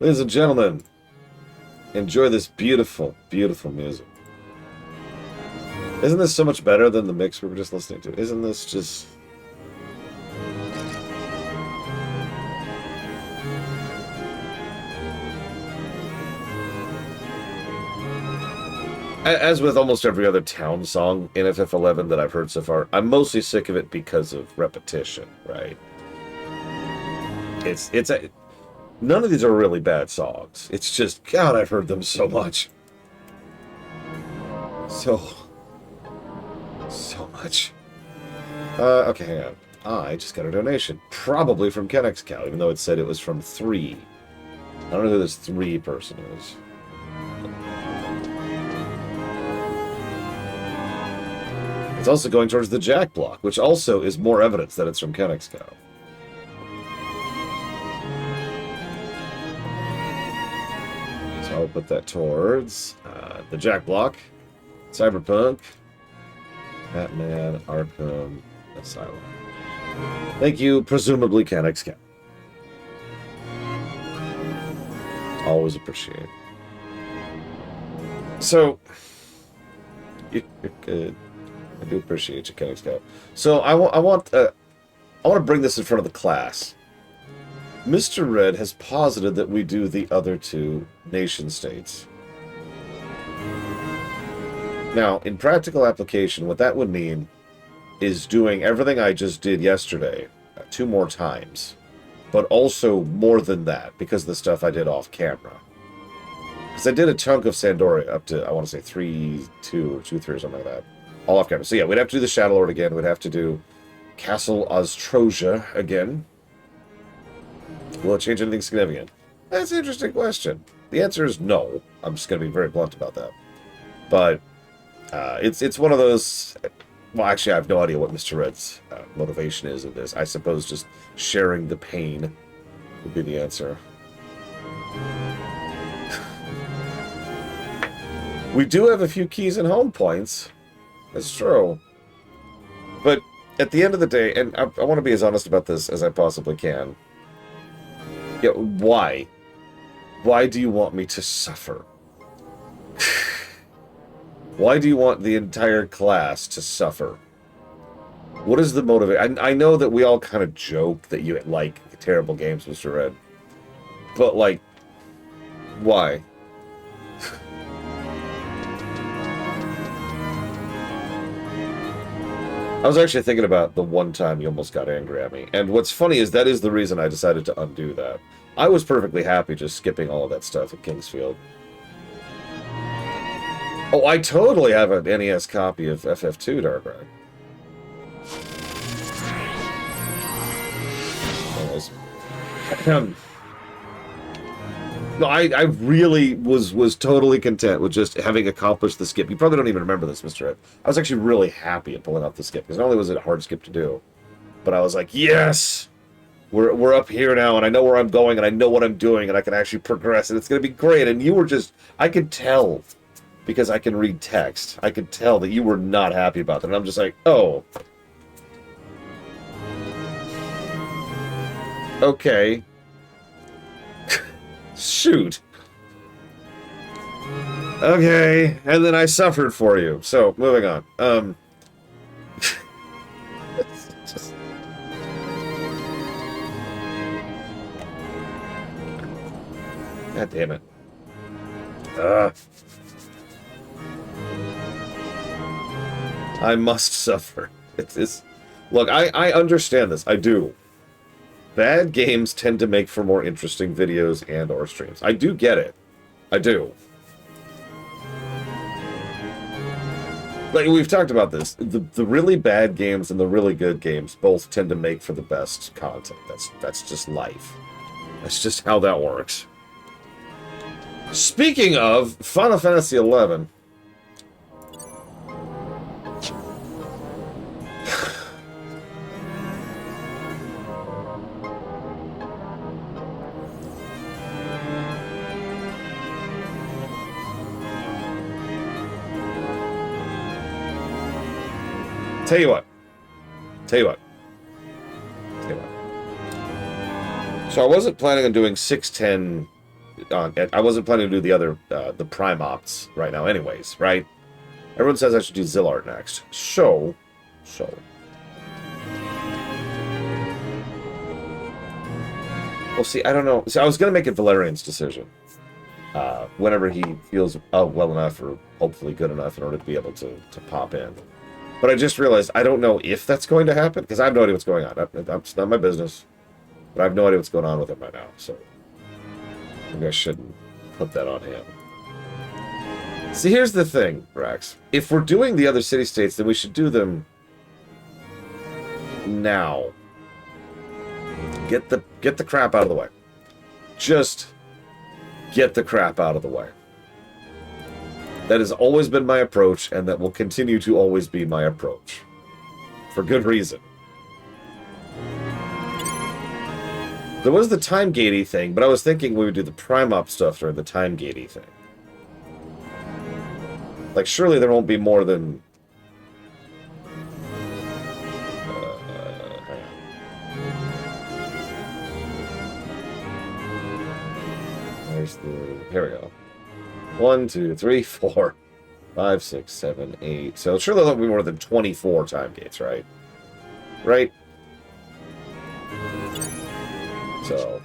Ladies and gentlemen, enjoy this beautiful, beautiful music. Isn't this so much better than the mix we were just listening to? Isn't this just... As with almost every other town song in FF11 that I've heard so far, I'm mostly sick of it because of repetition, right? None of these are really bad songs. It's just, God, I've heard them so much. So much. Okay, hang on. I just got a donation. Probably from KenXCal, even though it said it was from 3. I don't know who this 3 person is. It's also going towards the Jack block, which also is more evidence that it's from KenXCal. So I'll put that towards the Jack block, Cyberpunk, Batman, Arkham Asylum. Thank you, presumably KenXCal. Always appreciate. So, you're good. I do appreciate you, KenXCal. So I want to bring this in front of the class. Mr. Red has posited that we do the other 2 nation states. Now, in practical application, what that would mean is doing everything I just did yesterday 2 more times, but also more than that because of the stuff I did off camera. Because I did a chunk of Sandoria up to, I want to say 3-2 or 2-3 or something like that. All off camera. So yeah, we'd have to do the Shadow Lord again. We'd have to do Castle Ostrosia again. Will it change anything significant? That's an interesting question. The answer is no. I'm just going to be very blunt about that. But it's one of those... Well, actually, I have no idea what Mr. Red's motivation is in this. I suppose just sharing the pain would be the answer. We do have a few keys and home points. That's true. But at the end of the day, and I want to be as honest about this as I possibly can. Yeah, why? Why do you want me to suffer? Why do you want the entire class to suffer? What is the motivation? I know that we all kind of joke that you like terrible games, Mr. Red. But, like, why? I was actually thinking about the one time you almost got angry at me. And what's funny is that is the reason I decided to undo that. I was perfectly happy just skipping all of that stuff at Kingsfield. Oh, I totally have an NES copy of FF2 Darkrai. Anyways. No, I really was totally content with just having accomplished the skip. You probably don't even remember this, Mr. Ed. I was actually really happy at pulling off the skip, because not only was it a hard skip to do, but I was like, yes! We're up here now, and I know where I'm going, and I know what I'm doing, and I can actually progress, and it's going to be great. And you were just... I could tell, because I can read text, I could tell that you were not happy about that. And I'm just like, oh. Okay. Shoot. Okay, and then I suffered for you. So, moving on. Just... God damn it. I must suffer. It's look, I understand this. I do. Bad games tend to make for more interesting videos and or streams. I do get it. I do. Like, we've talked about this. The really bad games and the really good games both tend to make for the best content. That's just life. That's just how that works. Speaking of Final Fantasy XI... Tell you what. So I wasn't planning on doing 610 I wasn't planning to do the other, the Prime Ops right now anyways, right? Everyone says I should do Zillart next. So... Well, see, I don't know. So I was going to make it Valerian's decision. Whenever he feels well enough or hopefully good enough in order to be able to pop in. But I just realized I don't know if that's going to happen, because I have no idea what's going on. It's not my business. But I have no idea what's going on with him right now, so maybe I shouldn't put that on him. See, here's the thing, Rax. If we're doing the other city-states, then we should do them now. Get the crap out of the way. Just get the crap out of the way. That has always been my approach, and that will continue to always be my approach. For good reason. There was the time-gatey thing, but I was thinking we would do the Prime Op stuff during the time-gatey thing. Like, surely there won't be more than... There's the... Here we go. 1, 2, 3, 4, 5, 6, 7, 8. So surely there won't be more than 24 time gates, right? Right? So...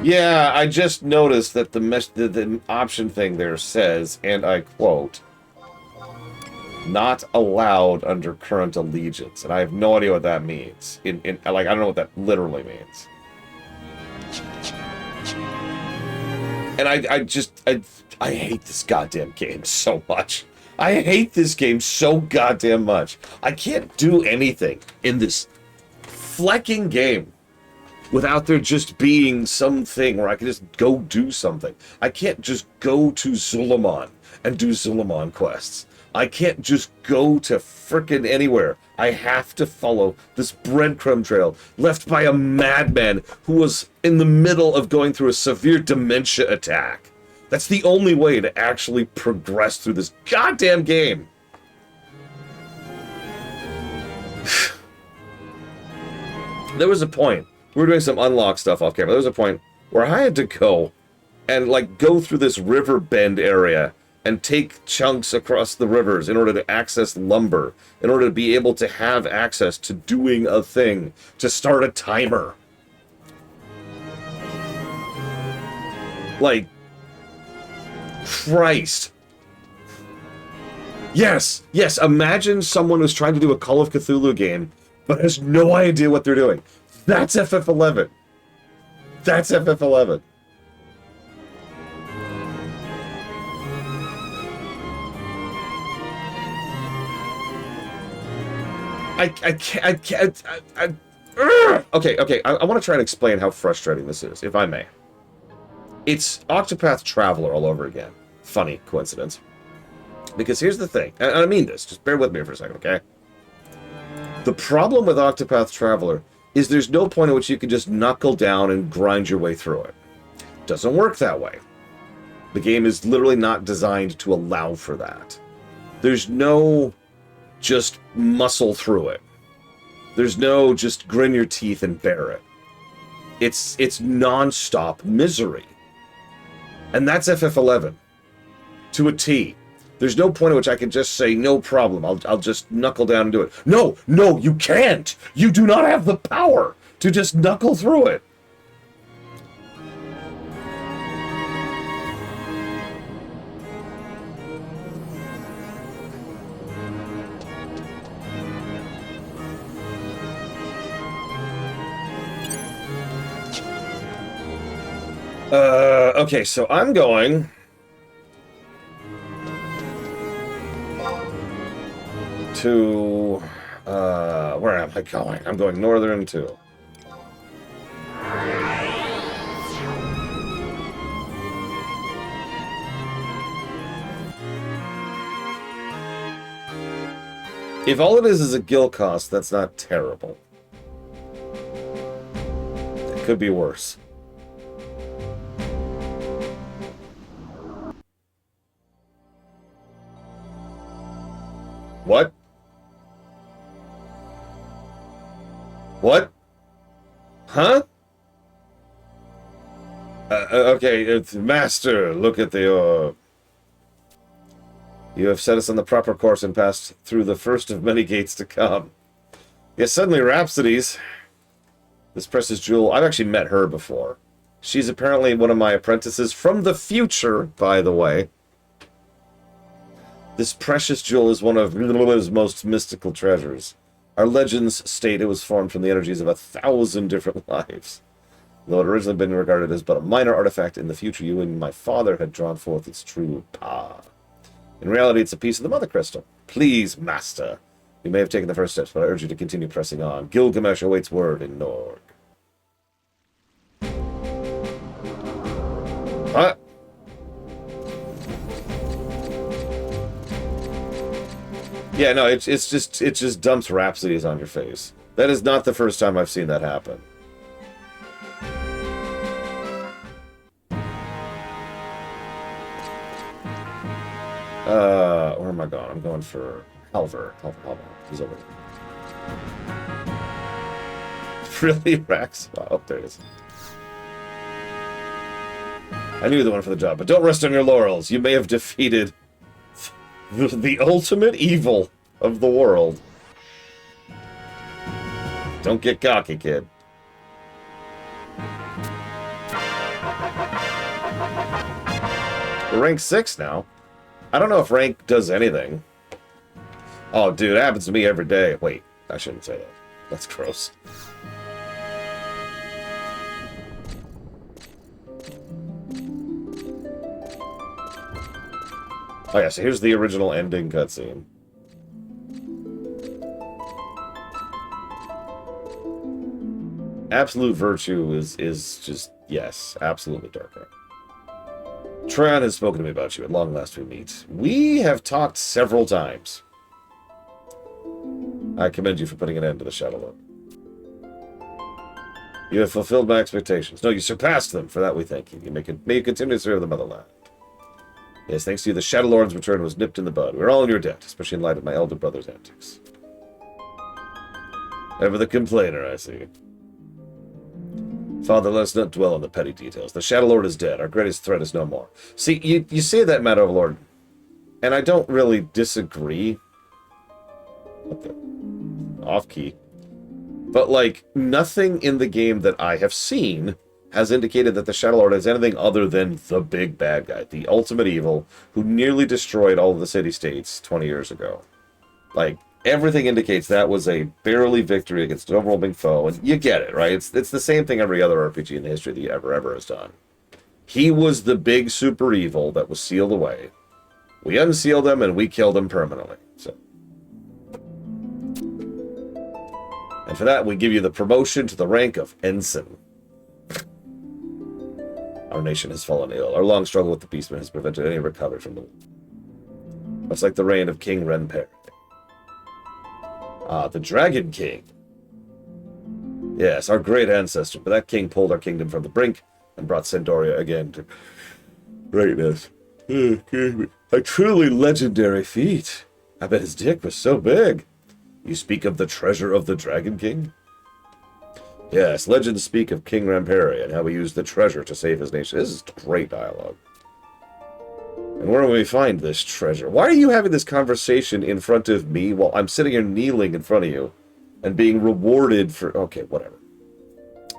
Yeah, I just noticed that the option thing there says, and I quote, "Not allowed under current allegiance," and I have no idea what that means. Like, I don't know what that literally means. And I hate this goddamn game so much. I hate this game so goddamn much. I can't do anything in this flecking game without there just being something where I can just go do something. I can't just go to Zul'Aman and do Zul'Aman quests. I can't just go to frickin' anywhere. I have to follow this breadcrumb trail left by a madman who was in the middle of going through a severe dementia attack. That's the only way to actually progress through this goddamn game. There was a point. We were doing some unlock stuff off camera. There was a point where I had to go and, like, go through this river bend area and take chunks across the rivers in order to access lumber, in order to be able to have access to doing a thing, to start a timer. Like, Christ. Yes, imagine someone who's trying to do a Call of Cthulhu game, but has no idea what they're doing. That's FF11. That's FF11. I can't. Okay. I want to try and explain how frustrating this is, if I may. It's Octopath Traveler all over again. Funny coincidence. Because here's the thing, and I mean this, just bear with me for a second, okay? The problem with Octopath Traveler is there's no point at which you can just knuckle down and grind your way through it. Doesn't work that way. The game is literally not designed to allow for that. There's no just muscle through it. There's no just grin your teeth and bear it. It's non-stop misery. And that's FF11. To a T. There's no point at which I can just say, no problem, I'll just knuckle down and do it. No, you can't! You do not have the power to just knuckle through it! Okay, so I'm going... to... where am I going? I'm going northern too. If all it is a gil cost, that's not terrible. It could be worse. What? What? Huh? Okay, it's Master, look at the orb. You have set us on the proper course and passed through the first of many gates to come. Yes, suddenly Rhapsodies. This precious jewel, I've actually met her before. She's apparently one of my apprentices from the future, by the way. This precious jewel is one of Lula's most mystical treasures. Our legends state it was formed from the energies of 1,000 different lives. Though it had originally been regarded as but a minor artifact, in the future you and my father had drawn forth its true power. In reality, it's a piece of the Mother Crystal. Please, Master. You may have taken the first steps, but I urge you to continue pressing on. Gilgamesh awaits word in Norg. What? Yeah, no, it just dumps Rhapsodies on your face. That is not the first time I've seen that happen. Where am I going? I'm going for Halver. Halver. He's over there. Really, Rax? Oh, there it is. I knew the one for the job, but don't rest on your laurels. You may have defeated the ultimate evil of the world. Don't get cocky, kid. We're rank 6 now. I don't know if rank does anything. Oh, dude, it happens to me every day. Wait, I shouldn't say that. That's gross. Oh yeah, so here's the original ending cutscene. Absolute virtue is just, yes, absolutely darker. Tran has spoken to me about you. At long last we meet. We have talked several times. I commend you for putting an end to the Shadow Lord. You have fulfilled my expectations. No, you surpassed them. For that we thank you. May you continue to serve the motherland. Yes, thanks to you, the Shadow Lord's return was nipped in the bud. We're all in your debt, especially in light of my elder brother's antics. Ever the complainer, I see. Father, let us not dwell on the petty details. The Shadow Lord is dead. Our greatest threat is no more. See, you say that, Mad Overlord, and I don't really disagree. What the? Off-key. But, like, nothing in the game that I have seen has indicated that the Shadow Lord is anything other than the big bad guy, the ultimate evil, who nearly destroyed all of the city-states 20 years ago. Like, everything indicates that was a barely victory against an overwhelming foe, and you get it, right? It's the same thing every other RPG in the history that ever has done. He was the big super evil that was sealed away. We unsealed him, and we killed him permanently. So, and for that, we give you the promotion to the rank of Ensign. Our nation has fallen ill. Our long struggle with the Beastmen has prevented any recovery from the wound. Much like the reign of King Renper. Ah, the Dragon King. Yes, our great ancestor, but that king pulled our kingdom from the brink and brought Sandoria again to greatness. A truly legendary feat. I bet his dick was so big. You speak of the treasure of the Dragon King? Yes, legends speak of King Ramperi and how he used the treasure to save his nation. This is great dialogue. And where will we find this treasure? Why are you having this conversation in front of me while I'm sitting here kneeling in front of you and being rewarded for... Okay, whatever.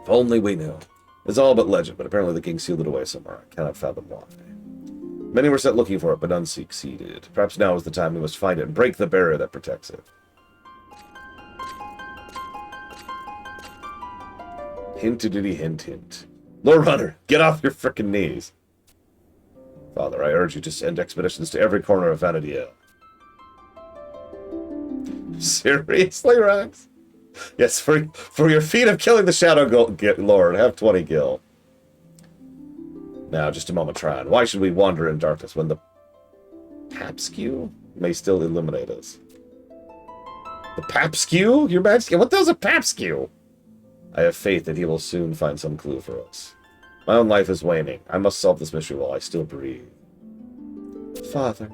If only we knew. It's all but legend, but apparently the king sealed it away somewhere. I cannot fathom why. Many were set looking for it, but none succeeded. Perhaps now is the time we must find it and break the barrier that protects it. Hint-a-diddy hint. Lord Runner, get off your frickin' knees. Father, I urge you to send expeditions to every corner of Vanadiel. Seriously, Rax? Yes, for your feat of killing the Shadow Lord, have 20 gil. Now, just a moment, Tran. Why should we wander in darkness when the Papskew may still illuminate us? The Papskew? Your Majesty? What the hell's a Papskew? I have faith that he will soon find some clue for us. My own life is waning. I must solve this mystery while I still breathe. Father.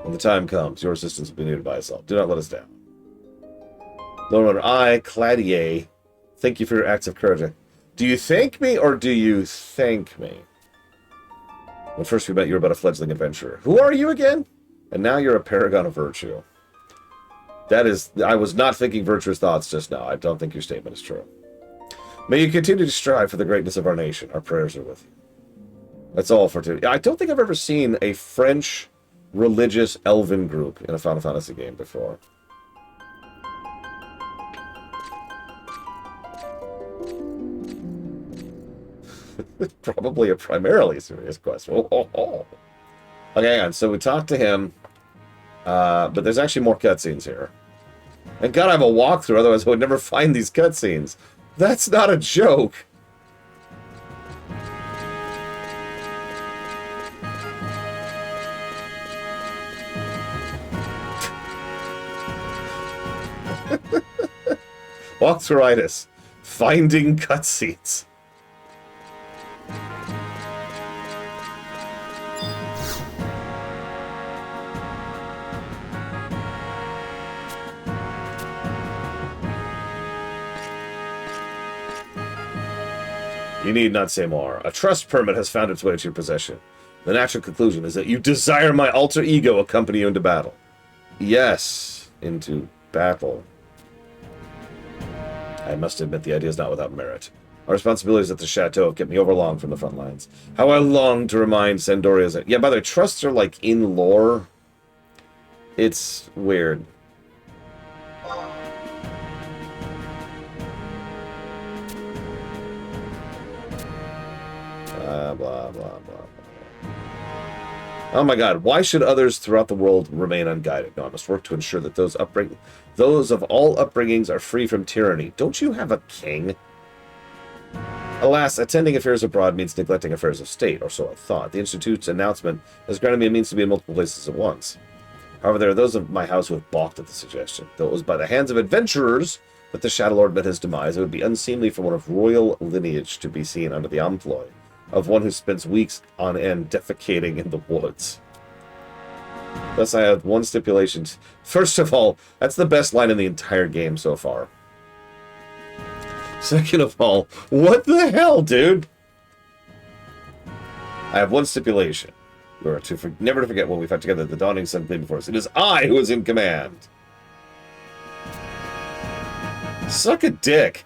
When the time comes, your assistance will be needed by us all. Do not let us down. Lord, I, Claudier, thank you for your acts of courage. Do you thank me or do you thank me? When first we met, you were but a fledgling adventurer. Who are you again? And now you're a paragon of virtue. That is, I was not thinking virtuous thoughts just now. I don't think your statement is true. May you continue to strive for the greatness of our nation. Our prayers are with you. That's all for today. I don't think I've ever seen a French religious elven group in a Final Fantasy game before. Probably a primarily serious quest. Oh, oh, oh. Okay, hang on. So we talked to him, but there's actually more cutscenes here. And God, I have a walkthrough, otherwise I would never find these cutscenes. That's not a joke. Walkthroughitis. Finding cutscenes. You need not say more. A trust permit has found its way to your possession. The natural conclusion is that you desire my alter ego accompany you into battle. Yes, into battle. I must admit the idea is not without merit. Our responsibilities at the chateau have kept me overlong from the front lines. How I long to remind Sandoria's... Yeah, by the way, trusts are like in lore. It's weird. Blah, blah, blah, blah. Oh my god, why should others throughout the world remain unguided? No, I must work to ensure that those of all upbringings are free from tyranny. Don't you have a king? Alas, attending affairs abroad means neglecting affairs of state, or so I thought. The Institute's announcement has granted me a means to be in multiple places at once. However, there are those of my house who have balked at the suggestion. Though it was by the hands of adventurers that the Shadow Lord met his demise, it would be unseemly for one of royal lineage to be seen under the employ of one who spends weeks on end defecating in the woods. Thus I have one stipulation. First of all, that's the best line in the entire game so far. Second of all, what the hell, dude? I have one stipulation. We are to never to forget what we fought together at the dawning sun came before us. It is I who is in command. Suck a dick.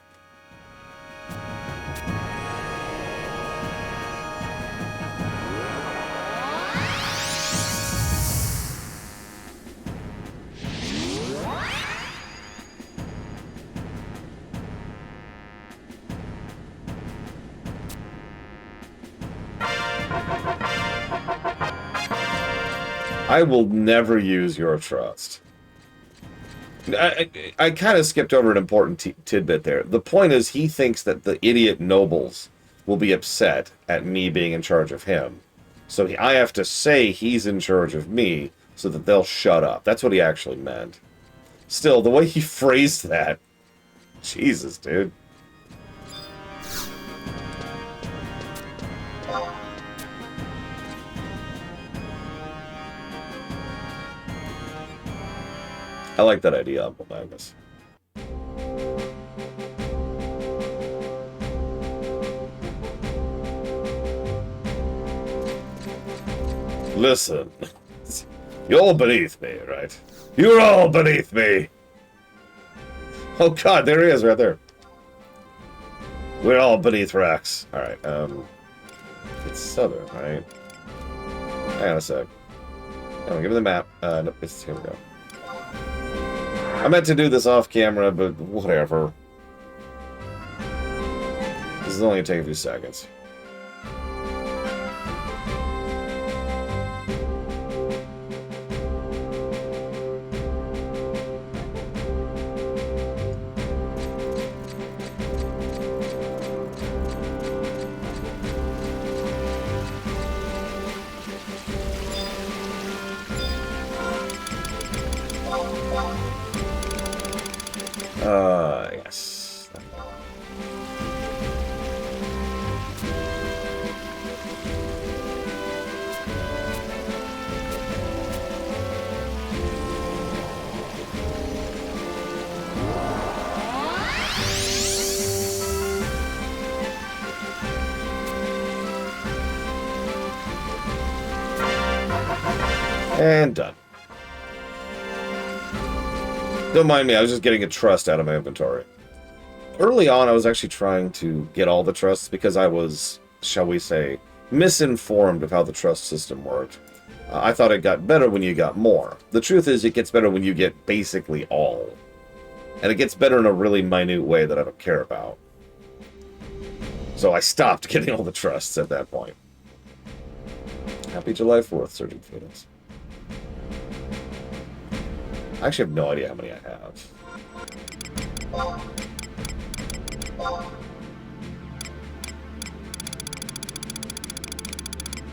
I will never use your trust. I kind of skipped over an important tidbit there. The point is, he thinks that the idiot nobles will be upset at me being in charge of him. So I have to say he's in charge of me so that they'll shut up. That's what he actually meant. Still, the way he phrased that... Jesus, dude. I like that idea, Uncle Magnus. Listen, you're all beneath me, right? You're all beneath me! Oh god, there he is, right there. We're all beneath Rax. Alright, it's southern, right? Hang on a sec. Oh, give me the map. No, here we go. I meant to do this off camera, but whatever. This is only going to take a few seconds. Yes. And done. Don't mind me, I was just getting a trust out of my inventory. Early on, I was actually trying to get all the trusts because I was, shall we say, misinformed of how the trust system worked. I thought it got better when you got more. The truth is, it gets better when you get basically all. And it gets better in a really minute way that I don't care about. So I stopped getting all the trusts at that point. Happy July 4th, Surging Phoenix. I actually have no idea how many I have.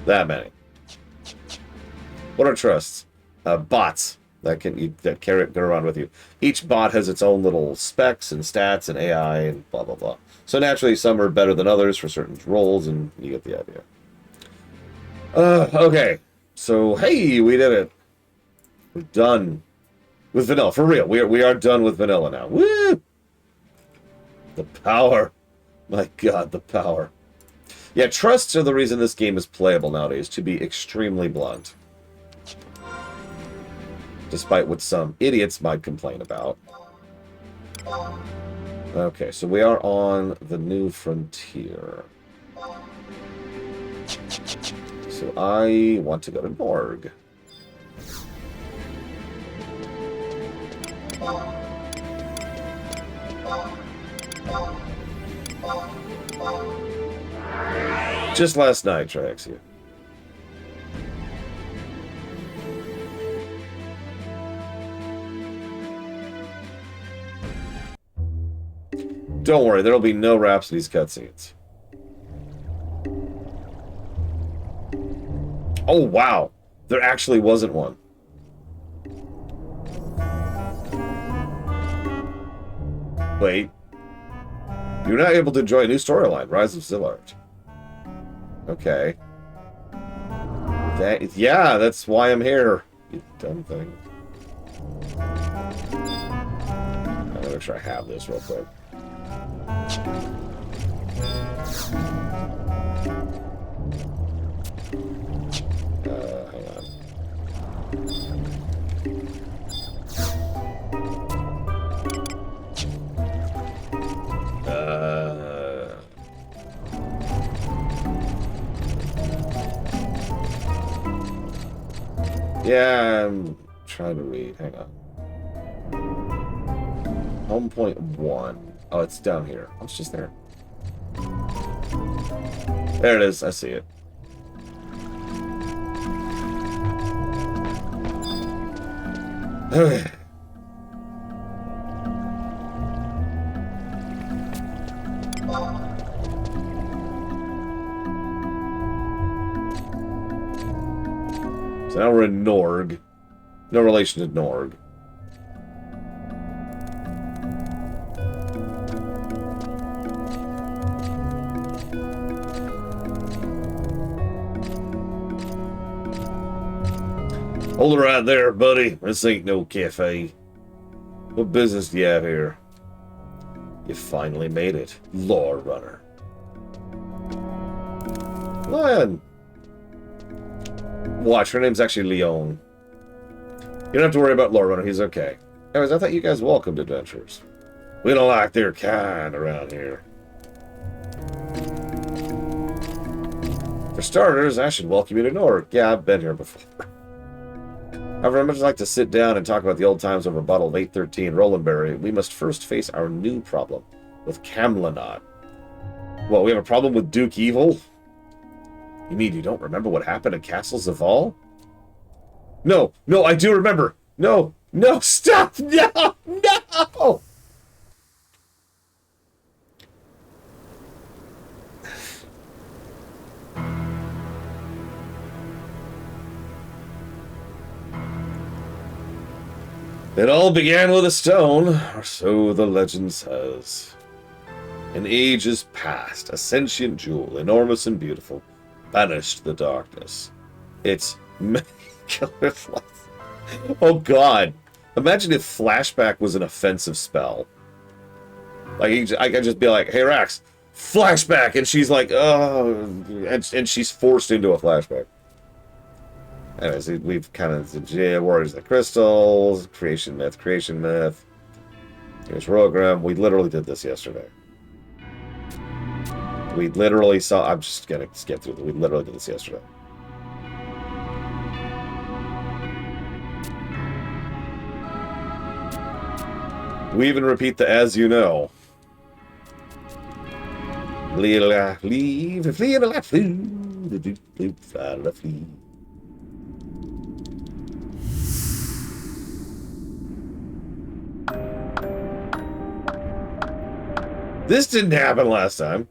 That many. What are trusts? Bots that carry go around with you. Each bot has its own little specs and stats and AI and blah blah blah. So naturally, some are better than others for certain roles, and you get the idea. Okay. So hey, we did it. We're done with vanilla for real. We are done with vanilla now. Woo! The power. My God, the power. Yeah, trusts are the reason this game is playable nowadays, to be extremely blunt. Despite what some idiots might complain about. Okay, so we are on the new frontier. So I want to go to Norg. Just last night, Triaxia. Don't worry, there'll be no Rhapsody's cutscenes. Oh, wow. There actually wasn't one. Wait. You're not able to enjoy a new storyline, Rise of Zillard. Okay. Yeah, that's why I'm here. You dumb thing. I'm gonna make sure I have this real quick. Hang on. Yeah, I'm trying to read. Hang on. Home point 1. Oh, it's down here. Oh, it's just there. There it is. I see it. Okay. So now we're in Norg. No relation to Norg. Hold it right there, buddy. This ain't no cafe. What business do you have here? You finally made it, Lore Runner. Lion. Watch, her name's actually Leon. You don't have to worry about Lore Runner, he's okay. Anyways, I thought you guys welcomed adventurers. We don't like their kind around here. For starters, I should welcome you to Norg. Yeah, I've been here before. However, I'd much like to sit down and talk about the old times over a bottle of 813 Rolandberry. We must first face our new problem with Camlanot. Well, we have a problem with Duke Evil? You mean you don't remember what happened at Castle Zaval? No, I do remember. No, stop! No! It all began with a stone, or so the legend says. In ages past, a sentient jewel, enormous and beautiful, banished the darkness. Its killer flies. Oh god. Imagine if flashback was an offensive spell. Like, I could just be like, hey Rax, flashback! And she's like, oh, and she's forced into a flashback. Anyways, we've kind of, Warriors of the Crystals, Creation Myth. Here's Rogram. We literally did this yesterday. We literally saw, I'm just gonna skip through it. We literally did this yesterday. We even repeat the as you know. This didn't happen last time.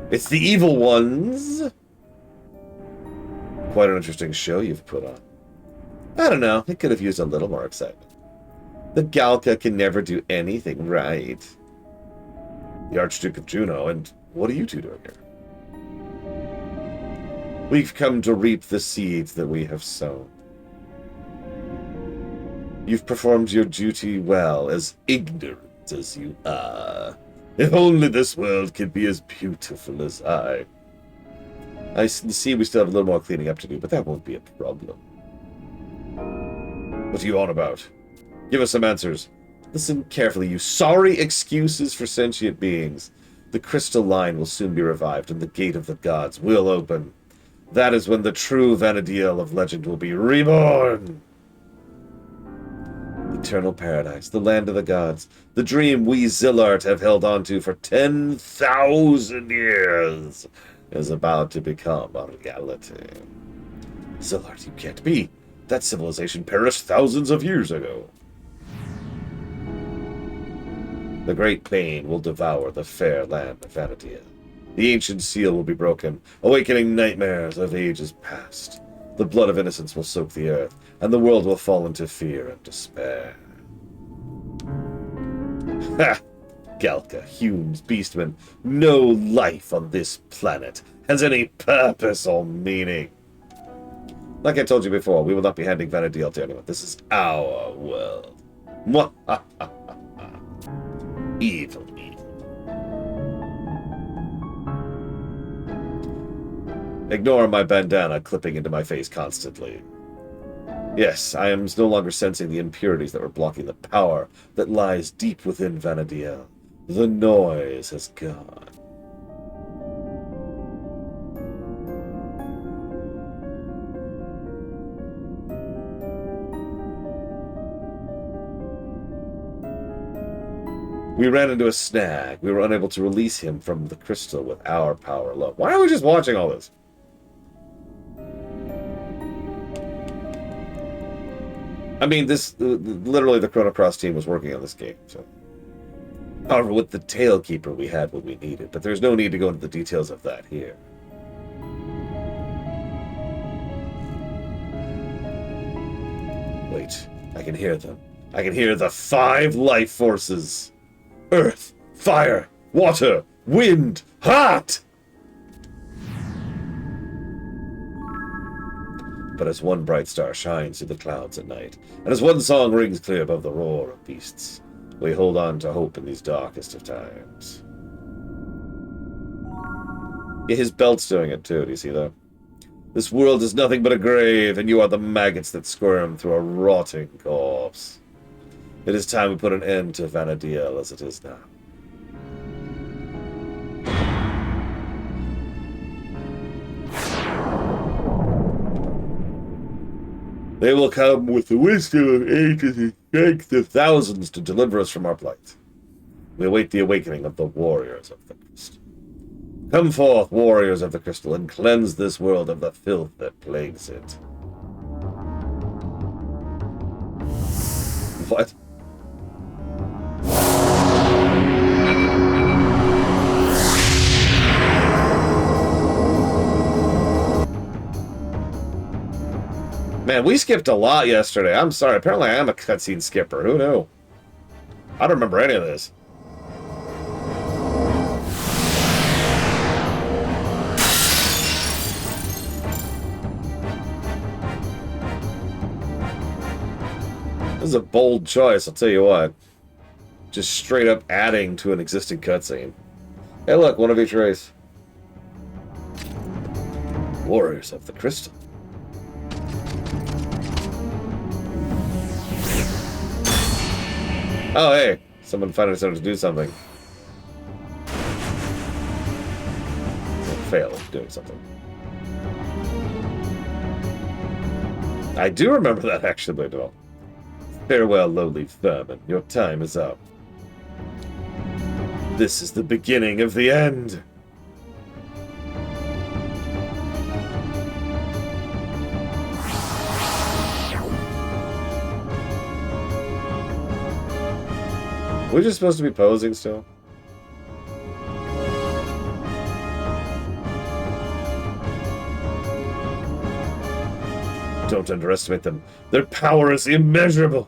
It's the evil ones. Quite an interesting show you've put on. I don't know. It could have used a little more excitement. The Galka can never do anything right. The Archduke of Juno, and what are you two doing here? We've come to reap the seeds that we have sown. You've performed your duty well, as ignorant as you are. If only this world could be as beautiful as I. I see we still have a little more cleaning up to do, but that won't be a problem. What are you on about? Give us some answers. Listen carefully, you sorry excuses for sentient beings. The crystal line will soon be revived, and the gate of the gods will open. That is when the true Vana'diel of legend will be reborn. Eternal paradise, the land of the gods, the dream we Zillart have held onto for 10,000 years, is about to become a reality. Zillart, you can't be. That civilization perished thousands of years ago. The great bane will devour the fair land of Vana'diel. The ancient seal will be broken, awakening nightmares of ages past. The blood of innocence will soak the earth, and the world will fall into fear and despair. Ha! Galka, Humes, Beastmen, no life on this planet has any purpose or meaning. Like I told you before, we will not be handing Vana'diel to anyone. This is our world. Mwahaha. Evil, evil. Ignore my bandana clipping into my face constantly. Yes, I am no longer sensing the impurities that were blocking the power that lies deep within Vana'diel. The noise has gone. We ran into a snag. We were unable to release him from the crystal with our power alone. Why are we just watching all this? I mean, this literally the Chrono Cross team was working on this game. So, however, with the Tailkeeper, we had what we needed, but there's no need to go into the details of that here. Wait, I can hear them. I can hear the 5 life forces. Earth, fire, water, wind, heart! But as one bright star shines through the clouds at night, and as one song rings clear above the roar of beasts, we hold on to hope in these darkest of times. Yeah, his belt's doing it too, do you see that? This world is nothing but a grave, and you are the maggots that squirm through a rotting corpse. It is time we put an end to Vana'diel as it is now. They will come with the wisdom of ages and strength of thousands to deliver us from our plight. We await the awakening of the Warriors of the Crystal. Come forth, Warriors of the Crystal, and cleanse this world of the filth that plagues it. What? Man, we skipped a lot yesterday. I'm sorry. Apparently I am a cutscene skipper. Who knew? I don't remember any of this. This is a bold choice, I'll tell you what. Just straight up adding to an existing cutscene. Hey look, one of each race. Warriors of the Crystal. Oh hey, someone finally started to do something. Failed doing something. I do remember that actually, though. Farewell, lowly vermin. Your time is up. This is the beginning of the end. We're just supposed to be posing still? Don't underestimate them. Their power is immeasurable.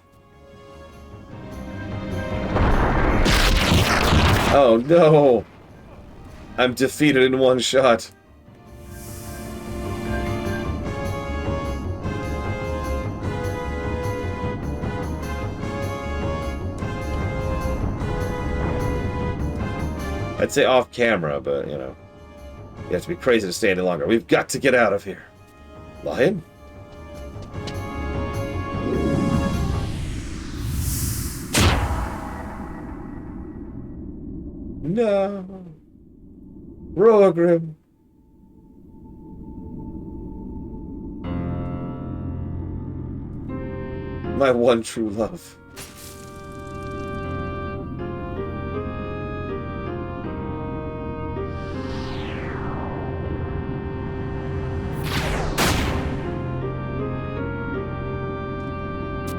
Oh no! I'm defeated in one shot. I'd say off camera, but, you know. You have to be crazy to stay any longer. We've got to get out of here. Lion? No. Roagrim. My one true love.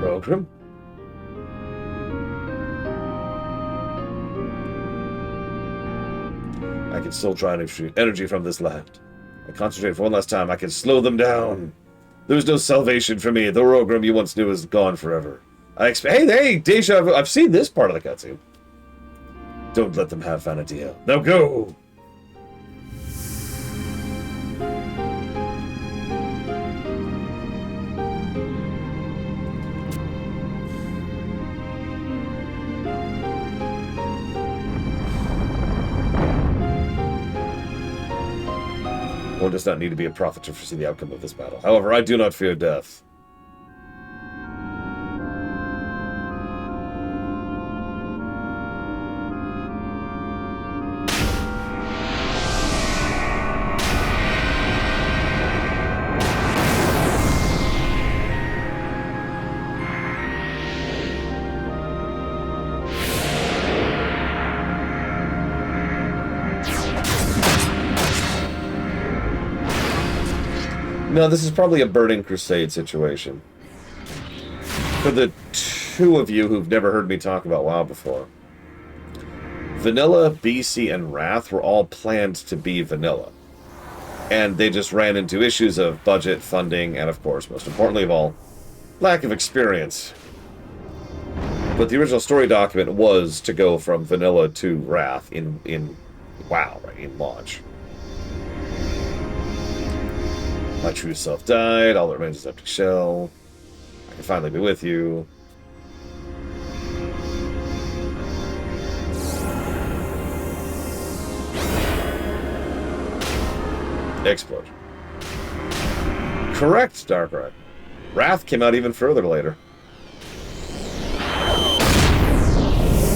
Roagrim? I can still draw energy from this land. I concentrate for one last time. I can slow them down. There is no salvation for me. The Roagrim you once knew is gone forever. Hey, Deja vu. I've seen this part of the cutscene. Don't let them have Vana'diel. Now go! One does not need to be a prophet to foresee the outcome of this battle. However, I do not fear death. No, this is probably a Burning Crusade situation. For the two of you who've never heard me talk about WoW before, Vanilla, BC, and Wrath were all planned to be vanilla. And they just ran into issues of budget, funding, and of course, most importantly of all, lack of experience. But the original story document was to go from vanilla to Wrath in WoW, right, in launch. My true self died, all that remains is an empty shell. I can finally be with you. Explosion. Correct, Darkrai. Wrath came out even further later.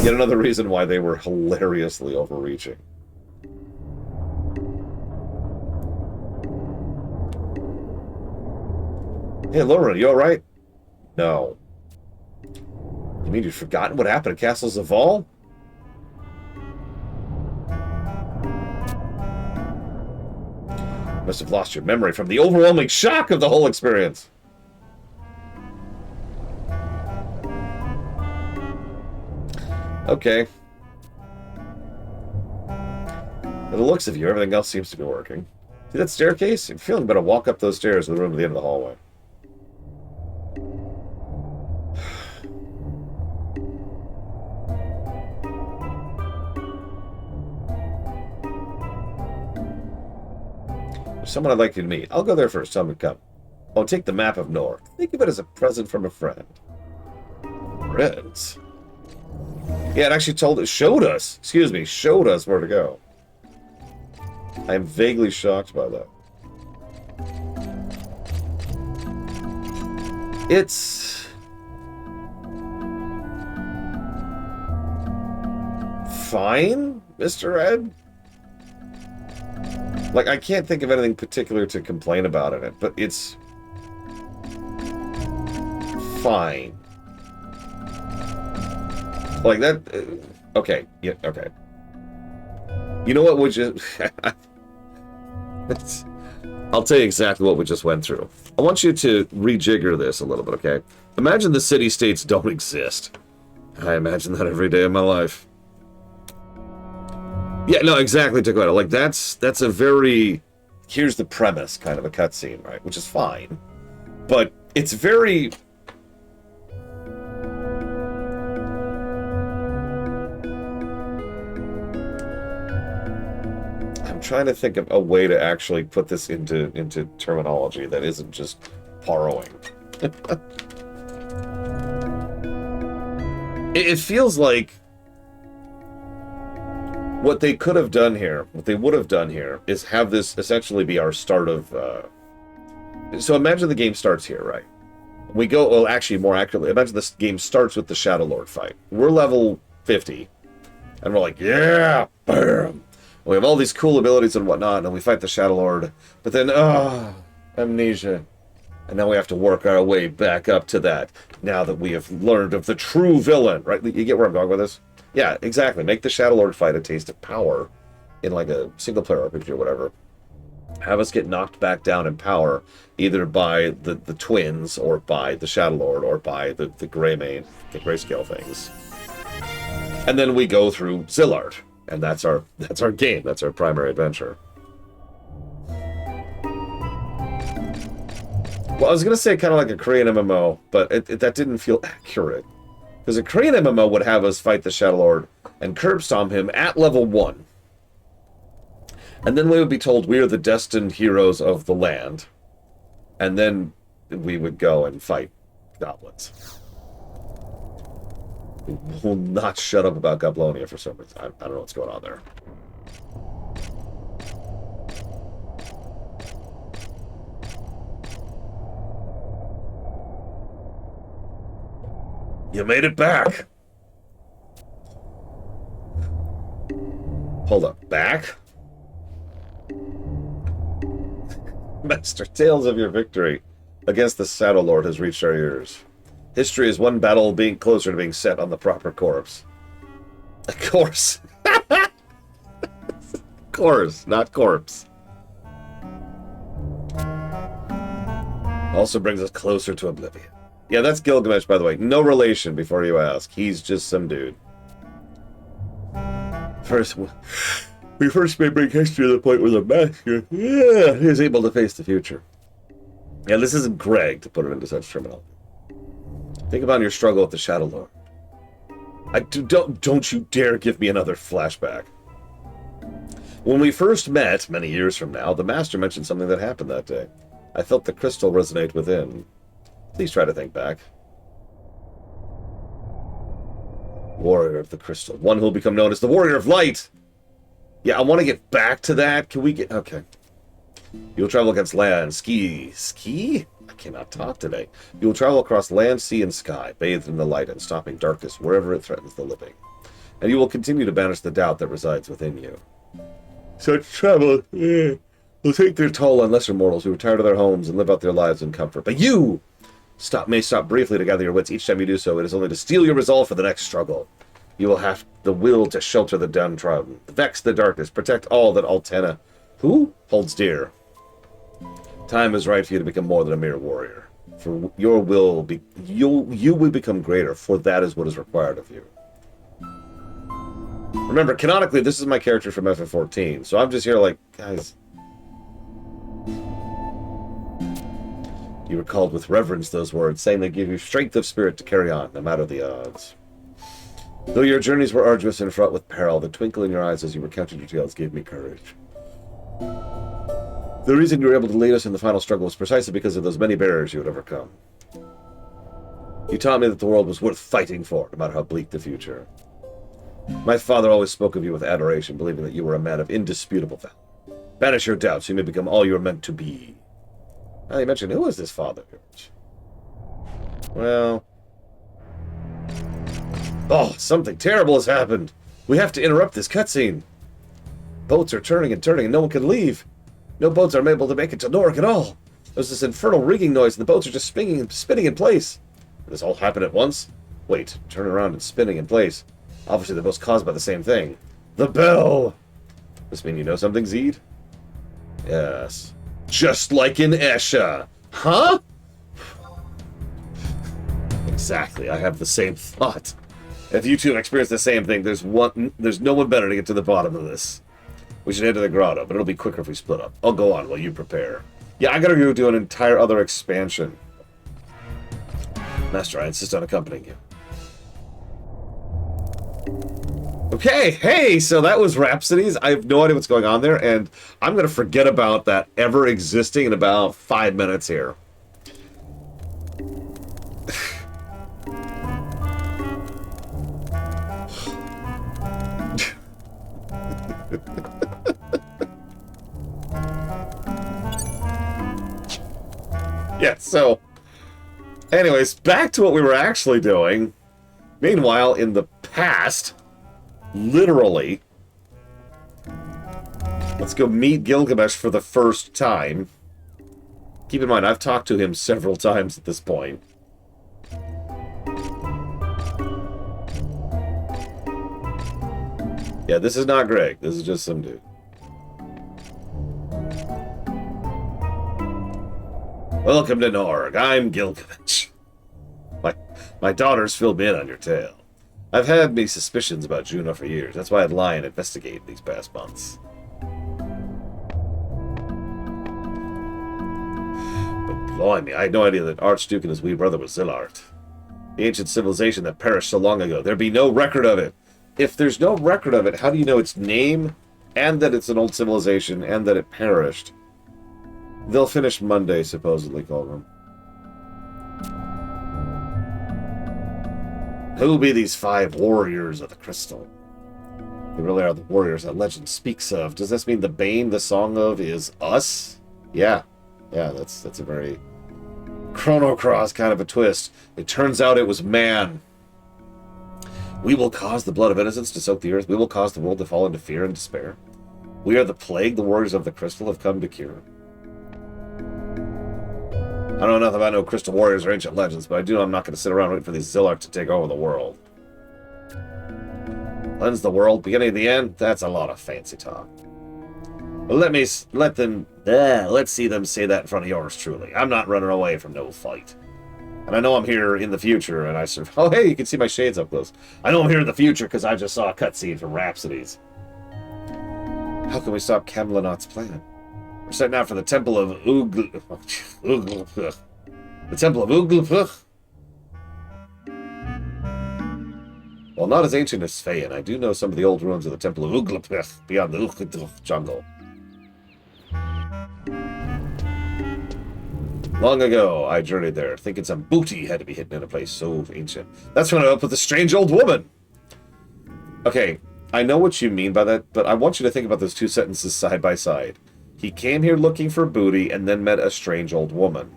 Yet another reason why they were hilariously overreaching. Hey, Laura, you alright? No. You mean you've forgotten what happened at Castle Zaval? Must have lost your memory from the overwhelming shock of the whole experience. Okay. By the looks of you, everything else seems to be working. See that staircase? I'm feeling better walk up those stairs to the room at the end of the hallway. Someone I'd like you to meet. I'll go there first. Tell me to come. Oh, take the map of Nor. Think of it as a present from a friend. Friends? Yeah, it actually showed us where to go. I am vaguely shocked by that. It's fine, Mr. Ed. Like, I can't think of anything particular to complain about in it, but it's fine. Like that. Okay. Yeah. Okay. You know what? I'll tell you exactly what we just went through. I want you to rejigger this a little bit, okay? Imagine the city-states don't exist. I imagine that every day of my life. Yeah, no, exactly, Dakota. Like, that's a very... Here's the premise kind of a cutscene, right? Which is fine. But it's very... I'm trying to think of a way to actually put this into terminology that isn't just borrowing. It feels like what they could have done here, what they would have done here, is have this essentially be our start of... So imagine the game starts here, right? We go... Well, actually, more accurately, imagine this game starts with the Shadow Lord fight. We're level 50, and we're like, yeah, bam! We have all these cool abilities and whatnot, and we fight the Shadow Lord, but then, amnesia. And now we have to work our way back up to that, now that we have learned of the true villain, right? You get where I'm going with this? Yeah, exactly. Make the Shadow Lord fight a taste of power in like a single-player RPG or whatever. Have us get knocked back down in power, either by the twins, or by the Shadow Lord, or by the grayscale things. And then we go through Zillard. And that's our game. That's our primary adventure. Well, I was gonna say kind of like a Korean MMO, but that didn't feel accurate. Because a Korean MMO would have us fight the Shadow Lord and curb stomp him at level 1. And then we would be told we are the destined heroes of the land. And then we would go and fight goblins. Will not shut up about Goblonia for some reason. I don't know what's going on there. You made it back! Hold up. Back? Master, tales of your victory against the Shadow Lord has reached our ears. History is one battle being closer to being set on the proper course. Of course. Course, not corpse. Also brings us closer to oblivion. Yeah, that's Gilgamesh, by the way. No relation, before you ask. He's just some dude. We first may bring history to the point where the master is able to face the future. Yeah, this isn't Greg to put it into such terminology. Think about your struggle with the Shadow Lord. Don't you dare give me another flashback. When we first met, many years from now, the Master mentioned something that happened that day. I felt the crystal resonate within. Please try to think back. Warrior of the Crystal. One who will become known as the Warrior of Light! Yeah, I want to get back to that. Can we get... Okay. You'll travel against land, ski? I cannot talk today. You will travel across land, sea, and sky, bathed in the light and stopping darkness wherever it threatens the living. And you will continue to banish the doubt that resides within you. Such travel will take their toll on lesser mortals who retire to their homes and live out their lives in comfort. But you may stop briefly to gather your wits. Each time you do so, it is only to steel your resolve for the next struggle. You will have the will to shelter the downtrodden, vex the darkness, protect all that Altena, who holds dear. Time is right for you to become more than a mere warrior. For your will you will become greater, for that is what is required of you. Remember, canonically, this is my character from FF14, so I'm just here like, guys. You recalled with reverence those words, saying they give you strength of spirit to carry on, no matter the odds. Though your journeys were arduous and fraught with peril, the twinkle in your eyes as you recounted your tales gave me courage. The reason you were able to lead us in the final struggle was precisely because of those many barriers you had overcome. You taught me that the world was worth fighting for, no matter how bleak the future. My father always spoke of you with adoration, believing that you were a man of indisputable valor. Banish your doubts, you may become all you are meant to be. Now you mentioned, who is this father of yours? Well... Oh, something terrible has happened. We have to interrupt this cutscene. Boats are turning and turning, and no one can leave. No boats are able to make it to Norik at all. There's this infernal rigging noise, and the boats are just spinning in place. Did this all happen at once? Wait, turn around and spinning in place. Obviously, they're both caused by the same thing. The bell! This mean you know something, Zeed? Yes. Just like in Escha. Huh? Exactly, I have the same thought. If you two experience the same thing, there's no one better to get to the bottom of this. We should head to the grotto, but it'll be quicker if we split up. I'll go on while you prepare. Yeah, I gotta go do an entire other expansion. Master, I insist on accompanying you. Okay, hey, so that was Rhapsodies. I have no idea what's going on there, and I'm going to forget about that ever existing in about 5 minutes here. Yeah, so... Anyways, back to what we were actually doing. Meanwhile, in the past... Literally. Let's go meet Gilgamesh for the first time. Keep in mind, I've talked to him several times at this point. Yeah, this is not Greg. This is just some dude. Welcome to Norik. I'm Gilgamesh. My daughter's filled me in on your tale. I've had me suspicions about Juno for years. That's why I'd lie and investigate these past months. But blimey, I had no idea that Archduke and his wee brother was Zillart. The ancient civilization that perished so long ago. There'd be no record of it. If there's no record of it, how do you know its name, and that it's an old civilization, and that it perished? They'll finish Monday, supposedly, Colgrim. Who'll be these 5 warriors of the crystal? They really are the warriors that legend speaks of. Does this mean the Bane the song of is us? Yeah. Yeah, that's a very Chrono Cross kind of a twist. It turns out it was man. We will cause the blood of innocents to soak the earth. We will cause the world to fall into fear and despair. We are the plague the warriors of the crystal have come to cure. I don't know nothing about no crystal warriors or ancient legends, but I do know I'm not going to sit around waiting for these Zillart to take over the world. Cleanse the world, beginning and the end? That's a lot of fancy talk. But let's see them say that in front of yours truly. I'm not running away from no fight. And I know I'm here in the future, and I serve... Oh, hey, you can see my shades up close. I know I'm here in the future because I just saw a cutscene from Rhapsodies. How can we stop Camelot's plan? We're setting out for the Temple of Uglapuk. The Temple of Uglapuk? While not as ancient as Feyen, I do know some of the old ruins of the Temple of Uglapuk beyond the Uglapuk jungle. Long ago, I journeyed there, thinking some booty had to be hidden in a place so ancient. That's when I up with a strange old woman! Okay, I know what you mean by that, but I want you to think about those 2 sentences side by side. He came here looking for booty and then met a strange old woman.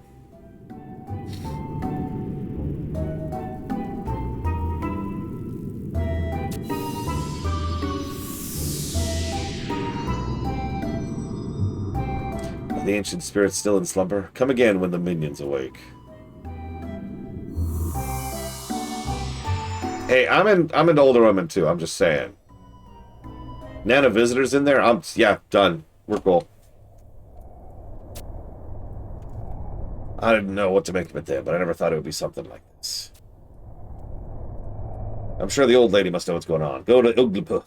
Are the ancient spirits still in slumber? Come again when the minions awake. Hey, I'm into older women too, I'm just saying. Nana visitors in there? Yeah, done. We're cool. I didn't know what to make of it then, but I never thought it would be something like this. I'm sure the old lady must know what's going on. Go to Uglapuk.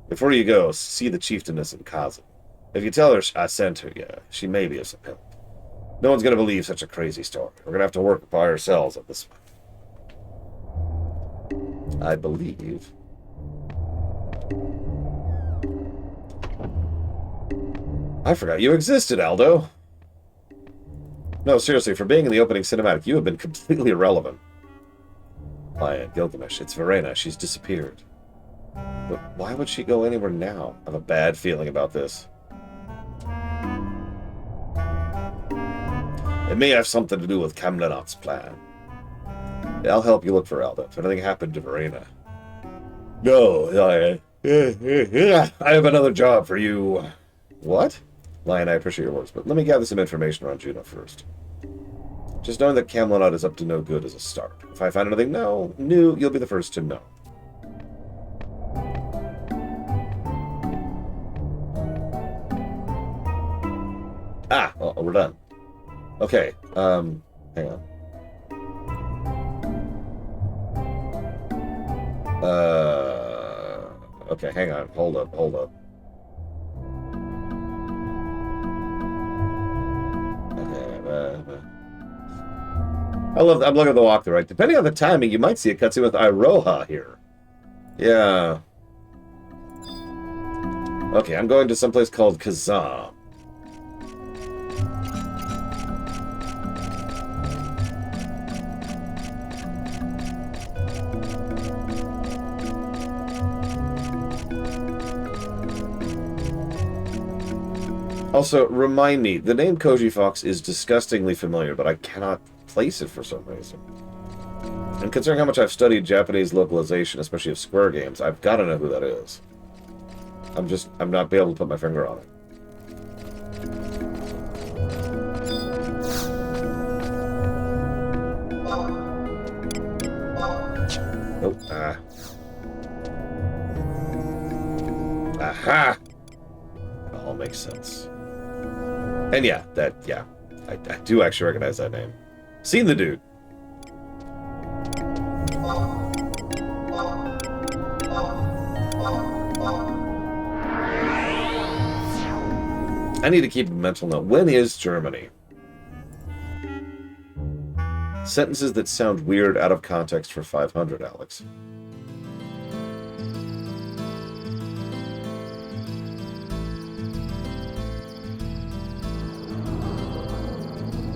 Before you go, see the chieftainess in Kazan. If you tell her I sent her, yeah, she may be of some help. No one's going to believe such a crazy story. We're going to have to work by ourselves on this one. I believe... I forgot you existed, Aldo. No, seriously, for being in the opening cinematic, you have been completely irrelevant. Lion, Gilgamesh, it's Verena. She's disappeared. But why would she go anywhere now? I have a bad feeling about this. It may have something to do with Camlanot's plan. I'll help you look for Aldo if anything happened to Verena. No, Lion. I have another job for you. What? Lion, I appreciate your words, but let me gather some information around Juno first. Just knowing that Camlanot is up to no good is a start. If I find anything new, you'll be the first to know. Ah, well, we're done. Okay, hang on. Okay, hang on. Hold up. Okay, I'm looking at the walkthrough, right? Depending on the timing, you might see a cutscene with Iroha here. Yeah. Okay, I'm going to someplace called Kazam. Also, remind me, the name Koji Fox is disgustingly familiar, but I cannot place it for some reason. And considering how much I've studied Japanese localization, especially of Square games, I've got to know who that is. I'm not able to put my finger on it. Nope. Aha! It all makes sense. And yeah, I do actually recognize that name. Seen the dude. I need to keep a mental note. When is Germany? Sentences that sound weird out of context for 500, Alex.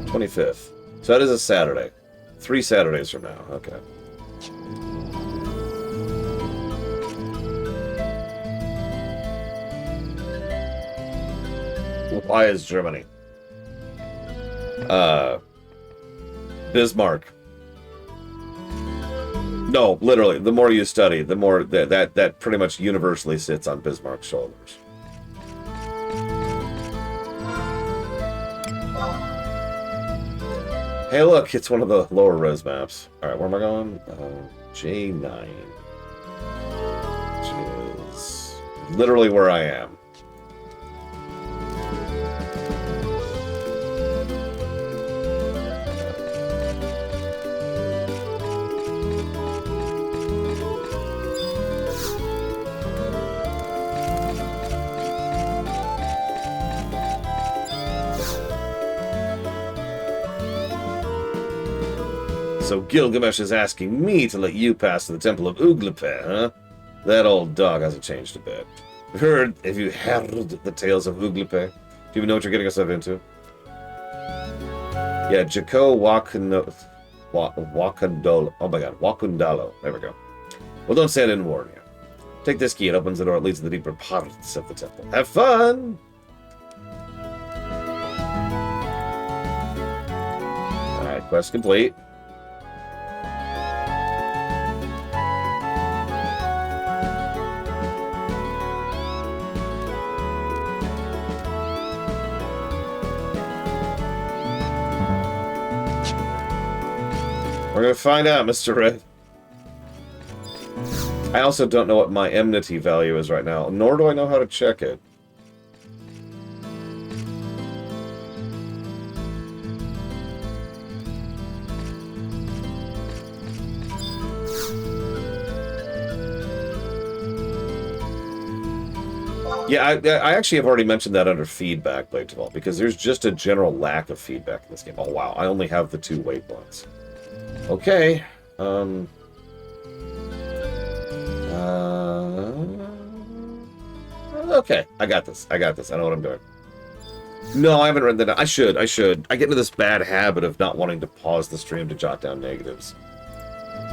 '25th. So that is a Saturday. 3 Saturdays from now. Okay. Why is Germany? Bismarck. No, literally, the more you study, the more that pretty much universally sits on Bismarck's shoulders. Hey, look, it's one of the lower res maps. All right, where am I going? J9. Which is literally where I am. So Gilgamesh is asking me to let you pass to the Temple of Uglepe, huh? That old dog hasn't changed a bit. Have you heard the tales of Uglepe? Do you even know what you're getting yourself into? Yeah, Jako Wakandolo. Oh my god, Wakundalo. There we go. Well, don't say I didn't warn you. Take this key, it opens the door, it leads to the deeper parts of the temple. Have fun! Alright, quest complete. We're gonna find out, Mr. Red. I also don't know what my enmity value is right now, nor do I know how to check it. Yeah, I actually have already mentioned that under feedback, Blade Default, because there's just a general lack of feedback in this game. Oh wow, I only have the 2 waypoints. Okay. Okay, I got this. I know what I'm doing. No, I haven't read that down. I should. I get into this bad habit of not wanting to pause the stream to jot down negatives.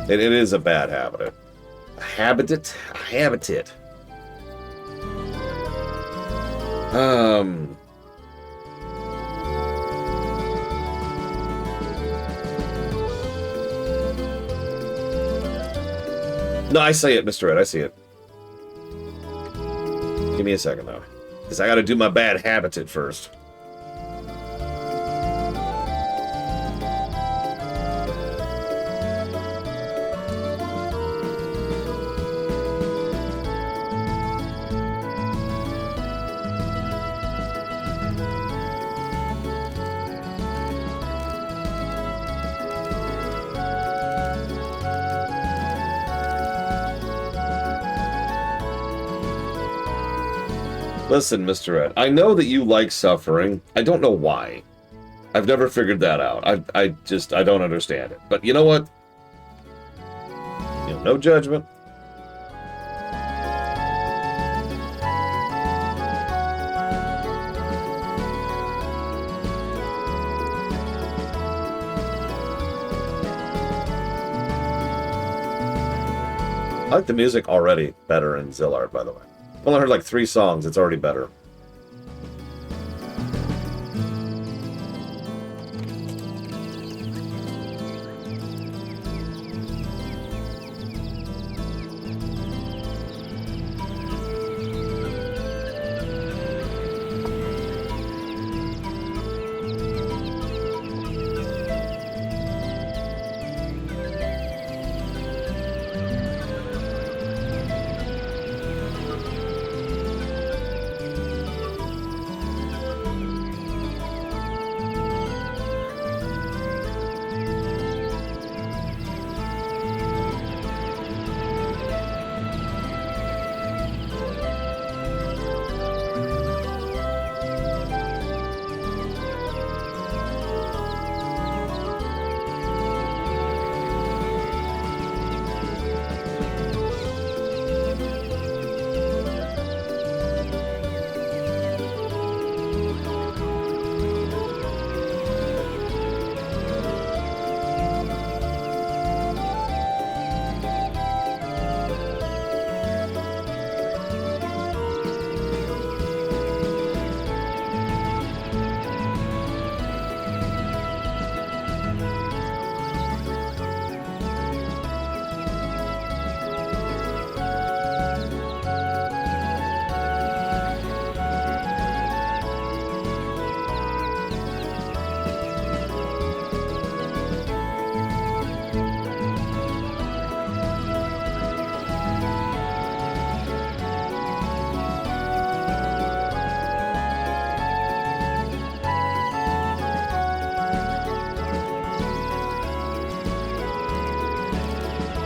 It is a bad habit. A habitat? A habitat. No, I see it, Mr. Ed. I see it. Give me a second, though. Because I gotta do my bad habitat first. Listen, Mr. Ed, I know that you like suffering. I don't know why. I've never figured that out. I don't understand it. But you know what? You know, no judgment. I like the music already better in Zillard, by the way. I've only heard like 3 songs, it's already better.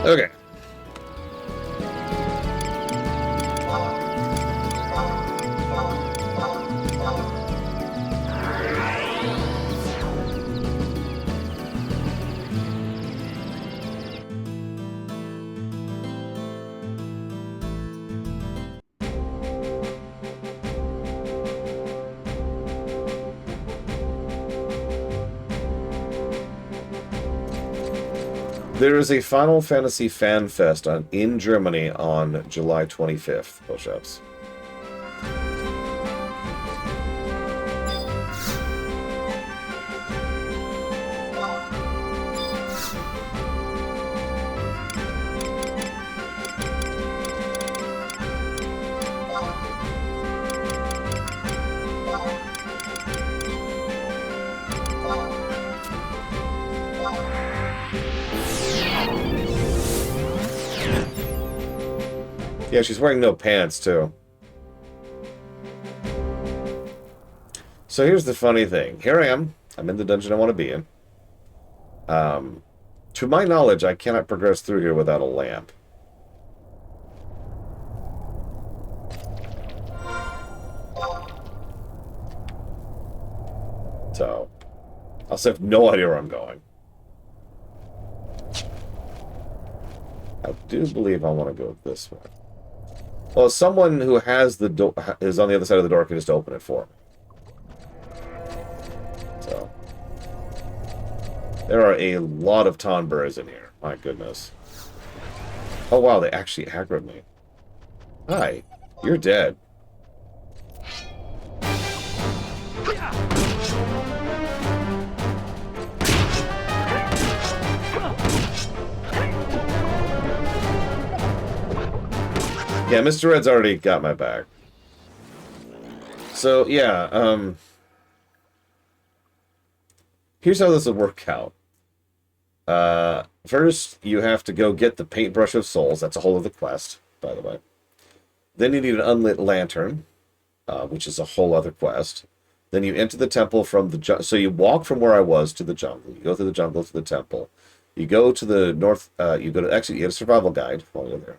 Okay. There is a Final Fantasy Fan Fest in Germany on July 25th, push-ups. Yeah, she's wearing no pants, too. So here's the funny thing. Here I am. I'm in the dungeon I want to be in. To my knowledge, I cannot progress through here without a lamp. So, I also have no idea where I'm going. I do believe I want to go this way. Well, someone who has the door is on the other side of the door can just open it for me. There are a lot of Tonberries in here. My goodness. Oh wow, they actually aggroed me. Hi, you're dead. Yeah, Mr. Red's already got my back. So, yeah, here's how this will work out. First, you have to go get the Paintbrush of Souls. That's a whole other quest, by the way. Then you need an unlit lantern, which is a whole other quest. Then you enter the temple from the... So you walk from where I was to the jungle. You go through the jungle to the temple. You go to the north... you go to... Actually, you get a survival guide while you're there.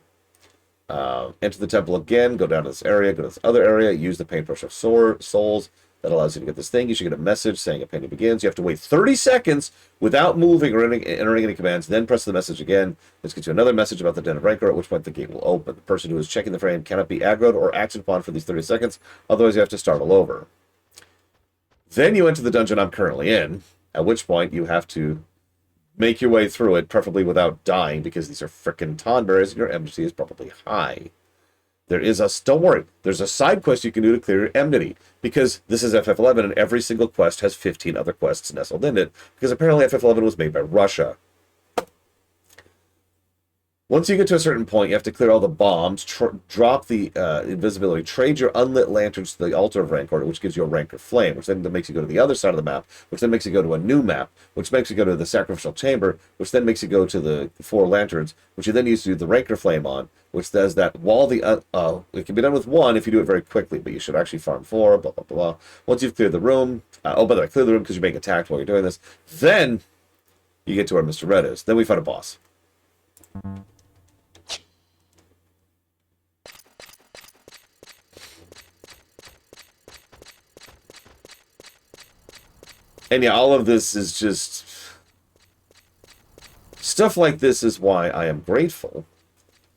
Enter the temple again, go down to this area, go to this other area, use the Paintbrush of Souls. That allows you to get this thing. You should get a message saying a painting begins. You have to wait 30 seconds without moving or entering any commands, then press the message again. This gets you another message about the Den of Rancor, at which point the gate will open. The person who is checking the frame cannot be aggroed or acted upon for these 30 seconds, otherwise you have to start all over. Then you enter the dungeon I'm currently in, at which point you have to make your way through it, preferably without dying, because these are frickin' Tonberries and your enmity is probably high. Don't worry, there's a side quest you can do to clear your enmity, because this is FF11 and every single quest has 15 other quests nestled in it, because apparently FF11 was made by Russia. Once you get to a certain point, you have to clear all the bombs, drop the invisibility, trade your unlit lanterns to the Altar of Rancor, which gives you a Rancor Flame, which then makes you go to the other side of the map, which then makes you go to a new map, which makes you go to the Sacrificial Chamber, which then makes you go to the 4 lanterns, which you then use to do the Rancor Flame on, which does that while the... it can be done with 1 if you do it very quickly, but you should actually farm 4, blah, blah, blah. Once you've cleared the room... oh, by the way, clear the room because you're being attacked while you're doing this. Then you get to where Mr. Red is. Then we fight a boss. And yeah, all of this is just... Stuff like this is why I am grateful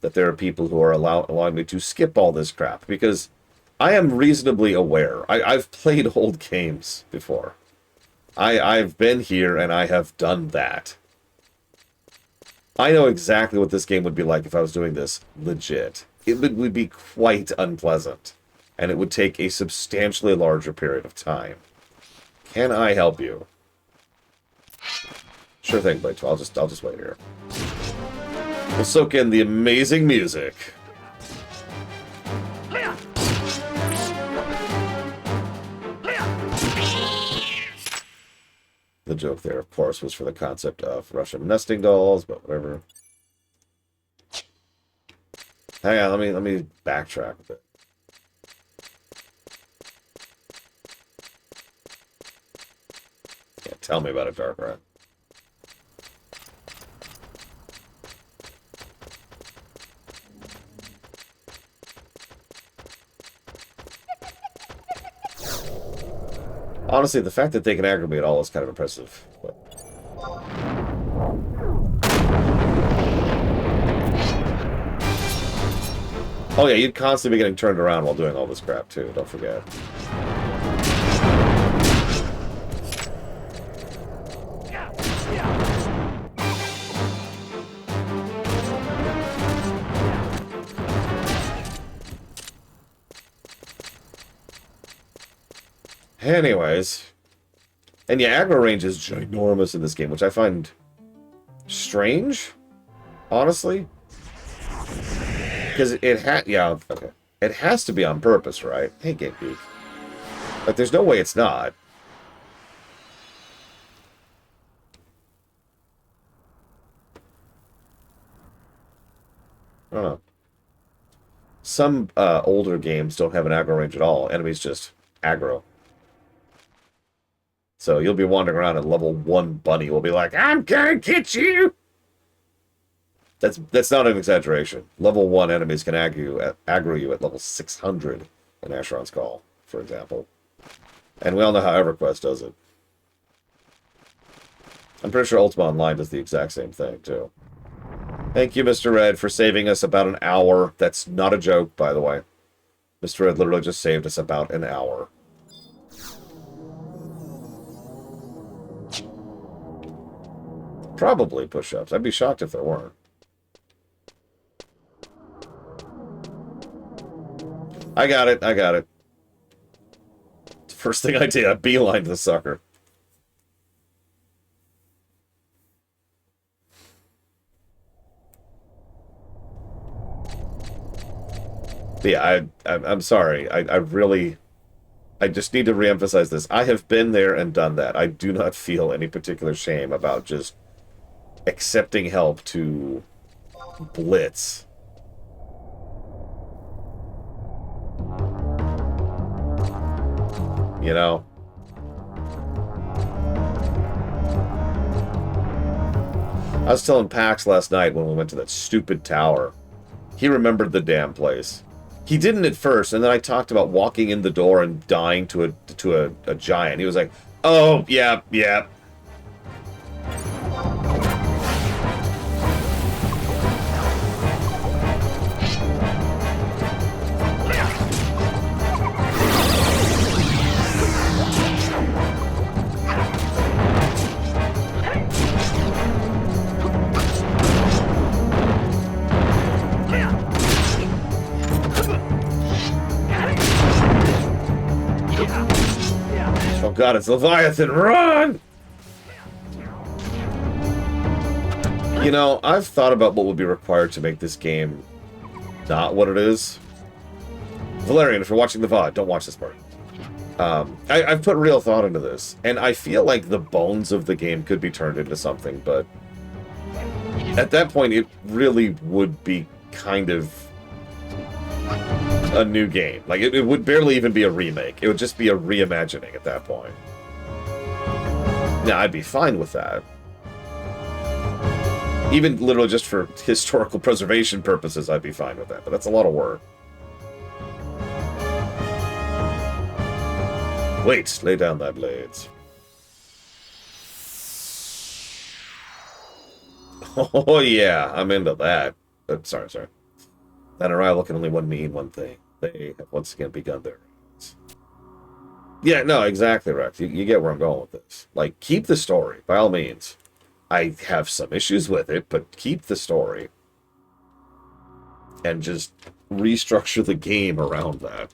that there are people who are allowing me to skip all this crap, because I am reasonably aware. I've played old games before. I've been here and I have done that. I know exactly what this game would be like if I was doing this legit. It would be quite unpleasant, and it would take a substantially larger period of time. Can I help you? Sure thing, Blade. I'll just wait here. We'll soak in the amazing music. The joke there, of course, was for the concept of Russian nesting dolls, but whatever. Hang on, let me backtrack a bit. Yeah, tell me about it, Dark Rat. Honestly, the fact that they can aggro me at all is kind of impressive. But... oh yeah, you'd constantly be getting turned around while doing all this crap too, don't forget. Anyways, and yeah, aggro range is ginormous in this game, which I find strange, honestly. Because it has to be on purpose, right? Hey, Game Geek. Like, there's no way it's not. I don't know. Some older games don't have an aggro range at all. Enemies just aggro. So you'll be wandering around and level 1 bunny will be like, I'm gonna get you! That's not an exaggeration. Level 1 enemies can aggro you at level 600 in Asheron's Call, for example. And we all know how EverQuest does it. I'm pretty sure Ultima Online does the exact same thing, too. Thank you, Mr. Red, for saving us about an hour. That's not a joke, by the way. Mr. Red literally just saved us about an hour. Probably push-ups. I'd be shocked if there weren't. I got it. I got it. First thing I did, I beelined the sucker. But yeah, I'm sorry. I really... I just need to reemphasize this. I have been there and done that. I do not feel any particular shame about just accepting help to blitz. You know? I was telling Pax last night when we went to that stupid tower. He remembered the damn place. He didn't at first, and then I talked about walking in the door and dying to a giant. He was like, "Oh, yeah, yeah." Oh god, it's Leviathan, run! You know, I've thought about what would be required to make this game not what it is. Valerian, if you're watching the VOD, don't watch this part. I've put real thought into this, and I feel like the bones of the game could be turned into something, but at that point it really would be kind of a new game. Like, it would barely even be a remake. It would just be a reimagining at that point. Now, I'd be fine with that. Even literally just for historical preservation purposes, I'd be fine with that. But that's a lot of work. Wait, lay down thy blades. Oh yeah, I'm into that. Sorry. That arrival can only mean one thing. They have once again begun their rounds. Yeah, no, exactly, Rex. You get where I'm going with this. Like, keep the story, by all means. I have some issues with it, but keep the story. And just restructure the game around that.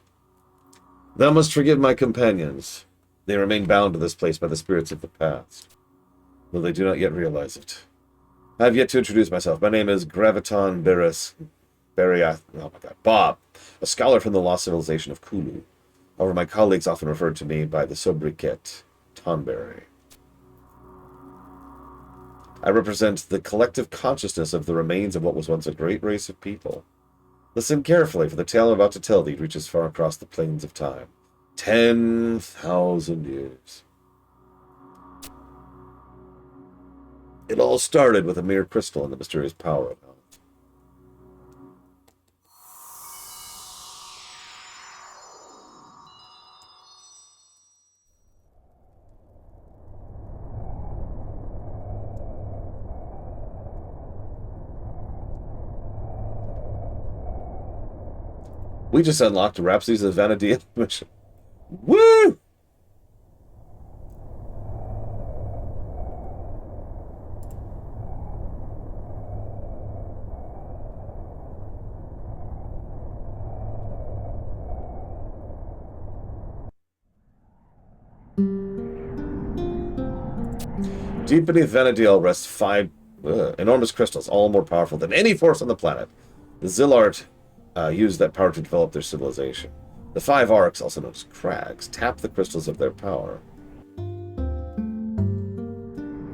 Thou must forgive my companions. They remain bound to this place by the spirits of the past, though they do not yet realize it. I have yet to introduce myself. My name is Graviton Bob, a scholar from the lost civilization of Kulu. However, my colleagues often referred to me by the sobriquet Tonberry. I represent the collective consciousness of the remains of what was once a great race of people. Listen carefully, for the tale I'm about to tell thee reaches far across the plains of time. 10,000 years. It all started with a mere crystal and the mysterious power of health. We just unlocked the Rhapsodies of Vana'diel mission. Woo! Deep beneath Vana'diel rests 5 enormous crystals, all more powerful than any force on the planet. The Zillart used that power to develop their civilization. The 5 arcs, also known as crags, tap the crystals of their power.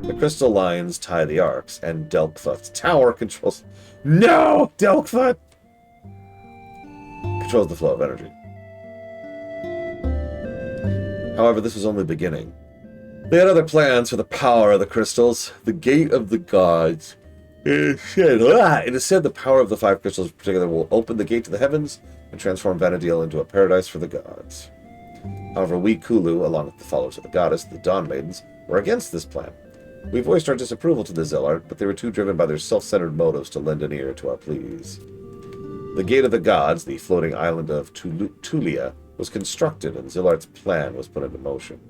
The crystal lines tie the arcs, and Delkthut's tower controls... No! Delkthut! Controls the flow of energy. However, this was only the beginning. They had other plans for the power of the crystals. The Gate of the Gods. It is said the power of the 5 crystals in particular will open the gate to the heavens and transform Vana'diel into a paradise for the gods. However, we Kulu, along with the followers of the goddess, the Dawn Maidens, were against this plan. We voiced our disapproval to the Zillart, but they were too driven by their self-centered motives to lend an ear to our pleas. The Gate of the Gods, the floating island of Tulia, was constructed, and Zillart's plan was put into motion.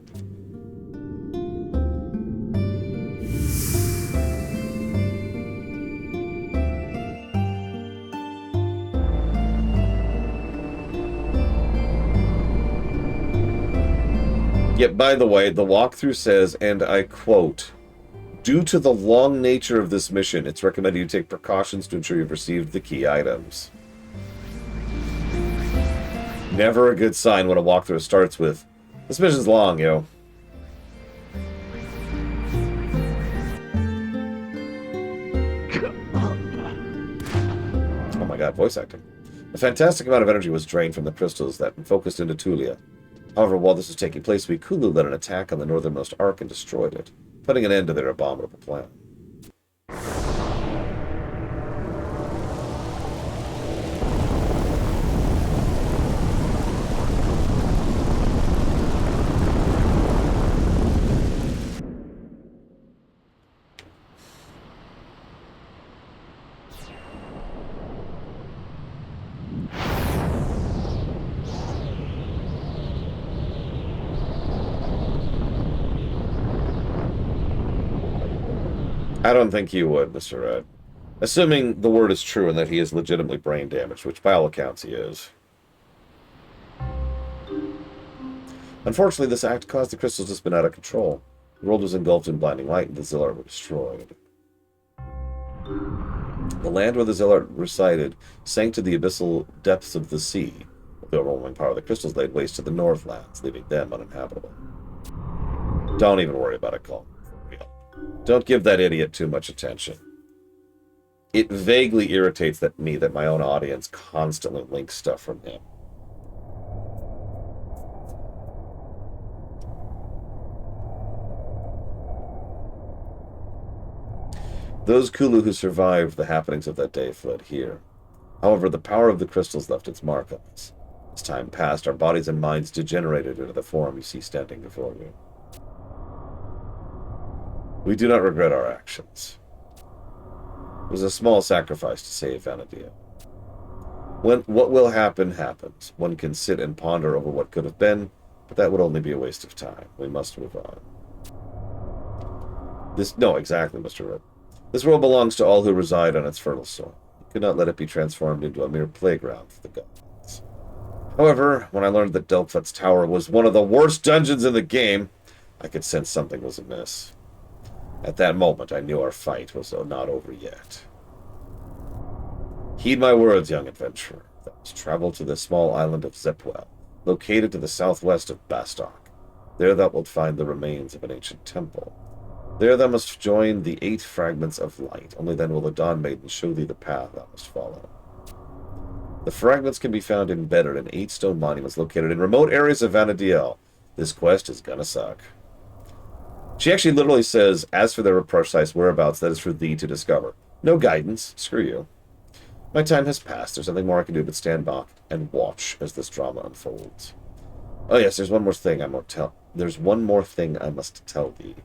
Yet, by the way, the walkthrough says, and I quote, "Due to the long nature of this mission, it's recommended you take precautions to ensure you've received the key items." Never a good sign when a walkthrough starts with, "This mission's long, yo." Oh my god, voice acting. A fantastic amount of energy was drained from the crystals that focused into Tulia. However, while this was taking place, Kulu led an attack on the northernmost ark and destroyed it, putting an end to their abominable plan. I don't think he would, Mr. Red. Assuming the word is true and that he is legitimately brain damaged, which by all accounts he is. Unfortunately, this act caused the crystals to spin out of control. The world was engulfed in blinding light and the Zilart were destroyed. The land where the Zilart resided sank to the abyssal depths of the sea. The overwhelming power of the crystals laid waste to the Northlands, leaving them uninhabitable. Don't even worry about it, Colin. Don't give that idiot too much attention. It vaguely irritates me that my own audience constantly links stuff from him. Those Kulu who survived the happenings of that day fled here. However, the power of the crystals left its mark on us. As time passed, our bodies and minds degenerated into the form you see standing before you. We do not regret our actions. It was a small sacrifice to save Vana'diel. When what will happen, happens. One can sit and ponder over what could have been, but that would only be a waste of time. We must move on. No, exactly, Mr. Red. This world belongs to all who reside on its fertile soil. We could not let it be transformed into a mere playground for the gods. However, when I learned that Delphat's Tower was one of the worst dungeons in the game, I could sense something was amiss. At that moment, I knew our fight was not over yet. Heed my words, young adventurer. Thou must travel to the small island of Zepwell, located to the southwest of Bastok. There thou wilt find the remains of an ancient temple. There thou must join the 8 fragments of light. Only then will the Dawn Maiden show thee the path thou must follow. The fragments can be found embedded in 8 stone monuments located in remote areas of Vana'diel. This quest is gonna suck. She actually literally says, as for their precise whereabouts, that is for thee to discover. No guidance. Screw you. My time has passed. There's nothing more I can do but stand back and watch as this drama unfolds. Oh yes, there's one more thing I must tell thee.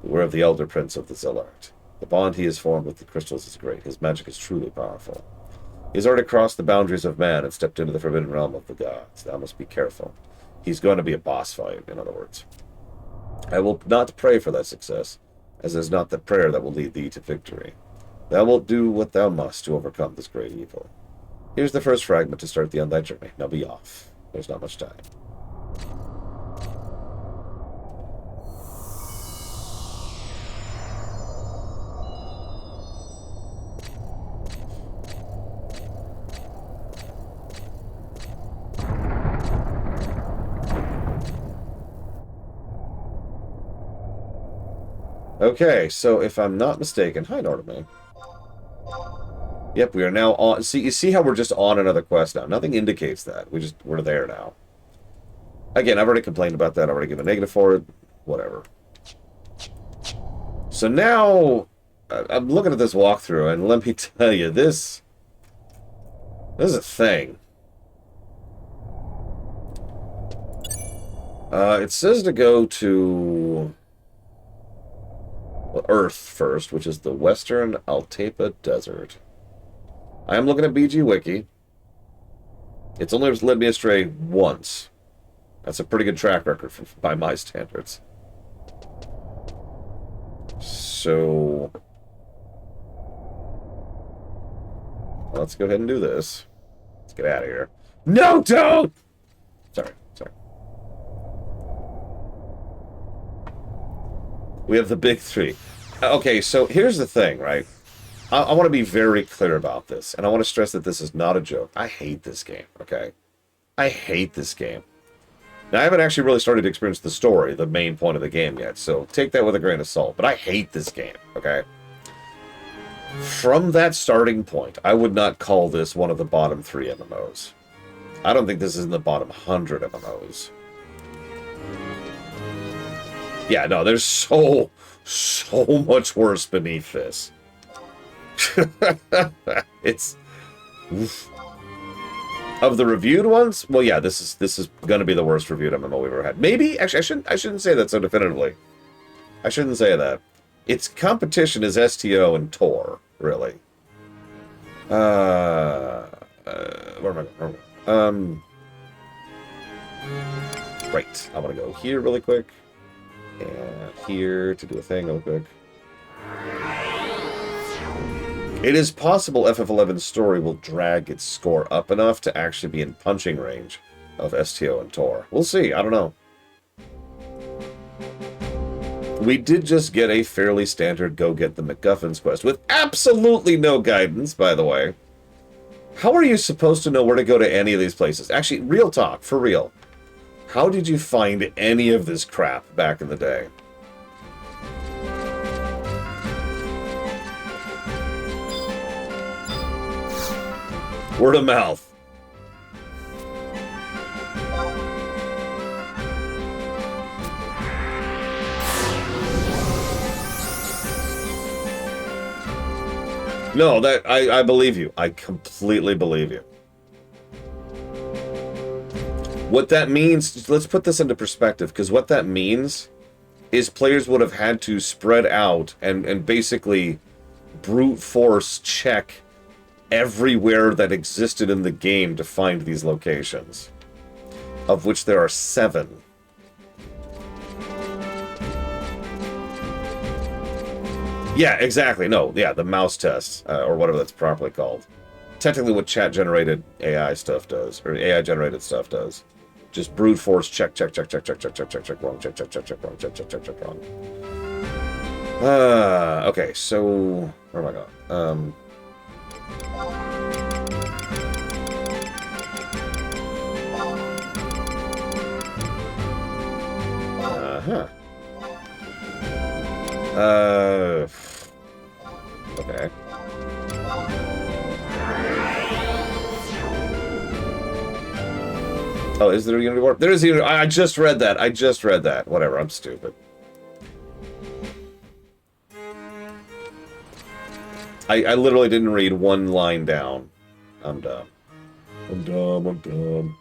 Beware of the Elder Prince of the Zilart. The bond he has formed with the crystals is great. His magic is truly powerful. He has already crossed the boundaries of man and stepped into the forbidden realm of the gods. Thou must be careful. He's going to be a boss fight, in other words. I will not pray for thy success, as it is not the prayer that will lead thee to victory. Thou wilt do what thou must to overcome this great evil. Here's the first fragment to start thee on thy journey. Now be off. There's not much time. Okay, so if I'm not mistaken... Hi, Nordaman. Yep, we are now on... See, you see how we're just on another quest now? Nothing indicates that. We're there now. Again, I've already complained about that. I've already given a negative for it. Whatever. So now... I'm looking at this walkthrough, and let me tell you, this is a thing. It says to go to... Earth first, which is the Western Altepa Desert. I am looking at BG Wiki. It's only led me astray once. That's a pretty good track record by my standards. So... let's go ahead and do this. Let's get out of here. No, don't! Sorry. We have the big three. Okay, so here's the thing, right? I want to be very clear about this, and I want to stress that this is not a joke. I hate this game, okay? I hate this game. Now, I haven't actually really started to experience the story, the main point of the game yet, so take that with a grain of salt. But I hate this game, okay? From that starting point, I would not call this one of the bottom 3 MMOs. I don't think this is in the bottom 100 MMOs. Yeah, no, there's so much worse beneath this. It's... Oof. Of the reviewed ones, well, yeah, this is going to be the worst reviewed MMO we've ever had. Maybe, actually, I shouldn't say that so definitively. I shouldn't say that. Its competition is STO and Tor, really. Where am I going? Right, I'm gonna go here really quick, and here to do a thing real quick. It is possible FF11's story will drag its score up enough to actually be in punching range of STO and Tor. We'll see, I don't know. We did just get a fairly standard go get the MacGuffins quest with absolutely no guidance, by the way. How are you supposed to know where to go to any of these places? Actually, real talk, for real. How did you find any of this crap back in the day? Word of mouth. No, that I believe you. I completely believe you. What that means, let's put this into perspective, because what that means is players would have had to spread out and basically brute force check everywhere that existed in the game to find these locations, of which there are 7. Yeah, exactly. No, yeah, the mouse test, or whatever that's properly called. Technically what chat-generated AI stuff does, or AI-generated stuff does. Just brute force check, wrong, check, wrong, check, wrong. Okay, so... where am I going? Okay. Oh, is there a Unity Warp? There is a Unity... I just read that. I just read that. Whatever, I'm stupid. I literally didn't read one line down. I'm dumb. I'm dumb.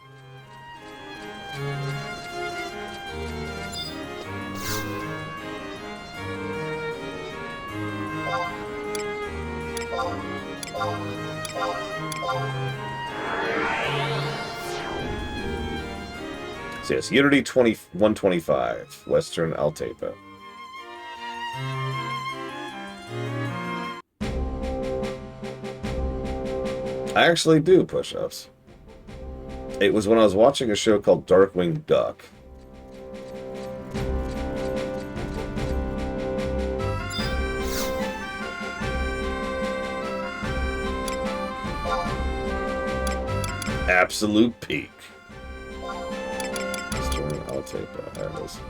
So yes, Unity 125, Western Altepa. I actually do push-ups. It was when I was watching a show called Darkwing Duck. Absolute peak. I'll take that. There it is.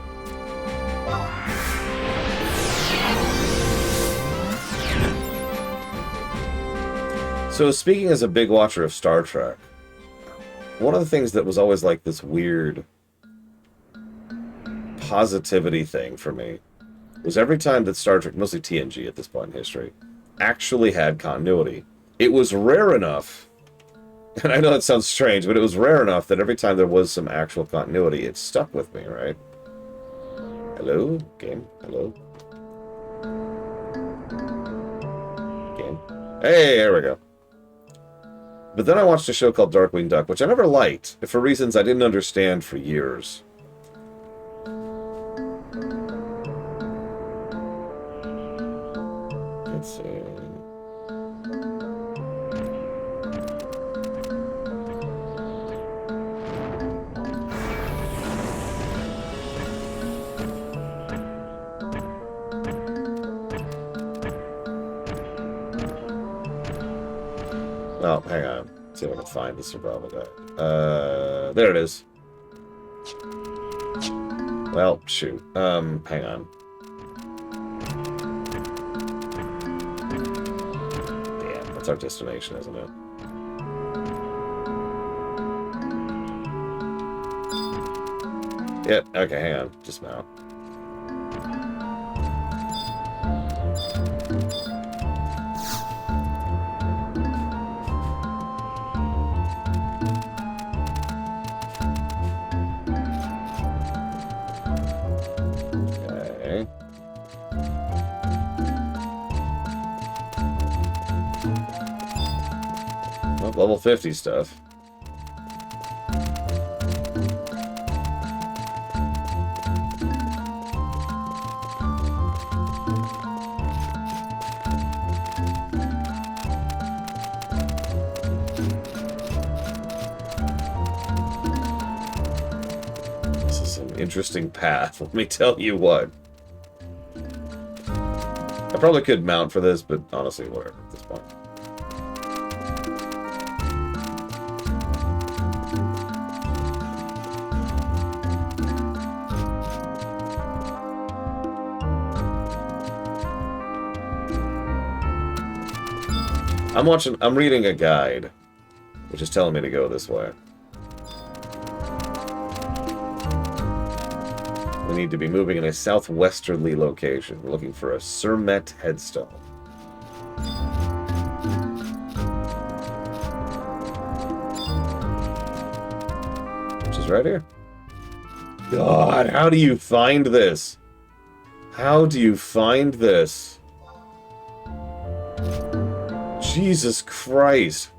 So speaking as a big watcher of Star Trek, one of the things that was always like this weird positivity thing for me was every time that Star Trek, mostly TNG at this point in history, actually had continuity. It was rare enough, and I know it sounds strange, but it was rare enough that every time there was some actual continuity, it stuck with me, right? Hello? Game? Hello? Game? Hey, there we go. But then I watched a show called Darkwing Duck, which I never liked, for reasons I didn't understand for years. Let's see... Oh, hang on. Let's see if I can find the survival guide. There it is. Well, shoot. Hang on. Damn, that's our destination, isn't it? Yep, okay, hang on. Dismount. Okay. Well, level 50 stuff. Interesting path, let me tell you what. I probably could mount for this, but honestly, whatever at this point. I'm reading a guide, which is telling me to go this way. We need to be moving in a southwesterly location. We're looking for a Surmet headstone. Which is right here. God, how do you find this? How do you find this? Jesus Christ.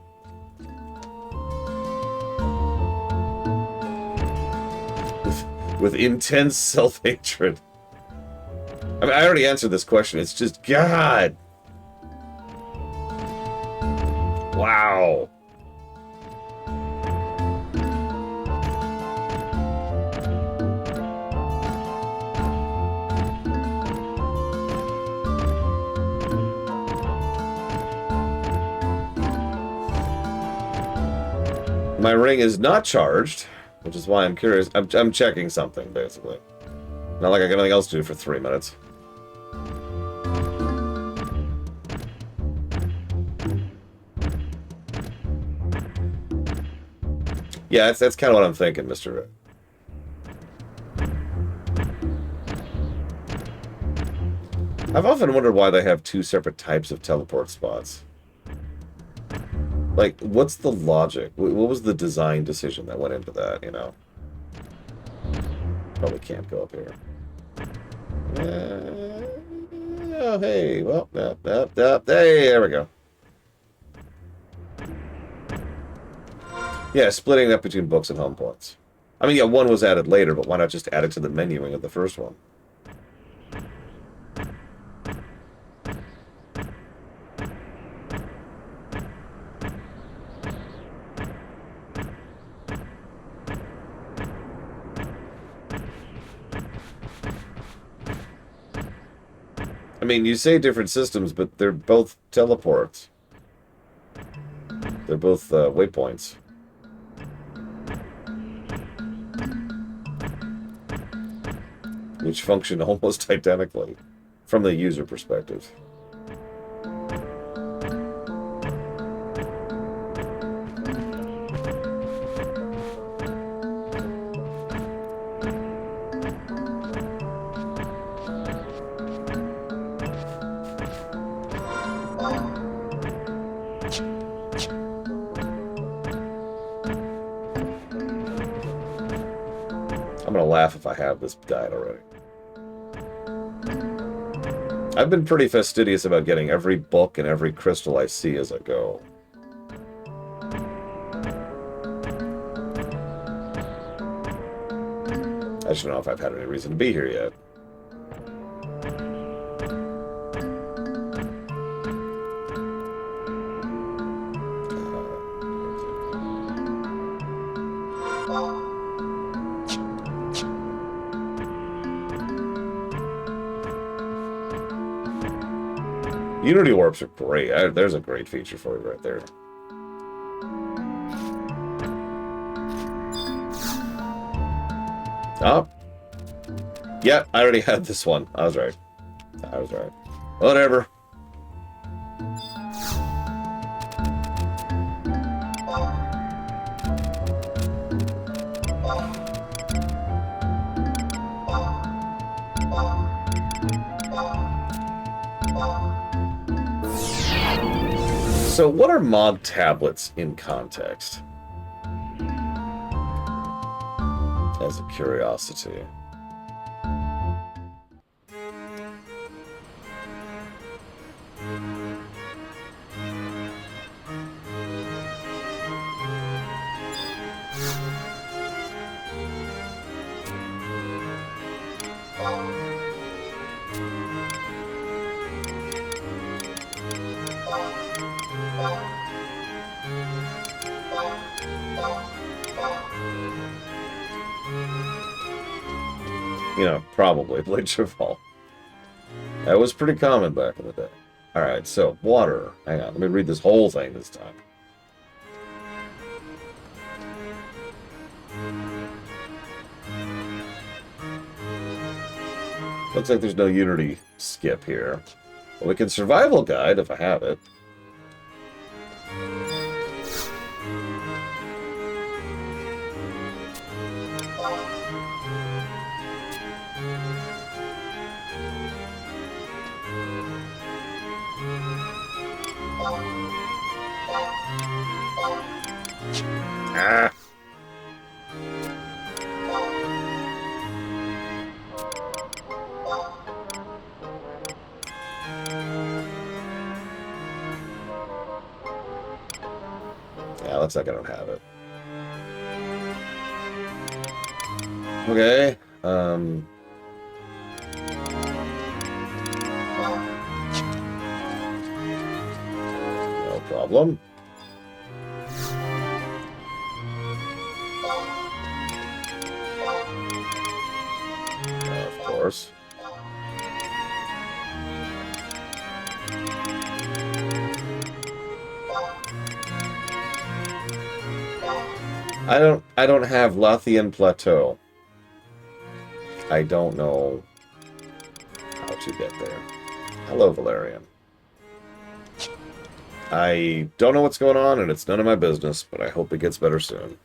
With intense self-hatred. I mean, I already answered this question. It's just, God. Wow. My ring is not charged. Which is why I'm curious. I'm checking something, basically. Not like I got anything else to do for 3 minutes. Yeah, that's kind of what I'm thinking, Mr. I've often wondered why they have 2 separate types of teleport spots. Like, what's the logic? What was the design decision that went into that, you know? Probably can't go up here. Oh, hey, well, hey, there we go. Yeah, splitting up between books and home points. I mean, yeah, one was added later, but why not just add it to the menuing of the first one? I mean, you say different systems, but they're both teleports. They're both waypoints. Which function almost identically from the user perspective. I'm gonna laugh if I have this guide already. I've been pretty fastidious about getting every book and every crystal I see as I go. I just don't know if I've had any reason to be here yet. Unity warps are great. There's a great feature for you right there. Oh. Yeah, I already had this one. I was right. I was right. Whatever. So what are mod tablets in context? As a curiosity. You know, probably Blade Cheval. That was pretty common back in the day. Alright, so water. Hang on, let me read this whole thing this time. Looks like there's no Unity skip here. Well, we can survival guide if I have it. Ah. Yeah, looks like I don't have it. Okay. No problem. Of course. I don't have Lathian Plateau. I don't know how to get there. Hello, Valerian. I don't know what's going on, and it's none of my business, but I hope it gets better soon.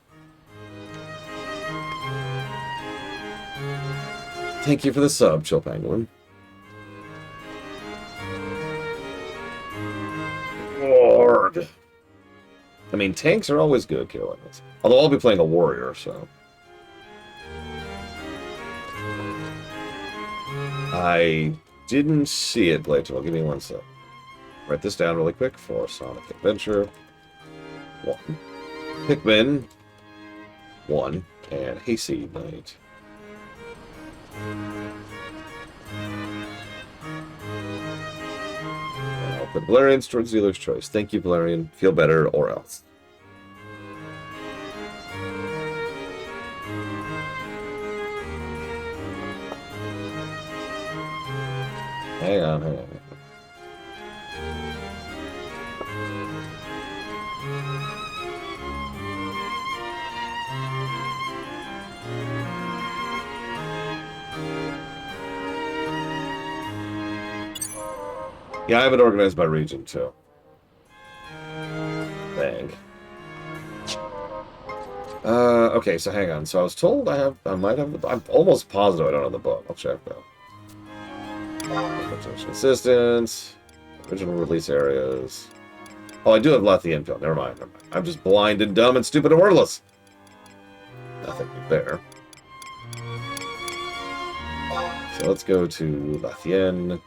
Thank you for the sub, Chill Penguin. Lord. I mean, tanks are always good killing us. Although I'll be playing a warrior, so... I didn't see it, Blade. Give me one sec. Write this down really quick for Sonic Adventure 1. Pikmin 1. And Hayseed Knight. And I'll put Valerian's towards dealer's choice. Thank you, Valerian. Feel better or else. Hang on, hang on. Yeah, I have it organized by region, too. Dang. Okay, so hang on. So I was told I might have the... I'm almost positive I don't have the book. I'll check, though. Assistance, original release areas. Oh, I do have Lathian Field. Never mind, never mind. I'm just blind and dumb and stupid and wordless. Nothing there. So let's go to Lathian.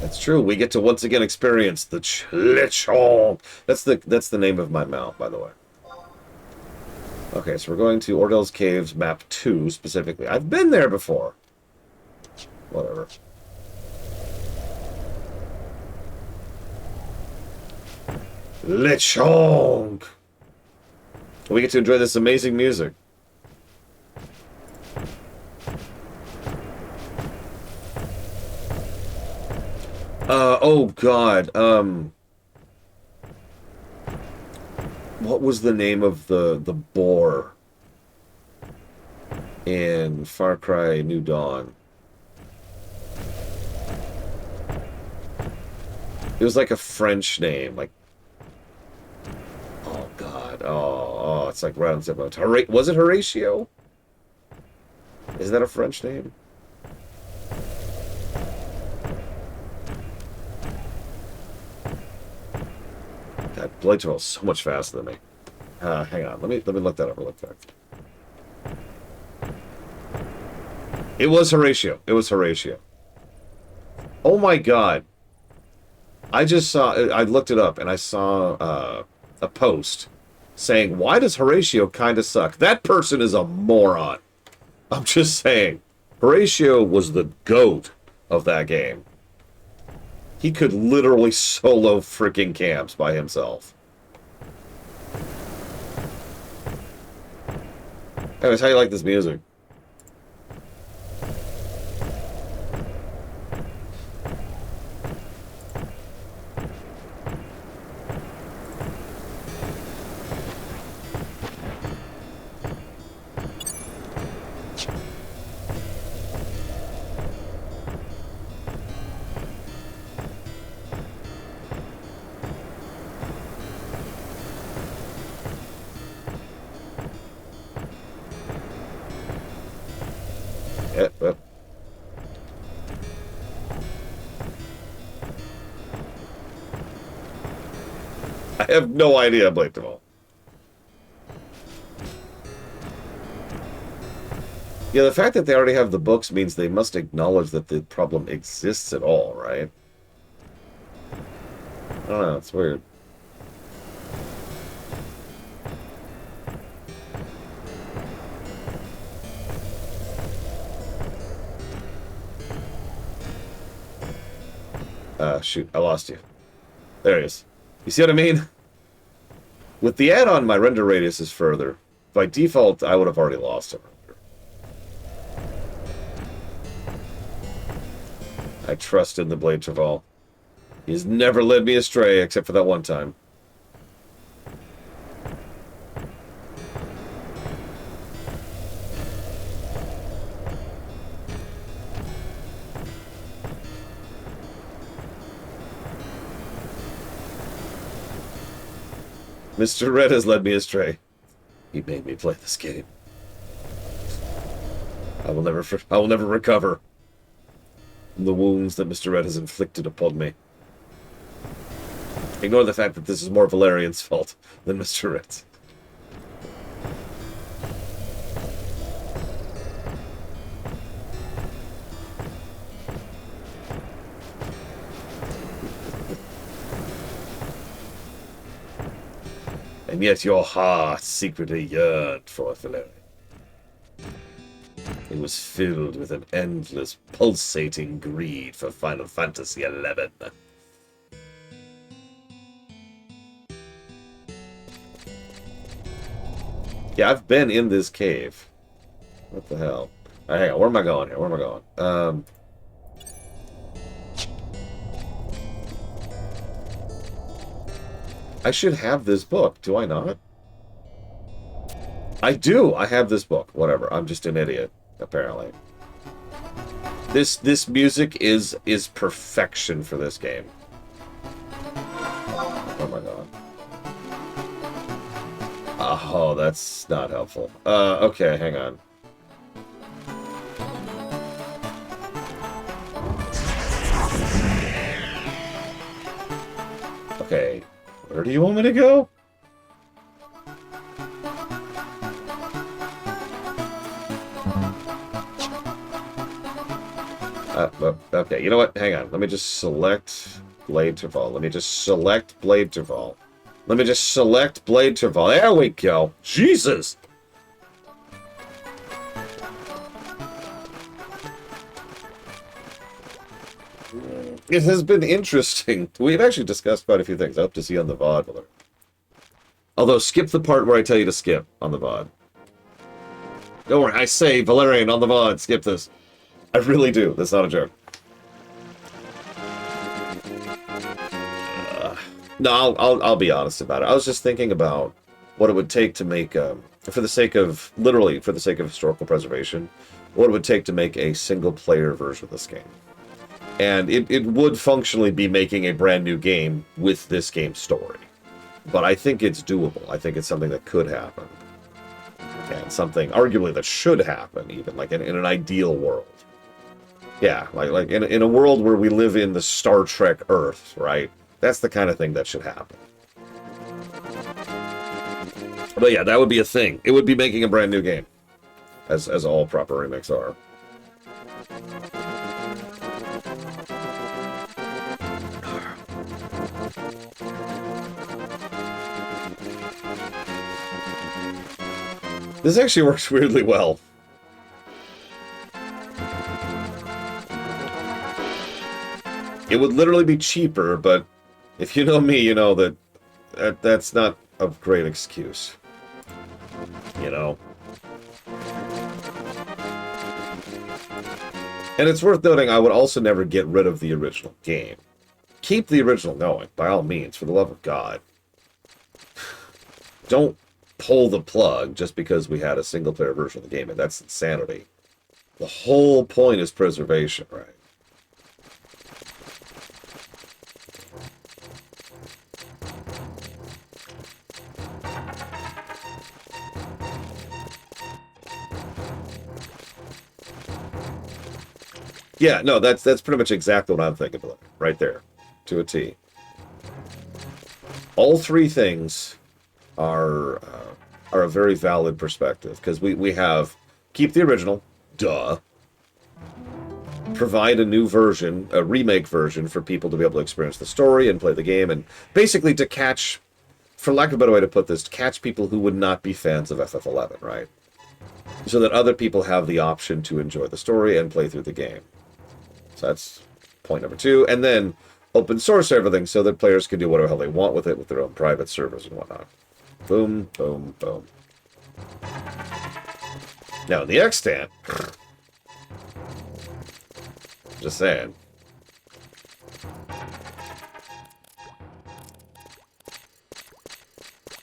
That's true. We get to once again experience the Chlichong. That's the name of my mount, by the way. Okay, so we're going to Ordell's Caves, map 2 specifically. I've been there before. Whatever. Lechonk! We get to enjoy this amazing music. Oh god, what was the name of the boar in Far Cry New Dawn? It was like a French name, like, oh god, oh, it's like right on the tip of it. Was it Horatio? Is that a French name? God, Blade Trail's so much faster than me. Hang on, let me look that up real quick. It was Horatio. It was Horatio. Oh my god. I looked it up and I saw a post saying, why does Horatio kinda suck? That person is a moron. I'm just saying. Horatio was the GOAT of that game. He could literally solo freaking camps by himself. Anyways, how do you like this music? Yep. I have no idea, Blake Duvall. Yeah, the fact that they already have the books means they must acknowledge that the problem exists at all, right? I don't know, it's weird. Shoot, I lost you. There he is. You see what I mean? With the add-on, my render radius is further. By default, I would have already lost him. I trust in the Blade Travail. He's never led me astray, except for that one time. Mr. Red has led me astray. He made me play this game. I will never recover from the wounds that Mr. Red has inflicted upon me. Ignore the fact that this is more Valerian's fault than Mr. Red's. And yet your heart secretly yearned for Valerian. It was filled with an endless, pulsating greed for Final Fantasy XI. Yeah, I've been in this cave. What the hell? Alright, hang on, where am I going here? Where am I going? I should have this book, do I not? I do! I have this book. Whatever, I'm just an idiot, apparently. This music is perfection for this game. Oh my god. Oh, that's not helpful. Okay, hang on. Okay, where do you want me to go? Okay, you know what? Hang on. Let me just select Blade Travail. Let me just select Blade Travail. Let me just select Blade Travail. There we go. Jesus! It has been interesting. We've actually discussed quite a few things. I hope to see you on the VOD. Although, skip the part where I tell you to skip on the VOD. Don't worry, I say, Valerian, on the VOD, skip this. I really do. That's not a joke. No, I'll be honest about it. I was just thinking about what it would take to make, for the sake of, literally, for the sake of historical preservation, what it would take to make a single-player version of this game. And it would functionally be making a brand new game with this game's story. But I think it's doable. I think it's something that could happen. And something, arguably, that should happen, even, like, in an ideal world. Yeah, like in a world where we live in the Star Trek Earth, right? That's the kind of thing that should happen. But yeah, that would be a thing. It would be making a brand new game. As all proper remakes are. This actually works weirdly well. It would literally be cheaper, but if you know me, you know that that's not a great excuse. You know? And it's worth noting, I would also never get rid of the original game. Keep the original going, by all means, for the love of God. Don't pull the plug just because we had a single-player version of the game, and that's insanity. The whole point is preservation, right? Yeah, no, that's pretty much exactly what I'm thinking about, right there, to a T. All three things are a very valid perspective, because we have keep the original, duh. Provide a new version, a remake version, for people to be able to experience the story and play the game, and basically to catch, for lack of a better way to put this, to catch people who would not be fans of FF11, right? So that other people have the option to enjoy the story and play through the game. So that's point number two. And then open source everything so that players can do whatever hell they want with it with their own private servers and whatnot. Boom, boom, boom. Now, in the extant, just saying.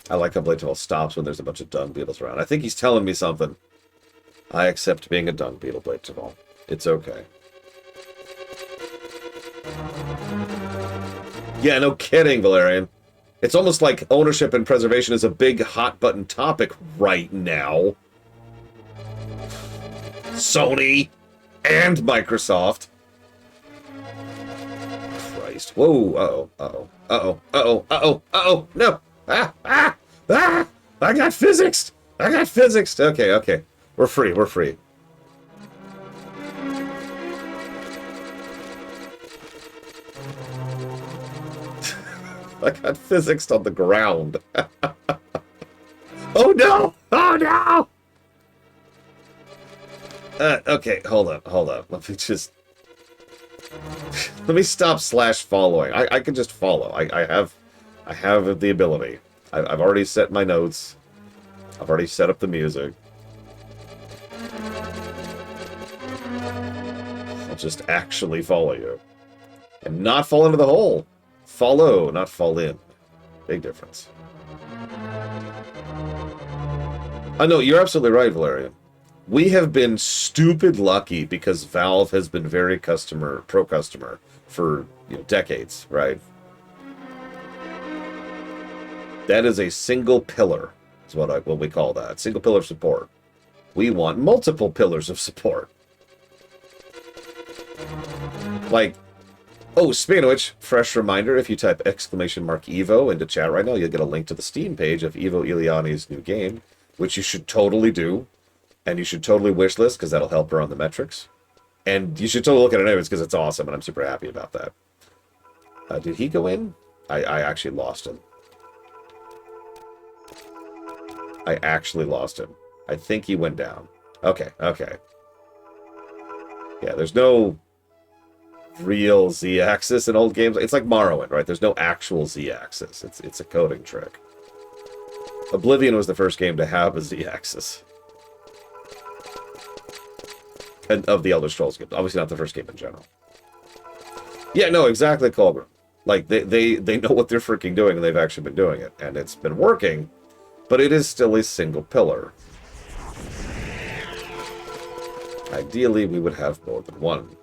I like how Blade Table stops when there's a bunch of dung beetles around. I think he's telling me something. I accept being a dung beetle, Blade Table. It's okay. Yeah, no kidding, Valerian. It's almost like ownership and preservation is a big hot-button topic right now. Sony and Microsoft. Christ. Whoa, uh-oh, uh-oh, uh-oh, uh-oh, uh-oh, uh-oh, no! Ah, ah, ah! I got physicsed! I got physicsed! Okay, okay. We're free, we're free. I got physicsed on the ground. Oh no! Oh no! Okay, hold up. Let me just... Let me stop /following. I can just follow. I have the ability. I've already set my notes. I've already set up the music. I'll just actually follow you. And not fall into the hole. Follow, not fall in. Big difference. Oh, no, you're absolutely right, Valerian. We have been stupid lucky because Valve has been very pro-customer for decades, right? That is a single pillar, is what we call that. Single pillar support. We want multiple pillars of support. Like, oh, speaking of which, fresh reminder, if you type !Evo into chat right now, you'll get a link to the Steam page of Ivo Iliani's new game, which you should totally do. And you should totally wishlist, because that'll help her on the metrics. And you should totally look at it anyways, because it's awesome, and I'm super happy about that. Did he go in? I actually lost him. I actually lost him. I think he went down. Okay, okay. Yeah, there's no real Z-axis in old games. It's like Morrowind, right? There's no actual Z-axis. It's a coding trick. Oblivion was the first game to have a Z-axis. And of the Elder Scrolls games. Obviously not the first game in general. Yeah, no, exactly, Colbert. Like, they know what they're freaking doing, and they've actually been doing it. And it's been working, but it is still a single pillar. Ideally, we would have more than one.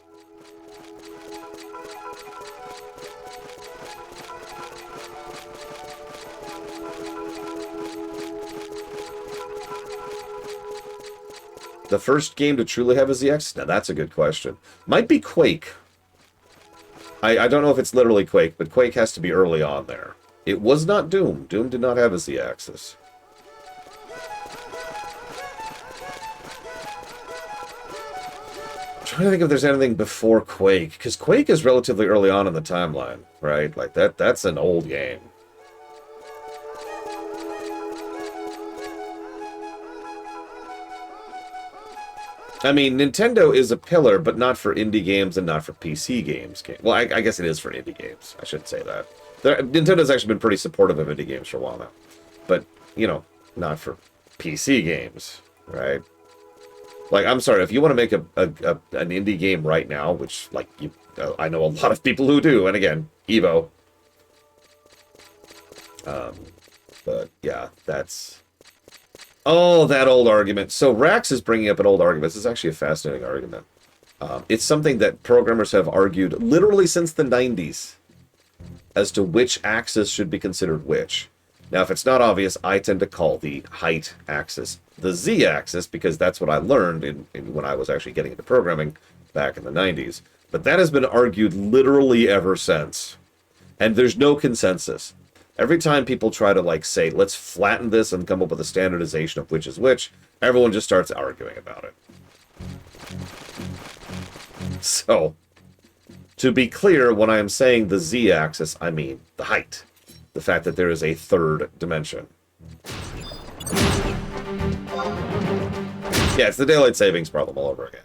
The first game to truly have a ZX? Now, that's a good question. Might be Quake. I don't know if it's literally Quake, but Quake has to be early on there. It was not Doom. Doom did not have a Z-axis. I'm trying to think if there's anything before Quake, because Quake is relatively early on in the timeline, right? Like, that's an old game. I mean, Nintendo is a pillar, but not for indie games and not for PC games. Well, I guess it is for indie games. I shouldn't say that. Nintendo's actually been pretty supportive of indie games for a while now. But, you know, not for PC games, right? Like, I'm sorry, if you want to make an indie game right now, which, like, I know a lot of people who do, and again, Evo. But, yeah, that's... Oh, that old argument. So Rax is bringing up an old argument. This is actually a fascinating argument. It's something that programmers have argued literally since the 90s as to which axis should be considered which. Now, if it's not obvious, I tend to call the height axis the z-axis because that's what I learned when I was actually getting into programming back in the 90s. But that has been argued literally ever since. And there's no consensus. Every time people try to, like, say, let's flatten this and come up with a standardization of which is which, everyone just starts arguing about it. So, to be clear, when I am saying the z-axis, I mean the height. The fact that there is a third dimension. Yeah, it's the daylight savings problem all over again.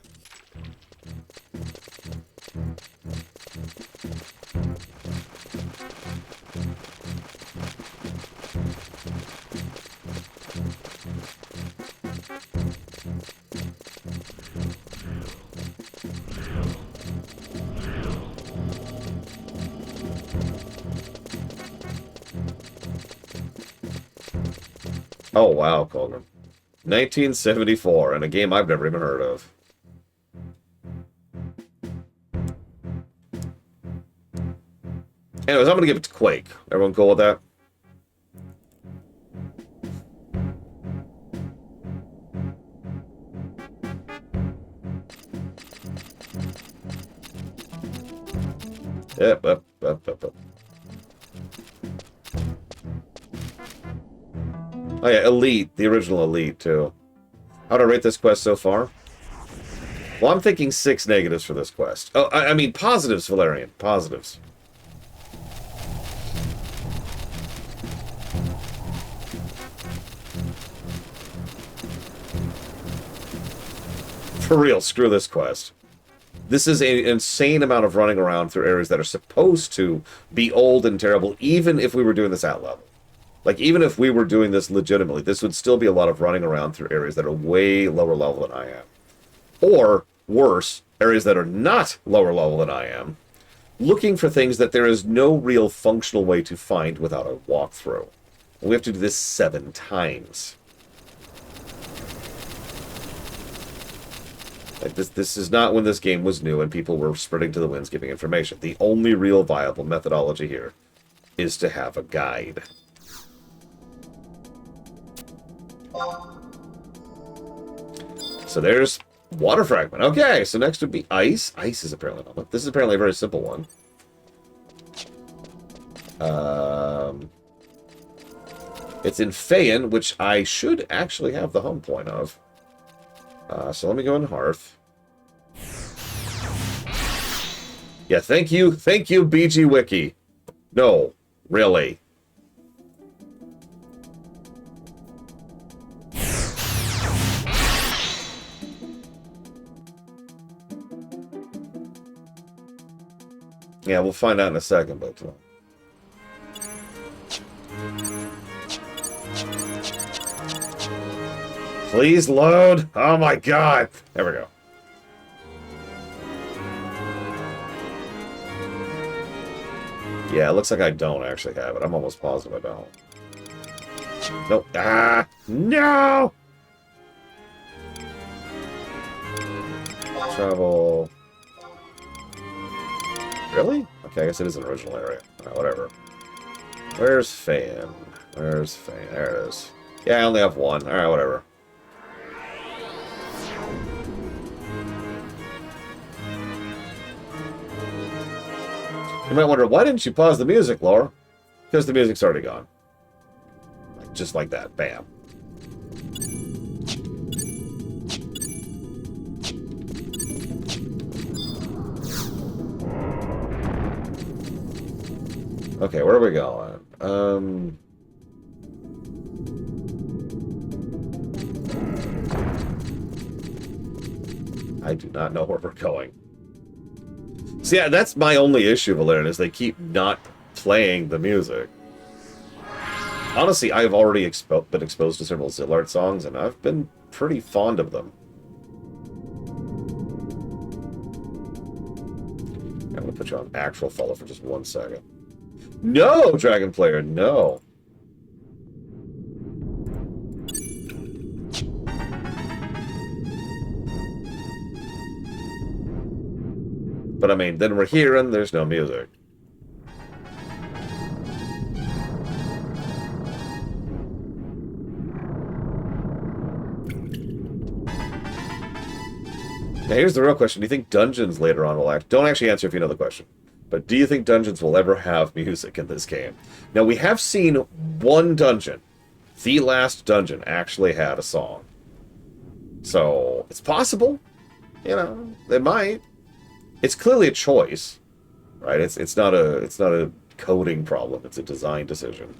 Oh, wow, Colgan. 1974, and a game I've never even heard of. Anyways, I'm going to give it to Quake. Everyone cool with that? Yep, up. Oh yeah, Elite. The original Elite, too. How to rate this quest so far? Well, I'm thinking 6 negatives for this quest. Oh, I mean positives, Valerian. Positives. For real, screw this quest. This is an insane amount of running around through areas that are supposed to be old and terrible, even if we were doing this at level. Like, even if we were doing this legitimately, this would still be a lot of running around through areas that are way lower level than I am. Or, worse, areas that are not lower level than I am, looking for things that there is no real functional way to find without a walkthrough. And we have to do this 7 times. Like, this is not when this game was new and people were spreading to the winds giving information. The only real viable methodology here is to have a guide. So there's water fragment. Okay, so next would be ice. Ice is apparently not. This is apparently a very simple one. It's in Phaon, which I should actually have the home point of. So let me go in Hearth. Yeah, thank you, BG Wiki. No, really. Yeah, we'll find out in a second, but... Please load. Oh my god. There we go. Yeah, it looks like I don't actually have it. I'm almost positive I don't. Nope. Ah! No! Travel. Really? Okay, I guess it is an original area. Whatever. Where's Fan? Where's Fan? There it is. Yeah, I only have one. Alright, whatever. You might wonder, why didn't you pause the music, Laura? Because the music's already gone. Like, just like that. Bam. Okay, where are we going? I do not know where we're going. So yeah, that's my only issue, Valerian, is they keep not playing the music. Honestly, I've already been exposed to several Zillard songs, and I've been pretty fond of them. I'm going to put you on actual follow for just 1 second. No, Dragon Player, no. But I mean, then we're here and there's no music. Now here's the real question. Do you think dungeons later on will don't actually answer if you know the question. But do you think dungeons will ever have music in this game? Now we have seen one dungeon. The last dungeon actually had a song. So it's possible. You know, they might. It's clearly a choice, right? It's not a coding problem. It's a design decision.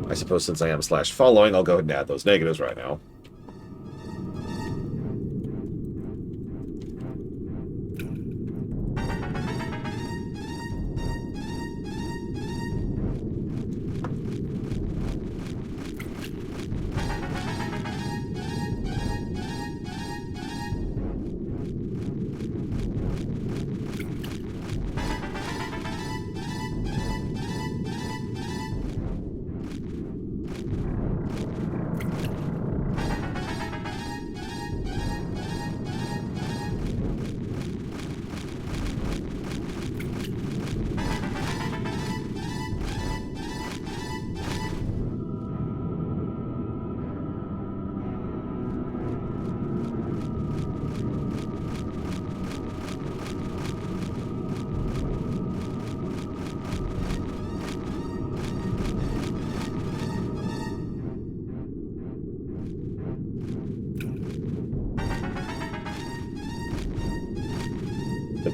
I suppose since I am /following, I'll go ahead and add those negatives right now.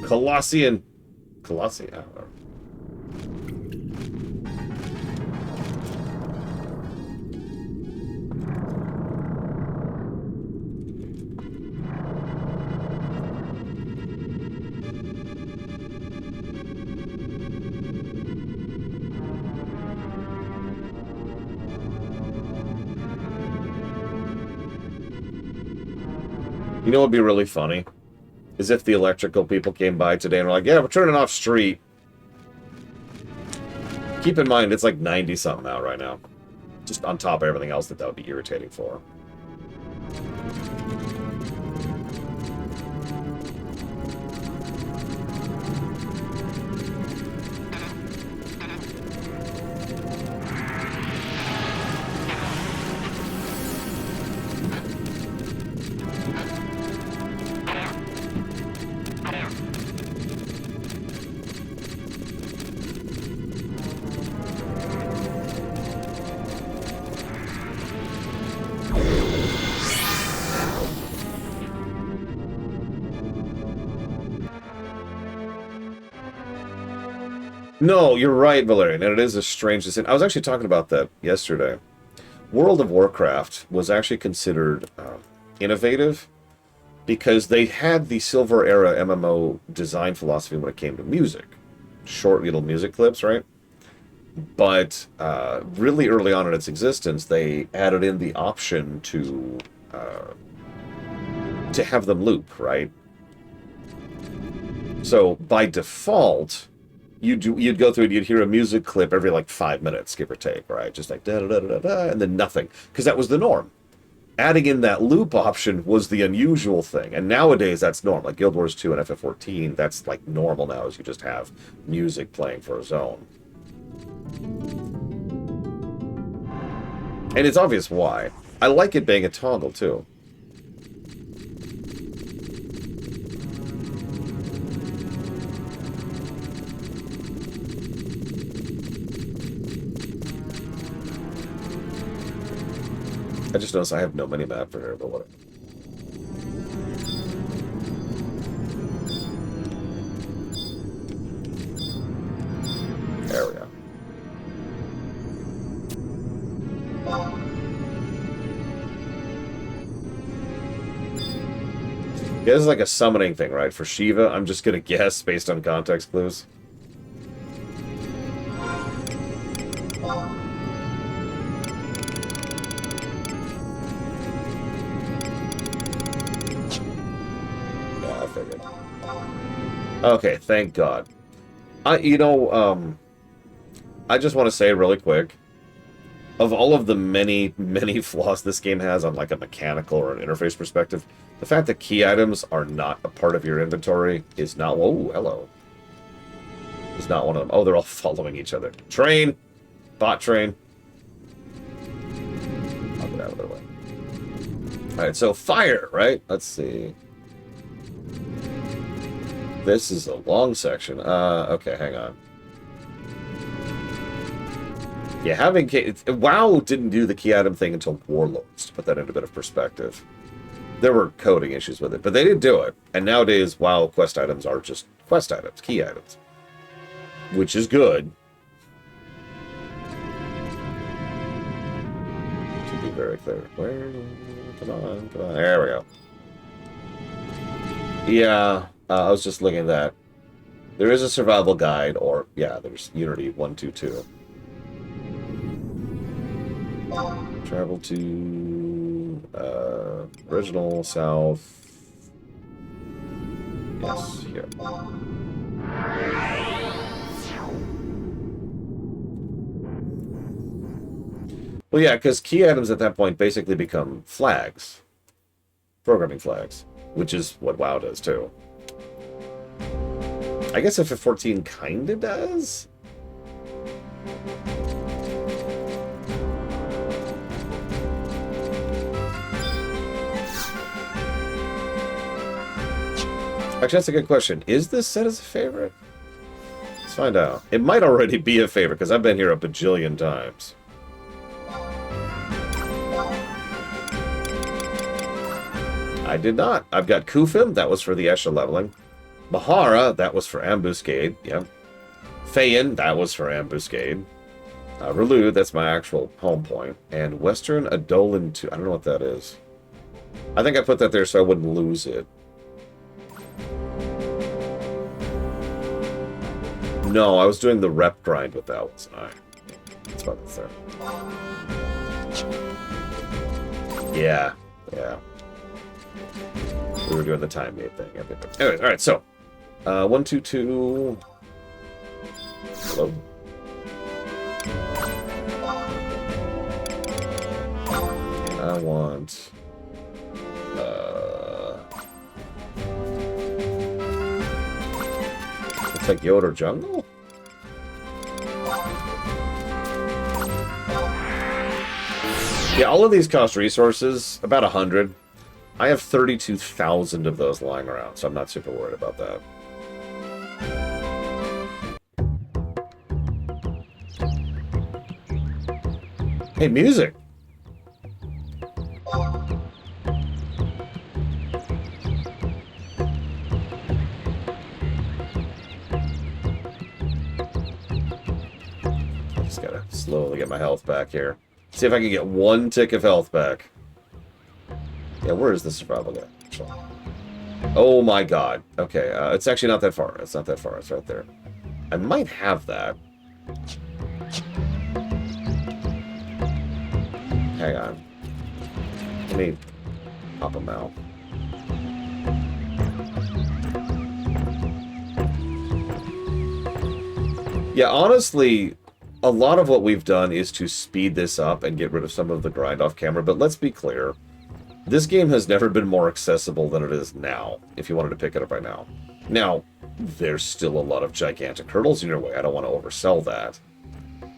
Colossian. Colossi. I don't know. You know what would be really funny? Is if the electrical people came by today and were like, yeah, we're turning off street. Keep in mind, it's like 90-something out right now. Just on top of everything else that would be irritating for. No, you're right, Valerian, and it is a strange decision. I was actually talking about that yesterday. World of Warcraft was actually considered innovative because they had the Silver Era MMO design philosophy when it came to music. Short little music clips, right? But really early on in its existence, they added in the option to have them loop, right? So by default, you'd go through and you'd hear a music clip every like 5 minutes, give or take, right? Just like da da da da da, and then nothing, because that was the norm. Adding in that loop option was the unusual thing, and nowadays that's normal. Like Guild Wars 2 and FF14, that's like normal now, is you just have music playing for a zone. And it's obvious why. I like it being a toggle, too. I just noticed I have no mini-map for here, but whatever. There we go. Yeah, this is like a summoning thing, right? For Shiva, I'm just gonna guess based on context clues. Yeah, I figured. Okay, thank God. I just want to say really quick, of all of the many, many flaws this game has on like a mechanical or an interface perspective, the fact that key items are not a part of your inventory is not... Whoa, hello. Is not one of them. Oh, they're all following each other. Train! Bot train. I'll get out of their way. Alright, so fire, right? Let's see. This is a long section. Okay, hang on. Yeah, having... WoW didn't do the key item thing until Warlords, to put that into a bit of perspective. There were coding issues with it, but they did do it. And nowadays, WoW quest items are just quest items, key items. Which is good. To be very clear. Where? Come on, come on. There we go. Yeah, I was just looking at that. There is a survival guide, or, yeah, there's Unity 122. Travel to original south. Yes, here. Well, yeah, because key items at that point basically become flags. Programming flags. Which is what WoW does, too. I guess FF14 kinda does? Actually, that's a good question. Is this set as a favorite? Let's find out. It might already be a favorite, because I've been here a bajillion times. I did not. I've got Kufim, that was for the Esha leveling. Mahara, that was for Ambuscade, yeah. Fayin, that was for Ambuscade. Relu, that's my actual home point. And Western Adolan 2, I don't know what that is. I think I put that there so I wouldn't lose it. No, I was doing the rep grind with that, wasn't I? That's about the third. Yeah, yeah. We were doing the time gate thing. Anyways, alright, so. 122. Hello. I want... Looks like Yoder Jungle? Yeah, all of these cost resources, about 100. I have 32,000 of those lying around, so I'm not super worried about that. Hey, music! Just gotta slowly get my health back here. See if I can get 1 tick of health back. Yeah, where is the survival guy? Oh my god. Okay, it's actually not that far. It's not that far. It's right there. I might have that. hang on. Let me pop them out. Yeah, honestly, a lot of what we've done is to speed this up and get rid of some of the grind off camera, but let's be clear. This game has never been more accessible than it is now, if you wanted to pick it up right now. Now, there's still a lot of gigantic hurdles in your way. I don't want to oversell that.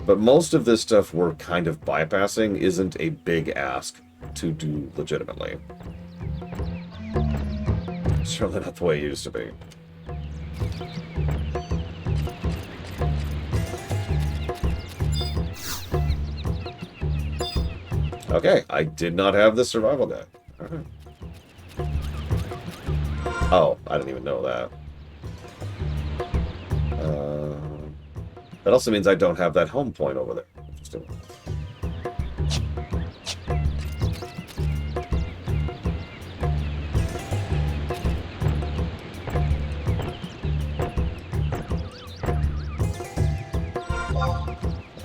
But most of this stuff we're kind of bypassing isn't a big ask to do legitimately. Certainly not the way it used to be. Okay, I did not have the survival guide. Alright. Oh, I didn't even know that. That also means I don't have that home point over there. Interesting.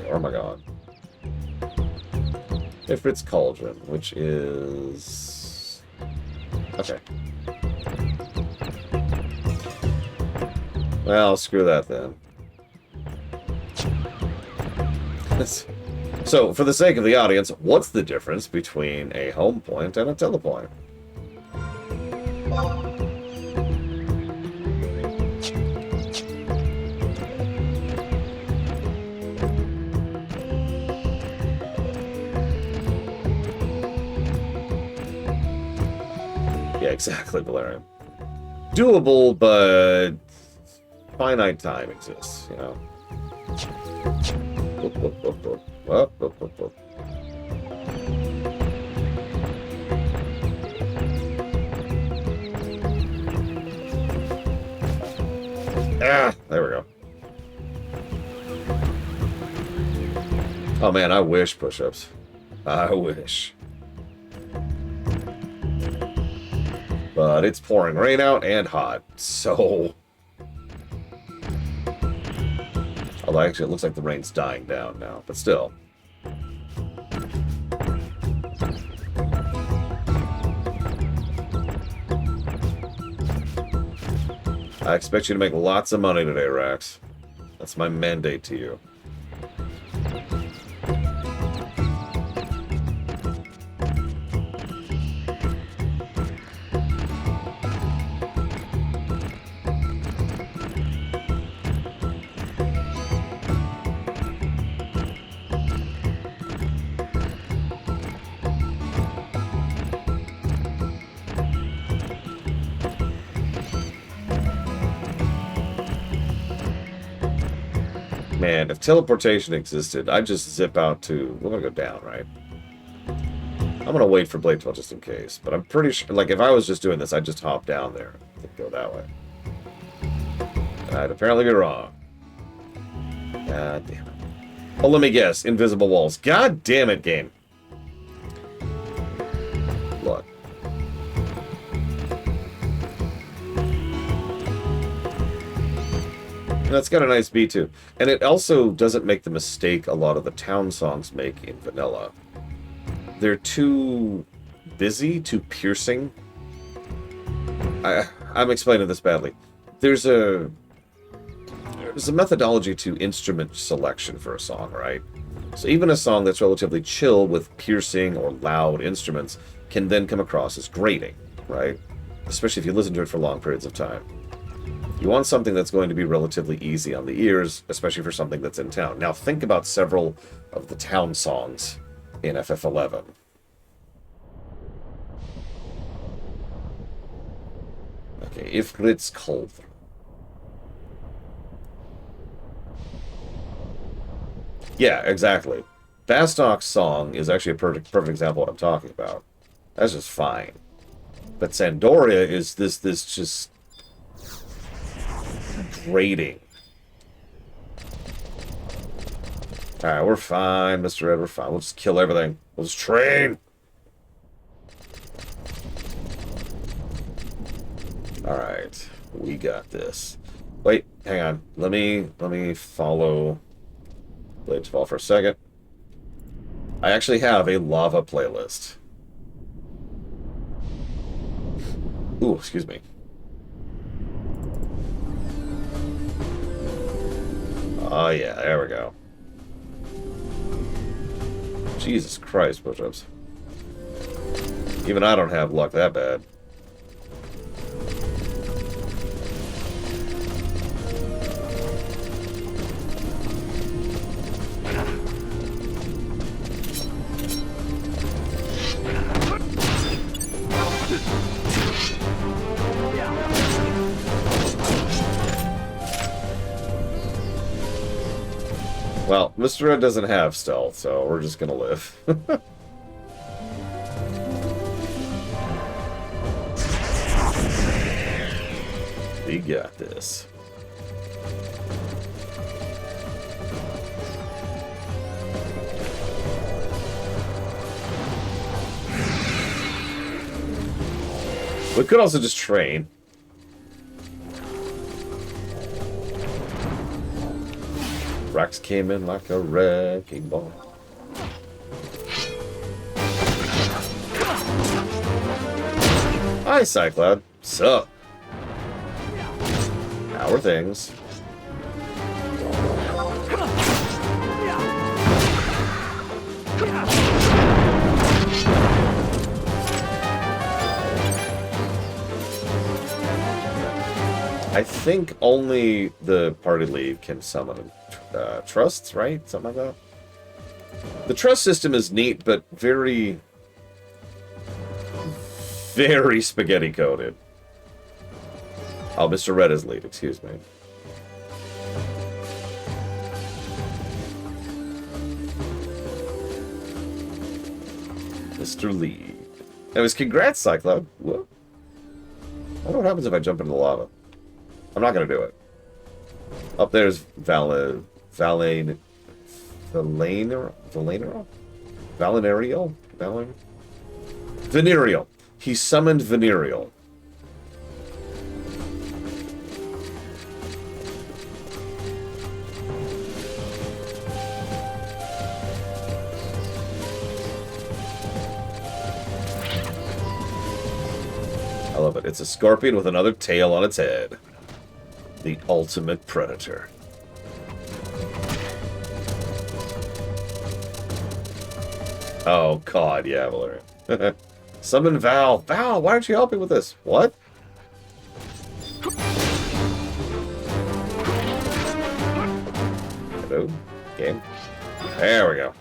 Oh my god. Ifrit's Cauldron, which is... Okay. Well, screw that then. So, for the sake of the audience, what's the difference between a home point and a telepoint? Yeah, exactly, Valerian. Doable, but finite time exists, you know? Whoop, whoop, whoop, whoop. Whoop, whoop, whoop, whoop. Ah, there we go. Oh man, I wish push-ups. I wish. But it's pouring rain out and hot, so... Although actually it looks like the rain's dying down now, but still. I expect you to make lots of money today, Rax. That's my mandate to you. Man, if teleportation existed, I'd just zip out to... We're gonna go down, right? I'm gonna wait for Bladewell just in case. But I'm pretty sure... Like, if I was just doing this, I'd just hop down there. And go that way. And I'd apparently be wrong. God damn it. Oh, let me guess. Invisible walls. God damn it, game. Look. And that's got a nice beat, too. And it also doesn't make the mistake a lot of the town songs make in vanilla. They're too busy, too piercing. I'm explaining this badly. There's a methodology to instrument selection for a song, right? So even a song that's relatively chill with piercing or loud instruments can then come across as grating, right? Especially if you listen to it for long periods of time. You want something that's going to be relatively easy on the ears, especially for something that's in town. Now think about several of the town songs in FF11. Okay, Ifrit's Cauldron. Yeah, exactly. Bastoc's song is actually a perfect example of what I'm talking about. That's just fine. But Sandoria is this just... grating. Alright, we're fine, Mr. Ed, we're fine. We'll just kill everything. We'll just train! Alright, we got this. Wait, hang on. Let me follow Bladewell for a second. I actually have a lava playlist. Ooh, excuse me. Oh yeah, there we go. Jesus Christ, push-ups. Even I don't have luck that bad. Well, Mr. Red doesn't have stealth, so we're just gonna live. We got this. We could also just train. Rax came in like a wrecking ball. Hi, Cycloud. Sup? How are things? I think only the party lead can summon trusts, right? Something like that. The trust system is neat, but very, very spaghetti coded. Oh, Mr. Red is lead, excuse me. Mr. Lead. Anyways, congrats, Cycloud. Whoa. I wonder what happens if I jump into the lava. I'm not going to do it. Up there's Valerial? Venerial. He summoned Venerial. I love it. It's a scorpion with another tail on its head. The ultimate predator. Oh, God, yeah, Valerian. Summon Val. Val, why aren't you helping with this? What? Hello? Game? There we go.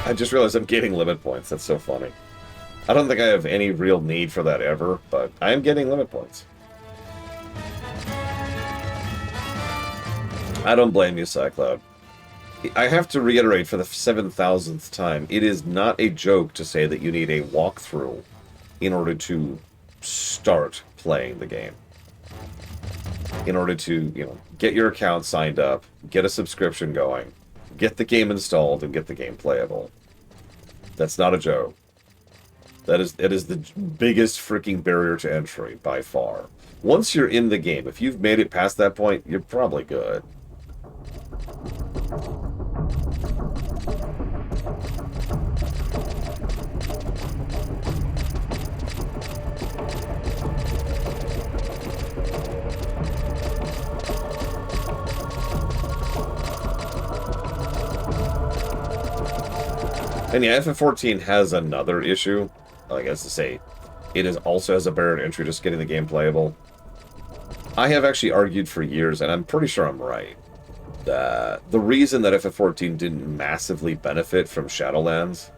I just realized I'm getting limit points. That's so funny. I don't think I have any real need for that ever, but I am getting limit points. I don't blame you, Cycloud. I have to reiterate for the 7,000th time, it is not a joke to say that you need a walkthrough in order to start playing the game. In order to, you know, get your account signed up, get a subscription going, get the game installed, and get the game playable. That's not a joke. It is the biggest freaking barrier to entry, by far. Once you're in the game, if you've made it past that point, you're probably good. And yeah, FF14 has another issue. I guess to say, it is also has a barrier to entry just getting the game playable. I have actually argued for years, and I'm pretty sure I'm right, that the reason that FF14 didn't massively benefit from Shadowlands,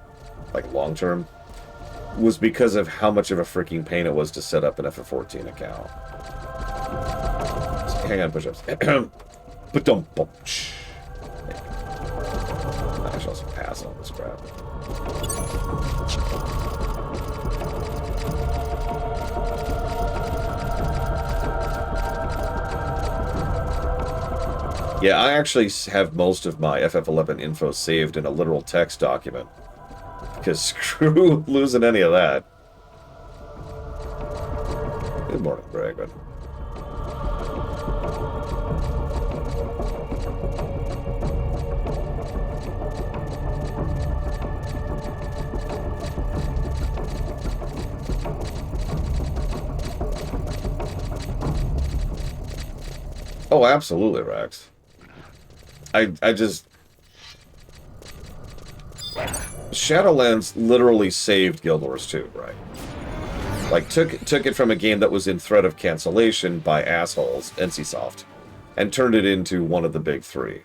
like long-term, was because of how much of a freaking pain it was to set up an FF14 account. So, hang on, push-ups. Ba-dum-bum-ch. I should also pass on this crap. Yeah, I actually have most of my FF11 info saved in a literal text document. Because screw losing any of that. Good morning, Dragon. Oh, absolutely, Rex. I just... Shadowlands literally saved Guild Wars 2, right? Like, took it from a game that was in threat of cancellation by assholes, NCSoft, and turned it into one of the big three.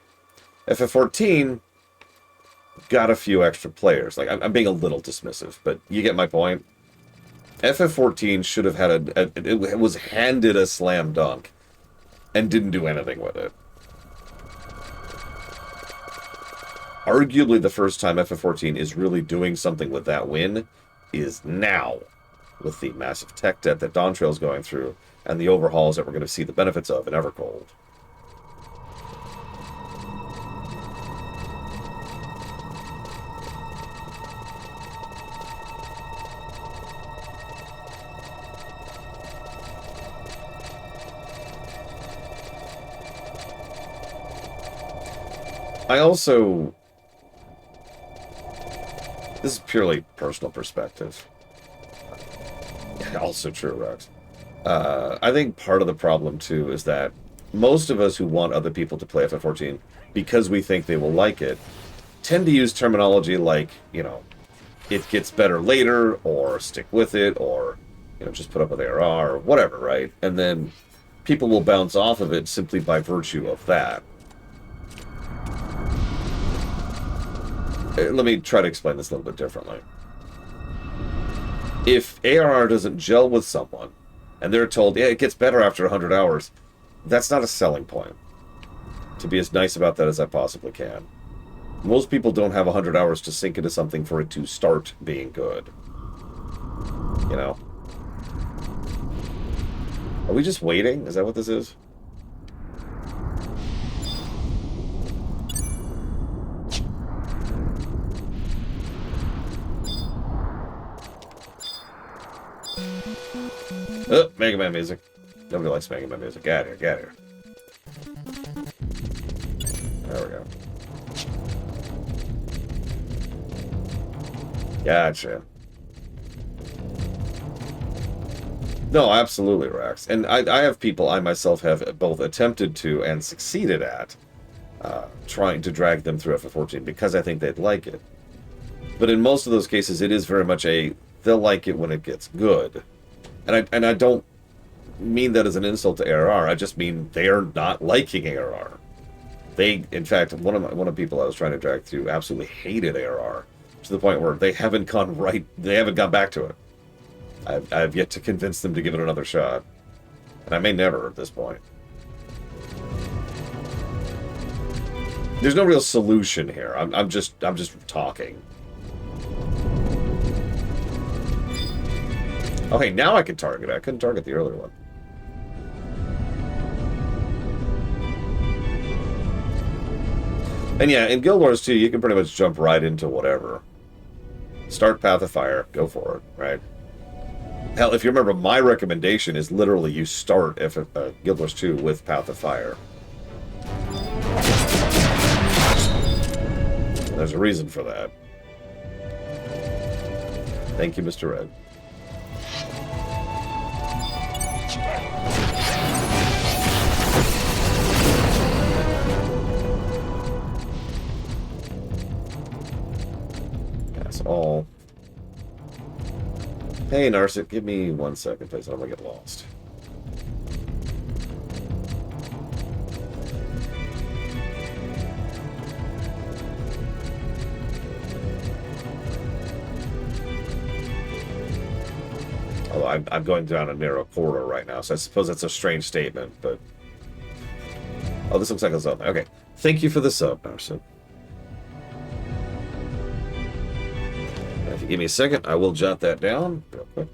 FF14 got a few extra players. Like, I'm being a little dismissive, but you get my point. FF14 should have had it was handed a slam dunk and didn't do anything with it. Arguably the first time FF14 is really doing something with that win is now, with the massive tech debt that Dawntrail's going through, and the overhauls that we're going to see the benefits of in Evercold. I also... This is purely personal perspective. Also true, Rex. I think part of the problem, too, is that most of us who want other people to play FF14 because we think they will like it, tend to use terminology like, you know, it gets better later, or stick with it, or, you know, just put up with ARR, or whatever, right? And then people will bounce off of it simply by virtue of that. Let me try to explain this a little bit differently. If ARR doesn't gel with someone, and they're told, yeah, it gets better after 100 hours, that's not a selling point. To be as nice about that as I possibly can. Most people don't have 100 hours to sink into something for it to start being good. You know? Are we just waiting? Is that what this is? Oh, Mega Man music. Nobody likes Mega Man music. Get here, get here. There we go. Gotcha. No, absolutely, Rex. And I have people I myself have both attempted to and succeeded at trying to drag them through FF14 because I think they'd like it. But in most of those cases, it is very much a, they'll like it when it gets good. And I don't mean that as an insult to ARR. I just mean they're not liking ARR. They, in fact, one of the people I was trying to drag through absolutely hated ARR to the point where they haven't gone back to it. I've yet to convince them to give it another shot, and I may never at this point. There's no real solution here. I'm just talking. Okay, now I can target it. I couldn't target the earlier one. And yeah, in Guild Wars 2, you can pretty much jump right into whatever. Start Path of Fire, go for it, right? Hell, if you remember, my recommendation is literally you start Guild Wars 2 with Path of Fire. There's a reason for that. Thank you, Mr. Red. That's all. Hey, Narset, give me 1 second, please. I don't want to get lost. Although I'm going down a narrow corridor right now, so I suppose that's a strange statement, but... Oh, this looks like a sub. Okay. Thank you for the sub, Narset. If you give me a second, I will jot that down real quick.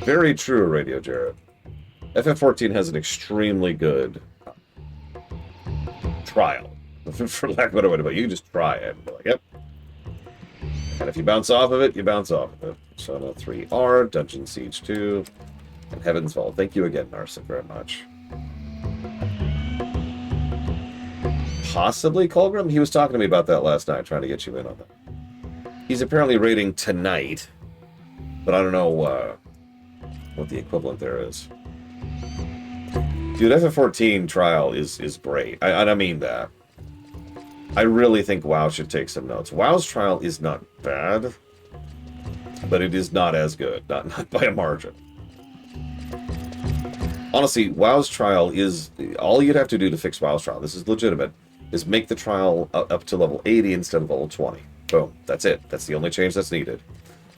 Very true, Radio Jared. FF14 has an extremely good trial, for lack of a better way to put it. You can just try it and be like, yep. And if you bounce off of it, you bounce off of it. Persona 3R, Dungeon Siege 2, and Heaven's Fall. Thank you again, Narset, very much. Possibly Colgrim? He was talking to me about that last night, trying to get you in on that. He's apparently raiding tonight, but I don't know what the equivalent there is. Dude, FF14 trial is great. I mean that. I really think WoW should take some notes. WoW's trial is not bad, but it is not as good. Not by a margin. Honestly, WoW's trial is... All you'd have to do to fix WoW's trial, this is legitimate, is make the trial up to level 80 instead of level 20. Boom. That's it. That's the only change that's needed.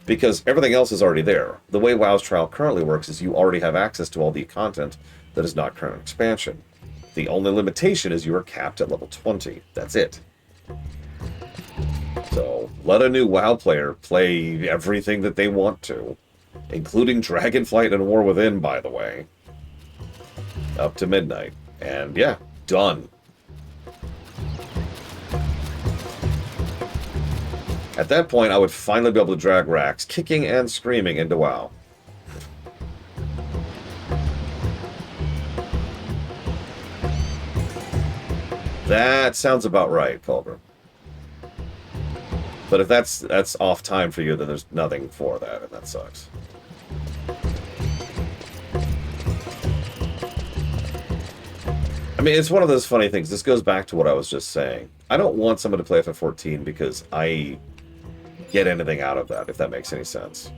Because everything else is already there. The way WoW's trial currently works is you already have access to all the content that is not current expansion. The only limitation is you are capped at level 20. That's it. So, let a new WoW player play everything that they want to, including Dragonflight and War Within, by the way, up to midnight. And yeah, done. At that point, I would finally be able to drag Rax, kicking and screaming, into WoW. That sounds about right, Culver. But if that's off time for you, then there's nothing for that, and that sucks. I mean, it's one of those funny things. This goes back to what I was just saying. I don't want someone to play FF14 because I get anything out of that, if that makes any sense.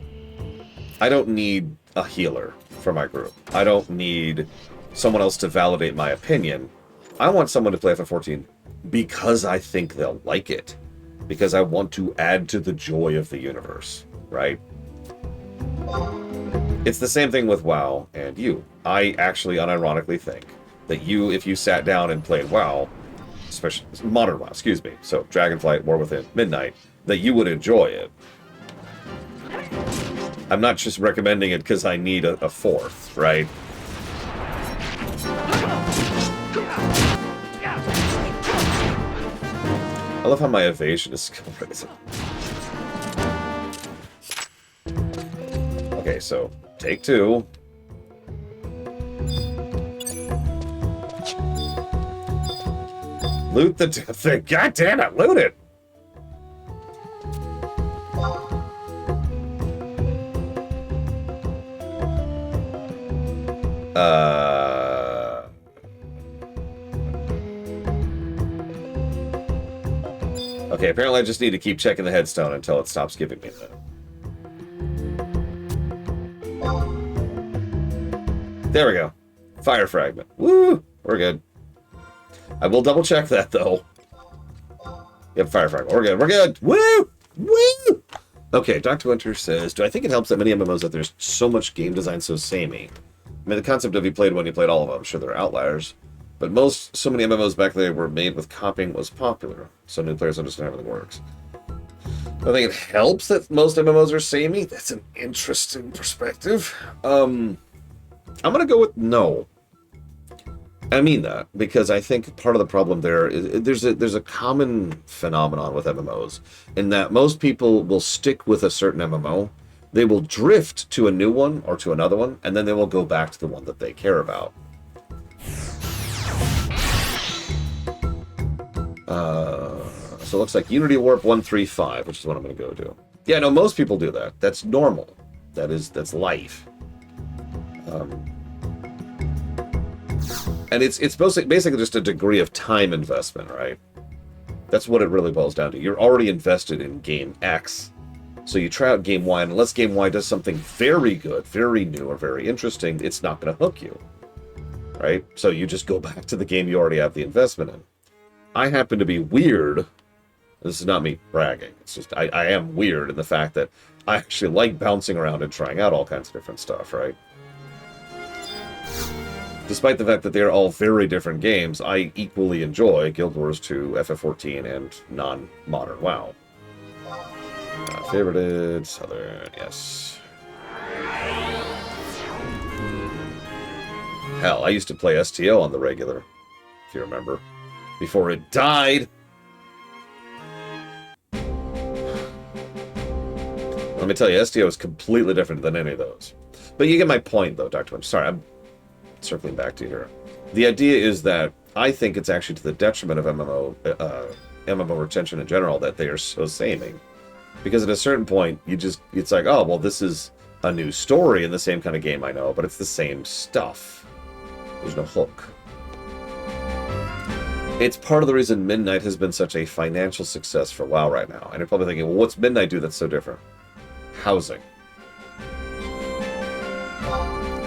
I don't need a healer for my group. I don't need someone else to validate my opinion. I want someone to play FF14 because I think they'll like it. Because I want to add to the joy of the universe, right? It's the same thing with WoW and you. I actually unironically think that you, if you sat down and played WoW, especially modern WoW, excuse me, so Dragonflight, War Within, Midnight, that you would enjoy it. I'm not just recommending it because I need a fourth, right? I love how my evasion is skill raising. Okay, so take two. Loot the thing. God damn it, loot it! Okay, apparently I just need to keep checking the headstone until it stops giving me that. There we go. Fire fragment. Woo! We're good. I will double check that, though. Yep, fire fragment. We're good. We're good. Woo! Woo! Okay, Dr. Winter says, do I think it helps that many MMOs that there's so much game design so samey? I mean, the concept of you played when you played all of them, I'm sure there are outliers. But so many MMOs back there were made with copying was popular, so new players understand how everything works. I think it helps that most MMOs are samey. That's an interesting perspective. I'm gonna go with no. I mean that because I think part of the problem there is there's a common phenomenon with MMOs in that most people will stick with a certain MMO. They will drift to a new one or to another one, and then they will go back to the one that they care about. So it looks like Unity Warp 135, which is what I'm going to go do. Yeah, no, most people do that. That's normal. That's life. And it's basically just a degree of time investment, right? That's what it really boils down to. You're already invested in game X. So you try out game Y, and unless game Y does something very good, very new, or very interesting, it's not going to hook you. Right? So you just go back to the game you already have the investment in. I happen to be weird. This is not me bragging. It's just I am weird in the fact that I actually like bouncing around and trying out all kinds of different stuff, right? Despite the fact that they're all very different games, I equally enjoy Guild Wars 2, FF14, and non-modern WoW. Favorited, Southern, yes. Hell, I used to play STO on the regular, if you remember, before it died. Let me tell you, STO is completely different than any of those. But you get my point, though, Dr. Winch. Sorry, I'm circling back to you here. The idea is that I think it's actually to the detriment of MMO retention in general that they are so samey. Because at a certain point, it's like, oh, well, this is a new story in the same kind of game I know, but it's the same stuff. There's no hook. It's part of the reason Midnight has been such a financial success for WoW right now. And you're probably thinking, well, what's Midnight do that's so different? Housing.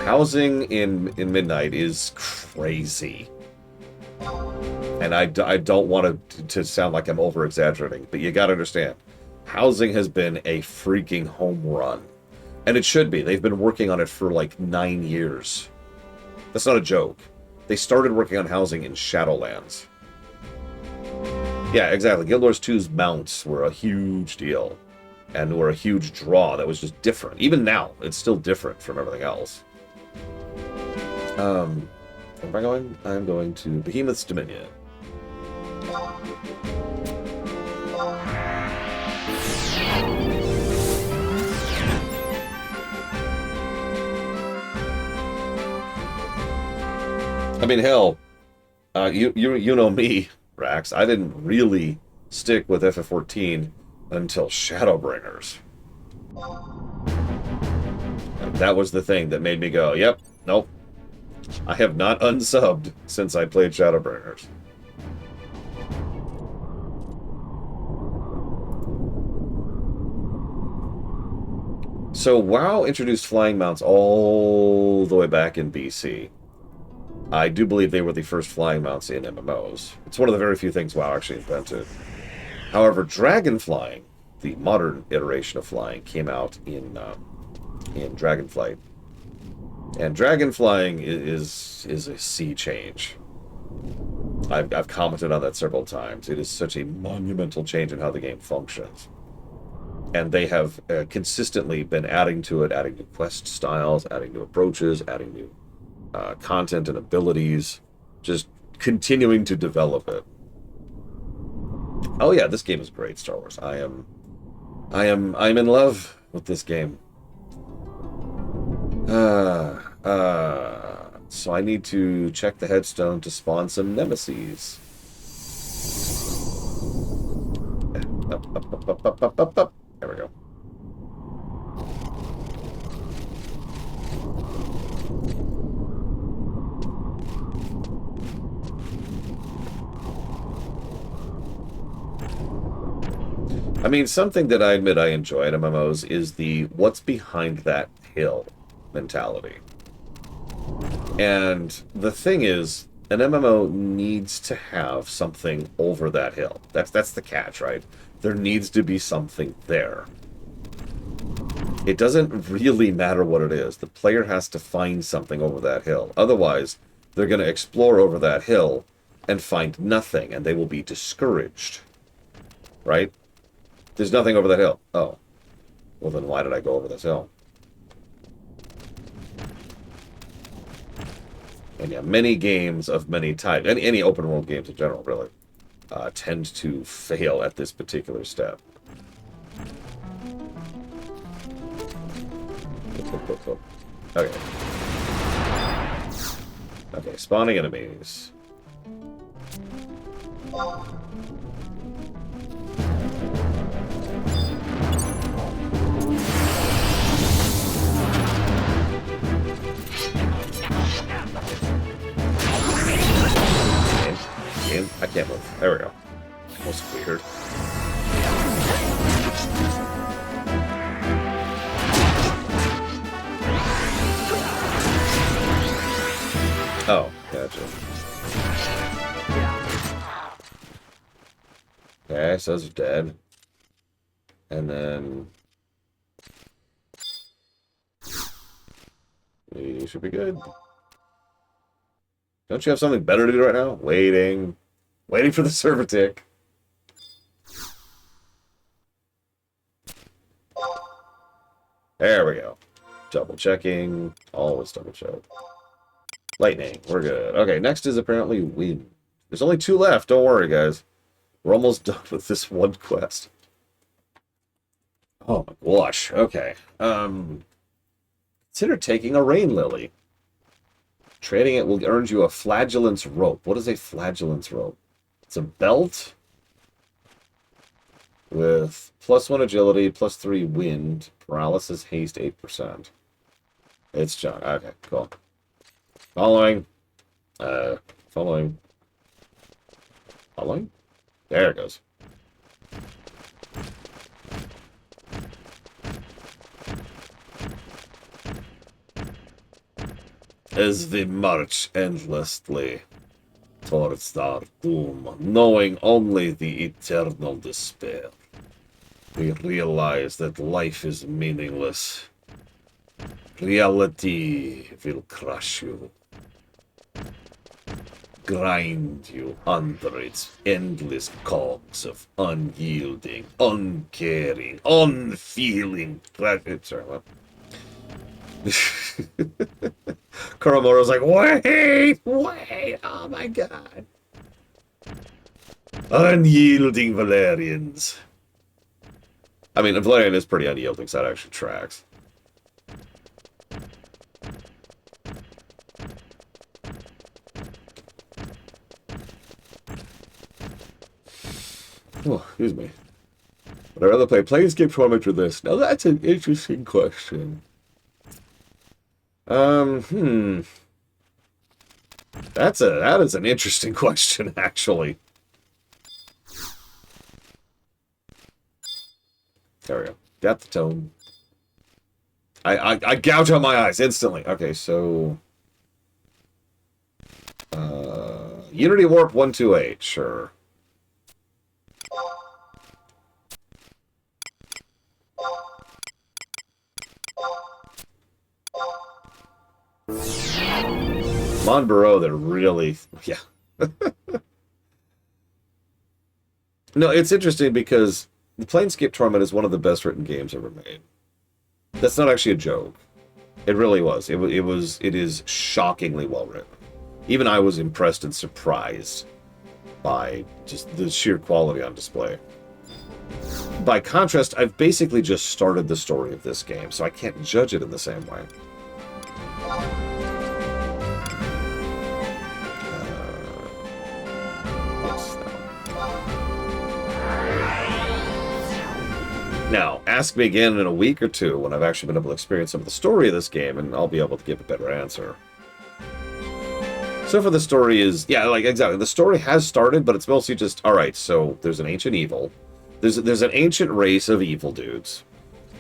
Housing in Midnight is crazy. And I don't want to sound like I'm over-exaggerating, but you gotta understand. Housing has been a freaking home run. And it should be. They've been working on it for like 9 years. That's not a joke. They started working on housing in Shadowlands. Yeah, exactly. Guild Wars 2's mounts were a huge deal. And were a huge draw that was just different. Even now, it's still different from everything else. Where am I going? I'm going to Behemoth's Dominion. I mean, hell, you know me, Rax. I didn't really stick with FF14 until Shadowbringers. And that was the thing that made me go, yep, nope. I have not unsubbed since I played Shadowbringers. So WoW introduced flying mounts all the way back in BC. I do believe they were the first flying mounts in MMOs. It's one of the very few things WoW actually invented. However, dragon flying, the modern iteration of flying, came out in Dragonflight. And dragon flying is a sea change. I've commented on that several times. It is such a monumental change in how the game functions. And they have consistently been adding to it, adding new quest styles, adding new approaches, adding new content and abilities, just continuing to develop it. Oh yeah, this game is great, Star Wars. I'm in love with this game. So I need to check the headstone to spawn some nemesis. Up. There we go. I mean, something that I admit I enjoy in MMOs is the what's behind that hill mentality. And the thing is, an MMO needs to have something over that hill. That's the catch, right? There needs to be something there. It doesn't really matter what it is. The player has to find something over that hill. Otherwise, they're going to explore over that hill and find nothing, and they will be discouraged. Right? There's nothing over that hill. Oh. Well, then why did I go over this hill? And yeah, many games of many types, any open world games in general, really, tend to fail at this particular step. Okay. Okay, spawning enemies. can't move. There we go. Almost weird. Oh, gotcha. Okay, so those are dead. And then... you should be good. Don't you have something better to do right now? Waiting. Waiting for the server tick. There we go. Double checking. Always double check. Lightning. We're good. Okay, next is apparently wind. There's only 2 left. Don't worry, guys. We're almost done with this one quest. Oh my gosh. Okay. Consider taking a rain lily. Trading it will earn you a flagellance rope. What is a flagellance rope? It's a belt with +1 agility, +3 wind, paralysis, haste, 8%. It's junk. Okay, cool. Following. Following. Following? There it goes. As we march endlessly towards our doom, knowing only the eternal despair, we realize that life is meaningless. Reality will crush you, grind you under its endless cogs of unyielding, uncaring, unfeeling... Sorry, what? Kuromoro's like, wait, oh my god. Unyielding Valerians. I mean, Valerian is pretty unyielding, so that actually tracks. Oh, excuse me. Would I rather play Planescape Torment or this? Now that's an interesting question. That is an interesting question, actually. There we go. Got the tone. I gouge out my eyes instantly. Okay, so Unity Warp 128, sure. Monbaro, they're really... Yeah. No, it's interesting because the Planescape Torment is one of the best written games ever made. That's not actually a joke. It really was. It is shockingly well written. Even I was impressed and surprised by just the sheer quality on display. By contrast, I've basically just started the story of this game, so I can't judge it in the same way. Now, ask me again in a week or two when I've actually been able to experience some of the story of this game, and I'll be able to give a better answer. So for the story is... Yeah, like, exactly. The story has started, but it's mostly just... Alright, so there's an ancient evil. There's an ancient race of evil dudes.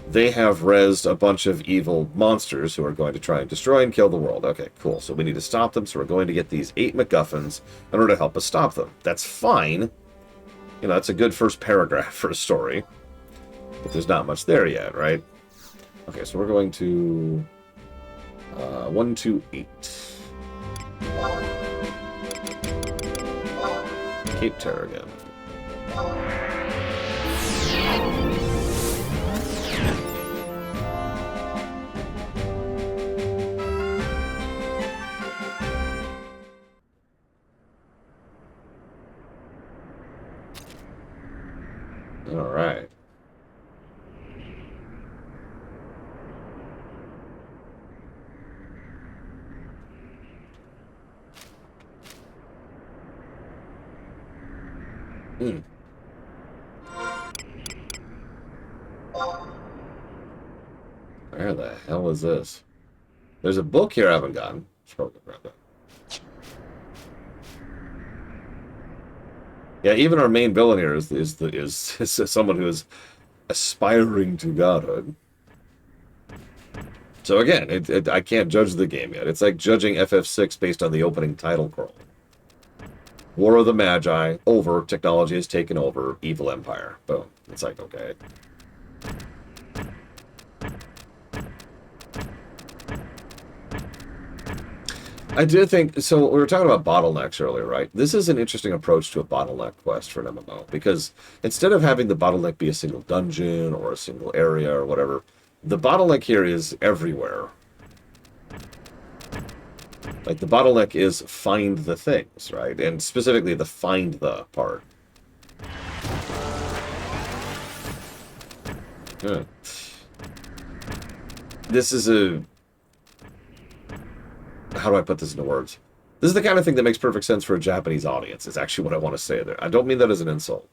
They have rezzed a bunch of evil monsters who are going to try and destroy and kill the world. Okay, cool. So we need to stop them, so we're going to get these 8 MacGuffins in order to help us stop them. That's fine. You know, that's a good first paragraph for a story. But there's not much there yet, right? Okay, so we're going to... 128. Cape Terragon. All right. Where the hell is this? There's a book here I haven't gotten. Should probably grab that. Yeah, even our main villain here is someone who is aspiring to godhood. So again, I can't judge the game yet. It's like judging FF6 based on the opening title crawl. War of the Magi, over, technology has taken over, evil empire. Boom. It's like, okay. I do think, so we were talking about bottlenecks earlier, right? This is an interesting approach to a bottleneck quest for an MMO, because instead of having the bottleneck be a single dungeon or a single area or whatever, the bottleneck here is everywhere. Like, the bottleneck is find the things, right? And specifically the find the part. Yeah. This is a... How do I put this into words? This is the kind of thing that makes perfect sense for a Japanese audience, is actually what I want to say there. I don't mean that as an insult.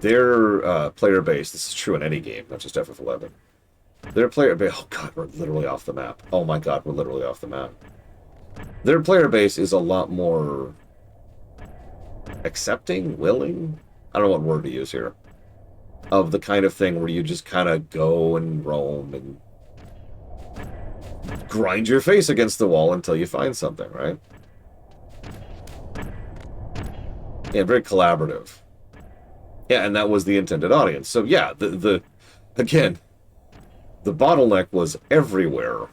Their player base, this is true in any game, not just FF11. Their player base, oh god, we're literally off the map. Oh my god, we're literally off the map. Their player base is a lot more accepting, willing, I don't know what word to use here, of the kind of thing where you just kind of go and roam and grind your face against the wall until you find something, right? Yeah, very collaborative. Yeah, and that was the intended audience. So yeah, again, the bottleneck was everywhere.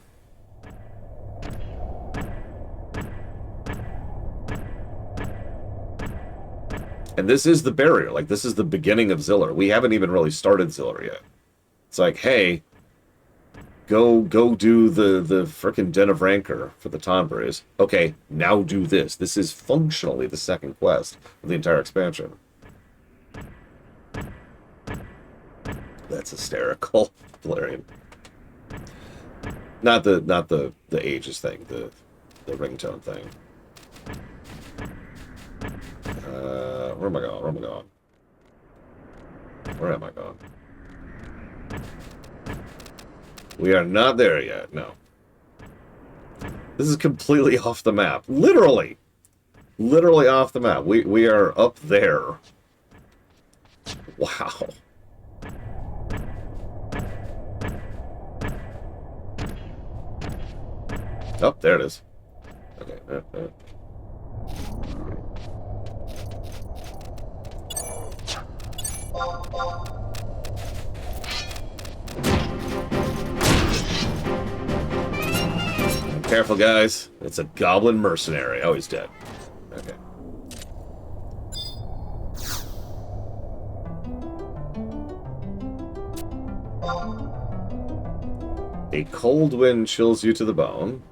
And this is the barrier. Like, this is the beginning of Ziller. We haven't even really started Ziller yet. It's like, hey, go do the frickin' Den of Rancor for the Tonberries. Okay, now do this. This is functionally the second quest of the entire expansion. That's hysterical. Valerian. Not the ages thing, the ringtone thing. Where am I going? Where am I going? Where am I going? We are not there yet, no. This is completely off the map. Literally! Literally off the map. We are up there. Wow. Oh, there it is. Okay. Careful, guys. It's a goblin mercenary. Oh, he's dead. Okay. A cold wind chills you to the bone.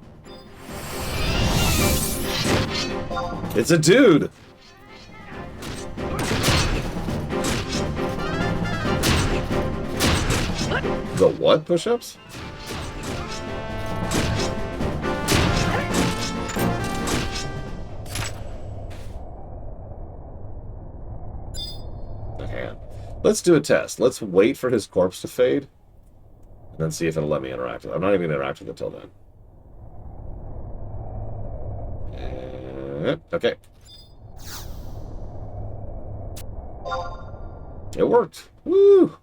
It's a dude! The what push-ups? Okay. Let's do a test. Let's wait for his corpse to fade. And then see if it'll let me interact with it. I'm not even going to interact with it until then. Okay. It worked. Woo!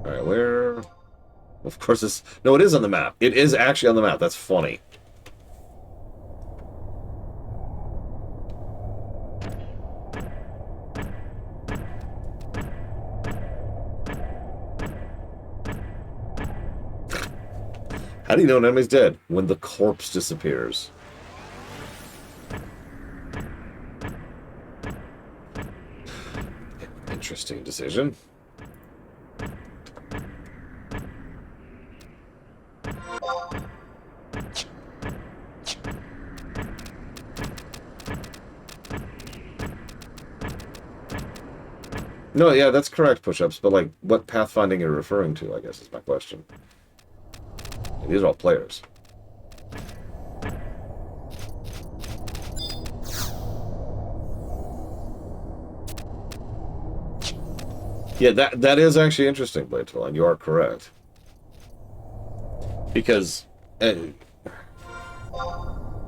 Alright, where... Of course it's... No, it is on the map. It is actually on the map. That's funny. How do you know an enemy's dead? When the corpse disappears. Interesting decision. No, yeah, that's correct, push-ups, but, like, what pathfinding are you referring to, I guess, is my question. These are all players. Yeah, that is actually interesting, Bladeville, and you are correct. Because...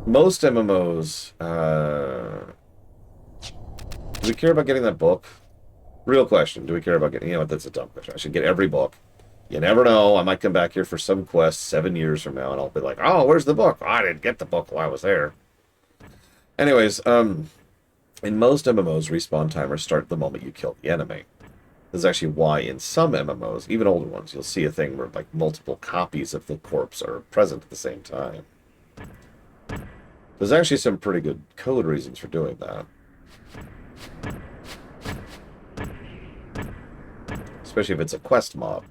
Most MMOs, do we care about getting that book? Real question. Do we care about getting... You know what? That's a dumb question. I should get every book. You never know. I might come back here for some quest 7 years from now, and I'll be like, oh, where's the book? Oh, I didn't get the book while I was there. Anyways, in most MMOs, respawn timers start the moment you kill the enemy. This is actually why in some MMOs, even older ones, you'll see a thing where like multiple copies of the corpse are present at the same time. There's actually some pretty good code reasons for doing that. Especially if it's a quest mob.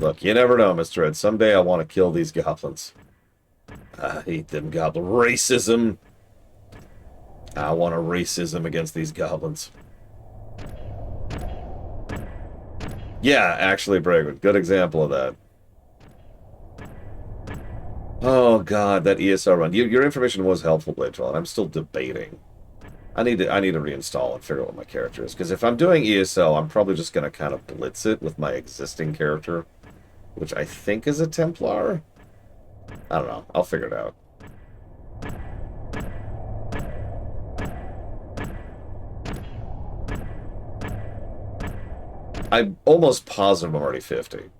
Look, you never know, Mr. Ed. Someday I want to kill these goblins. I hate them goblin racism. I want a racism against these goblins. Yeah, actually, Bragwood. Good example of that. Oh, God, that ESO run. Your information was helpful, Blade, and I'm still debating. I need to reinstall and figure out what my character is. Because if I'm doing ESO, I'm probably just going to kind of blitz it with my existing character, which I think is a Templar. I don't know. I'll figure it out. I'm almost positive I'm already 50.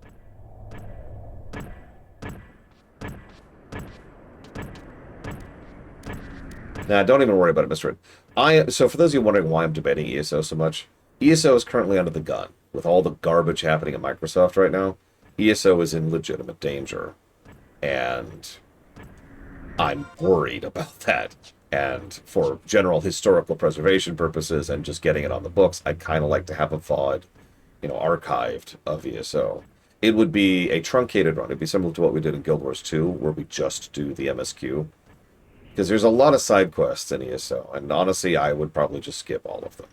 Nah, don't even worry about it, Mr. Ed. So for those of you wondering why I'm debating ESO so much, ESO is currently under the gun. With all the garbage happening at Microsoft right now, ESO is in legitimate danger. And I'm worried about that. And for general historical preservation purposes and just getting it on the books, I'd kind of like to have a VOD, archived of ESO. It would be a truncated run. It'd be similar to what we did in Guild Wars 2, where we just do the MSQ. Because there's a lot of side quests in ESO, and honestly, I would probably just skip all of them.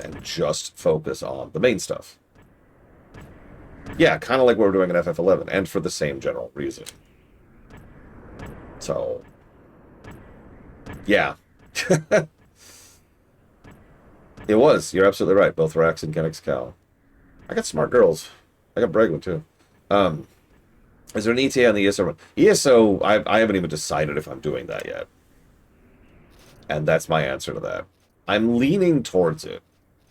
And just focus on the main stuff. Yeah, kind of like what we're doing in FF11, and for the same general reason. So, yeah. It was. You're absolutely right. Both Rax and Kenix Cal. I got smart girls. I got Bregman, too. Is there an ETA on the ESO run? ESO, I haven't even decided if I'm doing that yet. And that's my answer to that. I'm leaning towards it.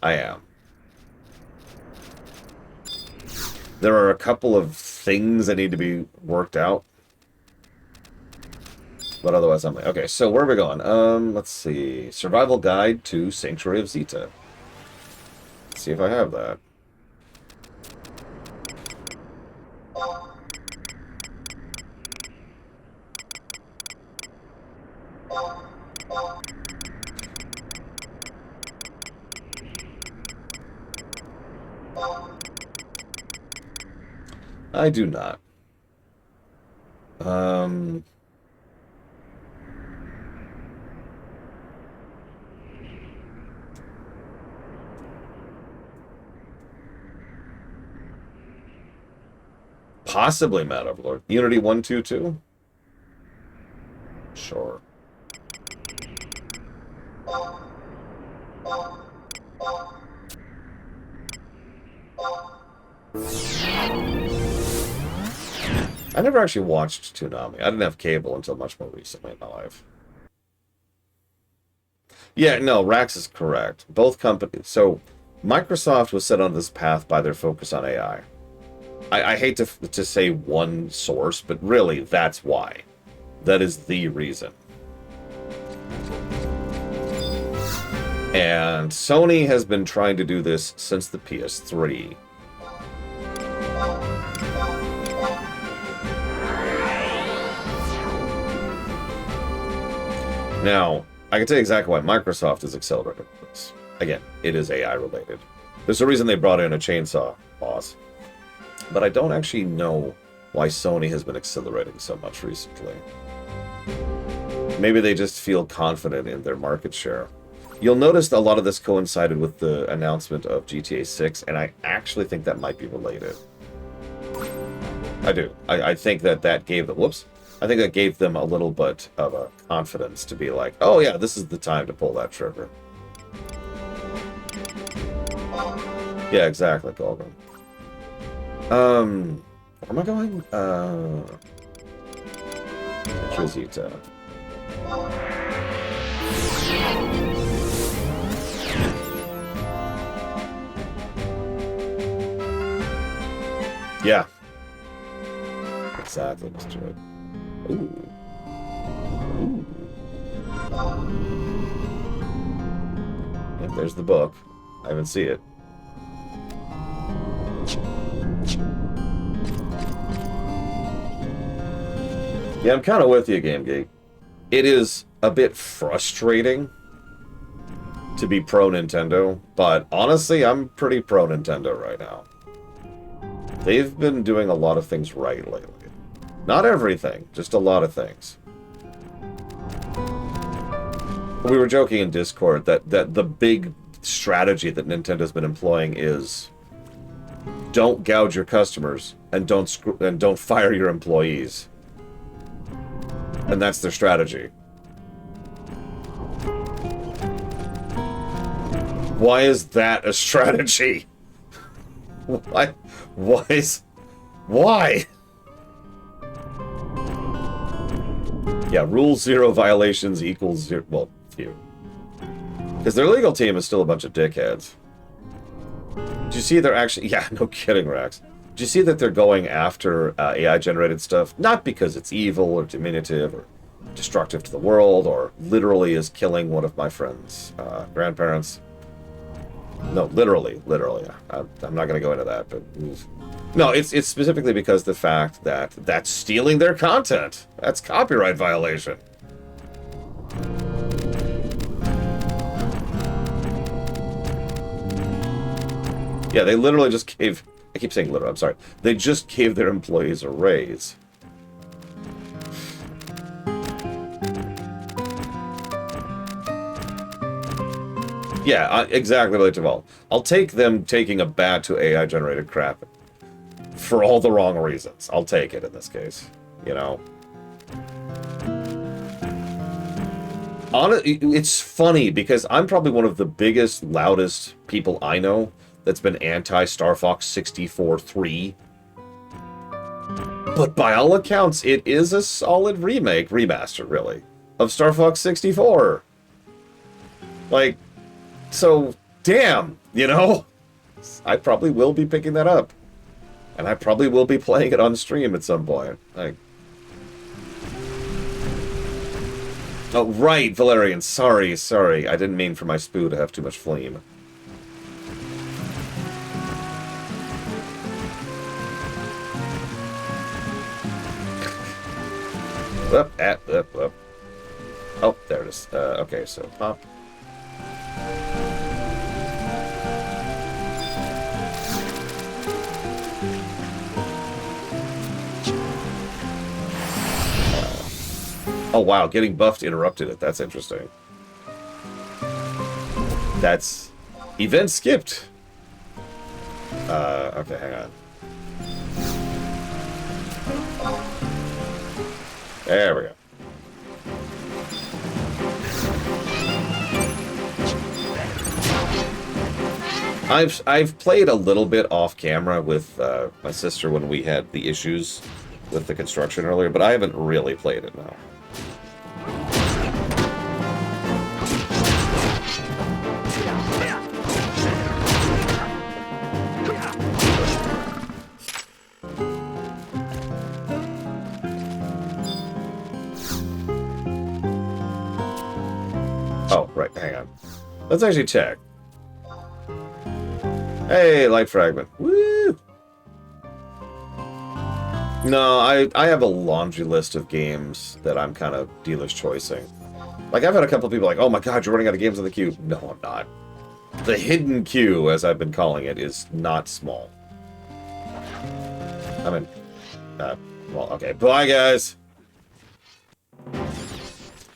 I am. There are a couple of things that need to be worked out. But otherwise, I'm like, okay, so where are we going? Let's see. Survival Guide to Sanctuary of Zeta. Let's see if I have that. I do not. Possibly Mad Overlord. Unity 122? Sure. I never actually watched Toonami. I didn't have cable until much more recently in my life. Yeah, no, Rax is correct. Both companies. So, Microsoft was set on this path by their focus on AI. I hate to say one source, but really, that's why. That is the reason. And Sony has been trying to do this since the PS3. Now, I can tell you exactly why Microsoft is accelerating this. Again, it is AI related. There's a reason they brought in a chainsaw boss. But I don't actually know why Sony has been accelerating so much recently. Maybe they just feel confident in their market share. You'll notice a lot of this coincided with the announcement of GTA 6, and I actually think that might be related. I do. I think that gave them... Whoops. I think that gave them a little bit of a confidence to be like, oh yeah, this is the time to pull that trigger. Yeah, exactly, Golden. Where am I going? Trizita. Yeah. Exactly, let's do it. Ooh. Ooh. Yep, there's the book. I haven't seen it. Yeah, I'm kind of with you, GameGate. It is a bit frustrating to be pro Nintendo, but honestly, I'm pretty pro Nintendo right now. They've been doing a lot of things right lately. Not everything, just a lot of things. We were joking in Discord that the big strategy that Nintendo's been employing is don't gouge your customers and don't fire your employees. And that's their strategy. Why is that a strategy? Why? Why? Yeah, rule 0 violations equals 0. Well, few. Because their legal team is still a bunch of dickheads. Do you see they're actually... Yeah, no kidding, Rex. Do you see that they're going after AI-generated stuff? Not because it's evil or diminutive or destructive to the world or literally is killing one of my friend's grandparents. No, literally. I'm not going to go into that, but... No, it's specifically because the fact that that's stealing their content. That's copyright violation. Yeah, they literally just gave... I keep saying literal, I'm sorry. They just gave their employees a raise. Yeah, exactly like Deval. I'll take them taking a bat to AI-generated crap for all the wrong reasons. I'll take it in this case, you know? It's funny because I'm probably one of the biggest, loudest people I know that's been anti-Star Fox 64-3. But by all accounts, it is a solid remaster, really, of Star Fox 64. Like, so, damn, you know? I probably will be picking that up. And I probably will be playing it on stream at some point. Like... Oh, right, Valerian. Sorry. I didn't mean for my spoo to have too much flame. Up. Oh, there it is. Okay, so pop. Oh wow, getting buffed interrupted it. That's interesting. That's... Event skipped. Okay, hang on. There we go. I've played a little bit off camera with my sister when we had the issues with the construction earlier, but I haven't really played it now. Oh, right, hang on. Let's actually check. Hey, light fragment. Woo! No, I have a laundry list of games that I'm kind of dealer's choicing. Like, I've had a couple of people like, oh my god, you're running out of games in the queue. No, I'm not. The hidden queue, as I've been calling it, is not small. I mean, well, okay. Bye, guys!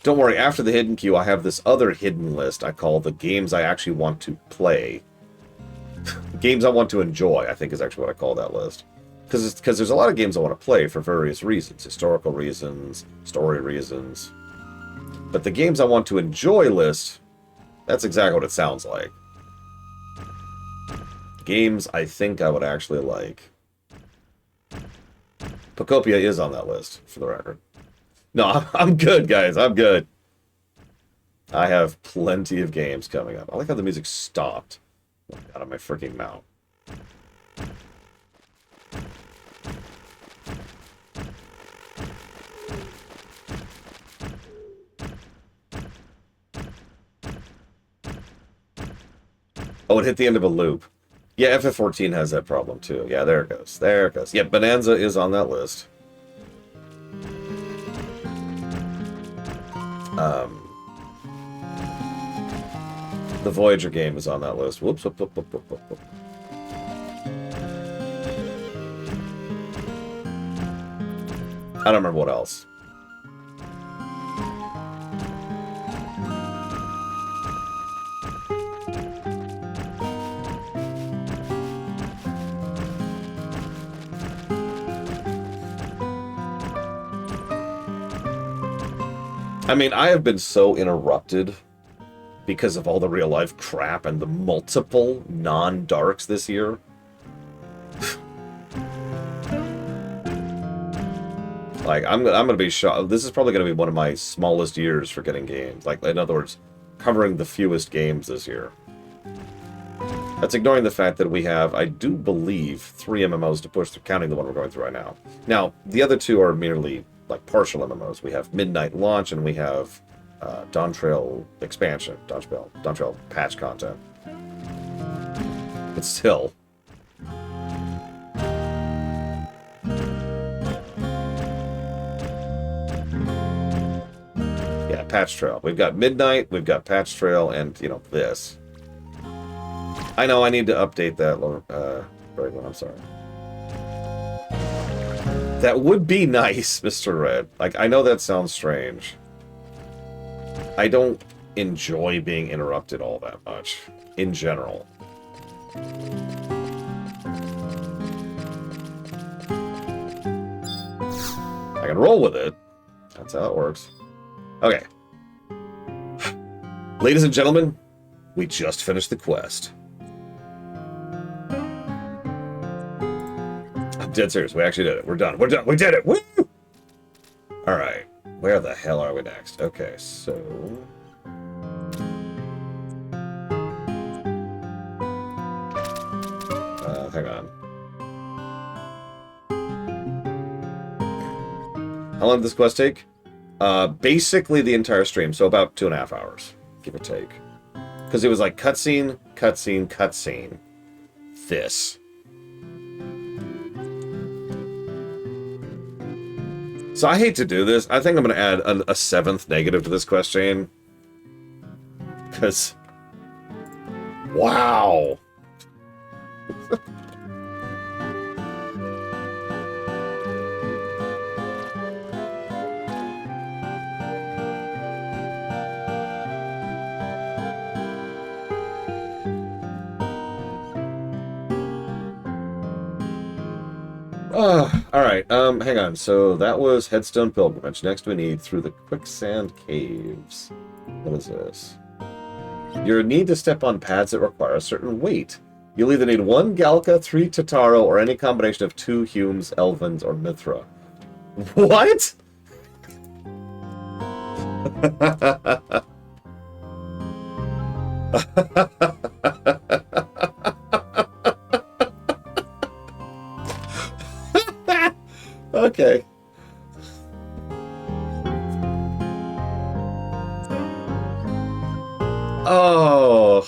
Don't worry, after the hidden queue, I have this other hidden list I call the games I actually want to play. Games I want to enjoy, I think is actually what I call that list. Because there's a lot of games I want to play for various reasons. Historical reasons, story reasons. But the games I want to enjoy list, that's exactly what it sounds like. Games I think I would actually like. Pocopia is on that list, for the record. No, I'm good, guys. I'm good. I have plenty of games coming up. I like how the music stopped. Out of my freaking mouth. Oh, it hit the end of a loop. Yeah, FF14 has that problem too. Yeah, there it goes. There it goes. Yeah, Bonanza is on that list. The Voyager game is on that list. Whoops, whoop, whoop, whoop, whoop, whoop. I don't remember what else. I mean, I have been so interrupted because of all the real-life crap and the multiple non-darks this year. Like, I'm gonna be shocked. This is probably gonna be one of my smallest years for getting games. Like, in other words, covering the fewest games this year. That's ignoring the fact that we have, I do believe, 3 MMOs to push through, counting the one we're going through right now. Now, the other 2 are merely, like, partial MMOs. We have Midnight Launch, and we have Dawntrail expansion, Dawntrail patch content. But still. Yeah, Patch Trail. We've got Midnight, we've got Patch Trail, and, you know, this. I know I need to update that, Bergman, I'm sorry. That would be nice, Mr. Red. Like, I know that sounds strange. I don't enjoy being interrupted all that much, in general. I can roll with it. That's how it works. Okay. Ladies and gentlemen, we just finished the quest. I'm dead serious. We actually did it. We're done. We're done. We did it. Woo! All right. Where the hell are we next? Okay, so... hang on. How long did this quest take? Basically the entire stream, so about 2.5 hours, give or take. Because it was like cutscene, cutscene, cutscene. This. So I hate to do this. I think I'm going to add a 7th negative to this quest chain. Because... wow! Alright, hang on. So that was Headstone Pilgrimage. Next we need Through the Quicksand Caves. What is this? You need to step on pads that require a certain weight. You'll either need 1 Galka, 3 Tataro, or any combination of 2 Humes, Elvins, or Mithra. What? Okay. Oh.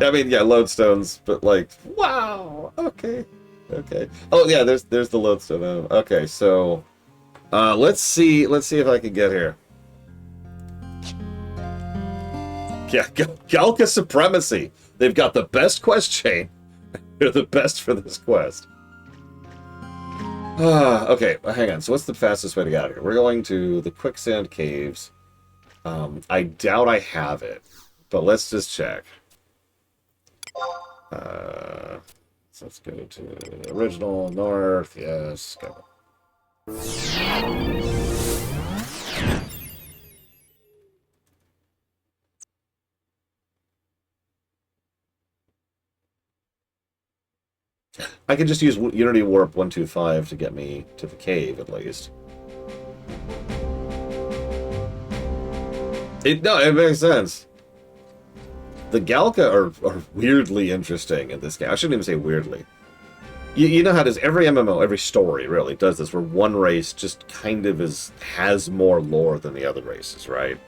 I mean, yeah, lodestones, but like, wow. Okay. Okay. Oh yeah, there's the lodestone. Okay, so let's see if I can get here. Yeah, Galka Supremacy. They've got the best quest chain. They're the best for this quest. Okay, hang on. So what's the fastest way to get out of here? We're going to the Quicksand Caves. I doubt I have it, but let's just check. So let's go to the original north. Yes, go. I could just use Unity Warp 125 to get me to the cave, at least. No, it makes sense. The Galka are weirdly interesting in this game. I shouldn't even say weirdly. You know how does every MMO, every story really does this, where one race just kind of has more lore than the other races, right?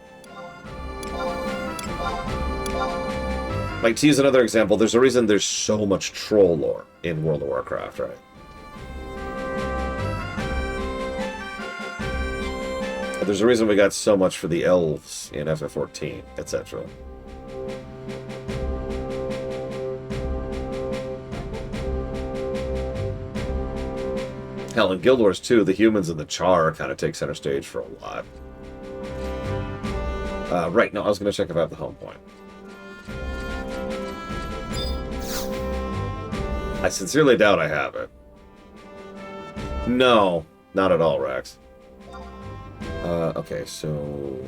Like, to use another example, there's a reason there's so much troll lore in World of Warcraft, right? There's a reason we got so much for the elves in FF14, etc. Hell, in Guild Wars 2, the humans and the Char kind of take center stage for a lot. Right, no, I was going to check if I have the home point. I sincerely doubt I have it. No, not at all, Rex. Okay, so...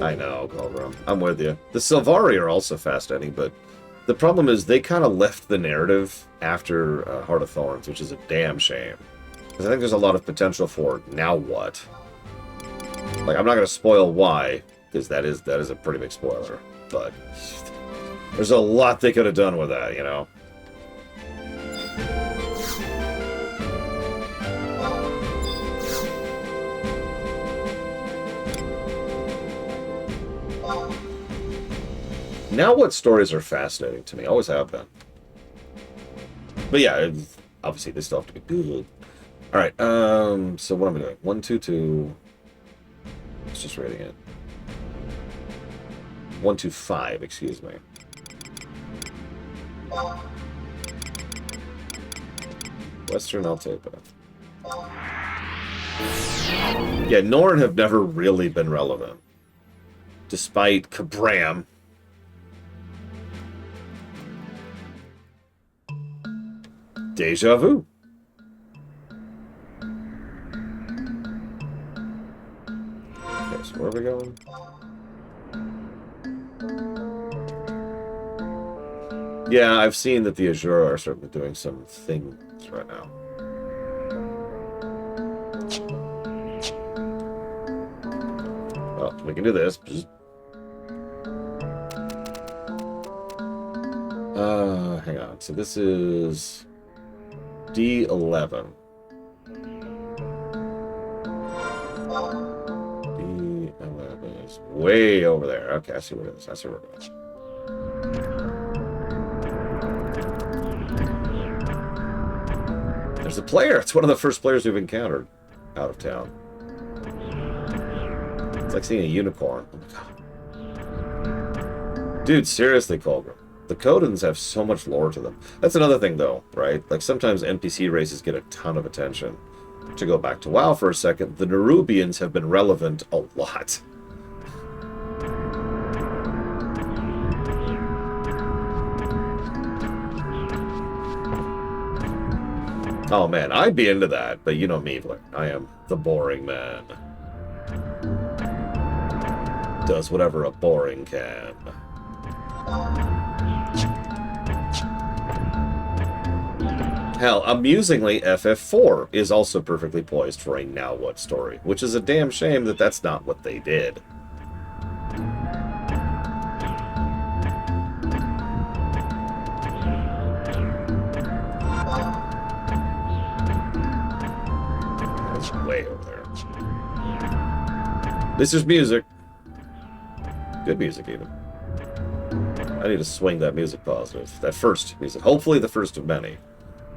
I know, Culbrum. I'm with you. The Sylvari are also fascinating, but the problem is they kind of left the narrative after Heart of Thorns, which is a damn shame. Because I think there's a lot of potential for now what. Like, I'm not going to spoil why, because that is a pretty big spoiler, but there's a lot they could have done with that, you know? Now what stories are fascinating to me, always have been. But yeah, obviously they still have to be good. Alright, so what am I doing? 1, 2, 2. It's just rating it. 1, 2, 5, excuse me. Western, I'll take that. Yeah, Norn have never really been relevant. Despite Kabram. Deja vu. Okay, so where are we going? Yeah, I've seen that the Azure are certainly doing some things right now. Well, we can do this. Hang on. So this is D11. D11 is way over there. Okay, I see what it is. I see where it is. There's a player. It's one of the first players we've encountered out of town. It's like seeing a unicorn. Oh my god. Dude, seriously, Colbert. The Codans have so much lore to them. That's another thing, though, right? Like, sometimes NPC races get a ton of attention. To go back to WoW for a second, the Nerubians have been relevant a lot. Oh, man, I'd be into that, but you know me, Blair. I am the boring man. Does whatever a boring can. Hell, amusingly, FF4 is also perfectly poised for a now what story, which is a damn shame that that's not what they did. That's way over there. This is music. Good music, even. I need to swing that music positive. That first music. Hopefully the first of many.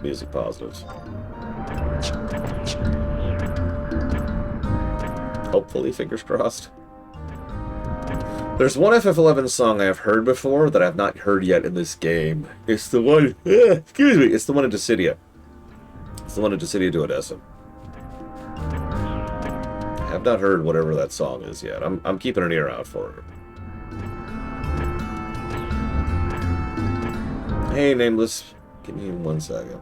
Music positives. Hopefully, fingers crossed. There's one FF11 song I have heard before that I have not heard yet in this game. It's the one... excuse me. It's the one in Dissidia. It's the one in Dissidia Duodecim. I have not heard whatever that song is yet. I'm keeping an ear out for it. Hey, Nameless. Give me 1 second.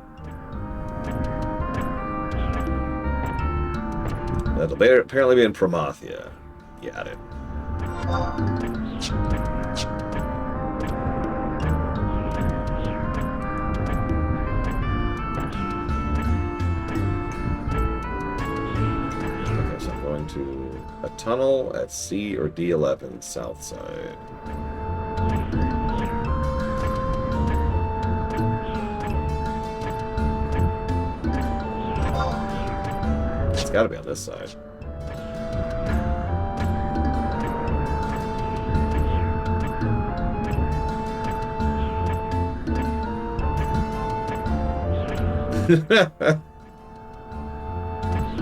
That'll apparently be in Promathia. Got it. Okay, so I'm going to a tunnel at C or D11, south side. It's got to be on this side.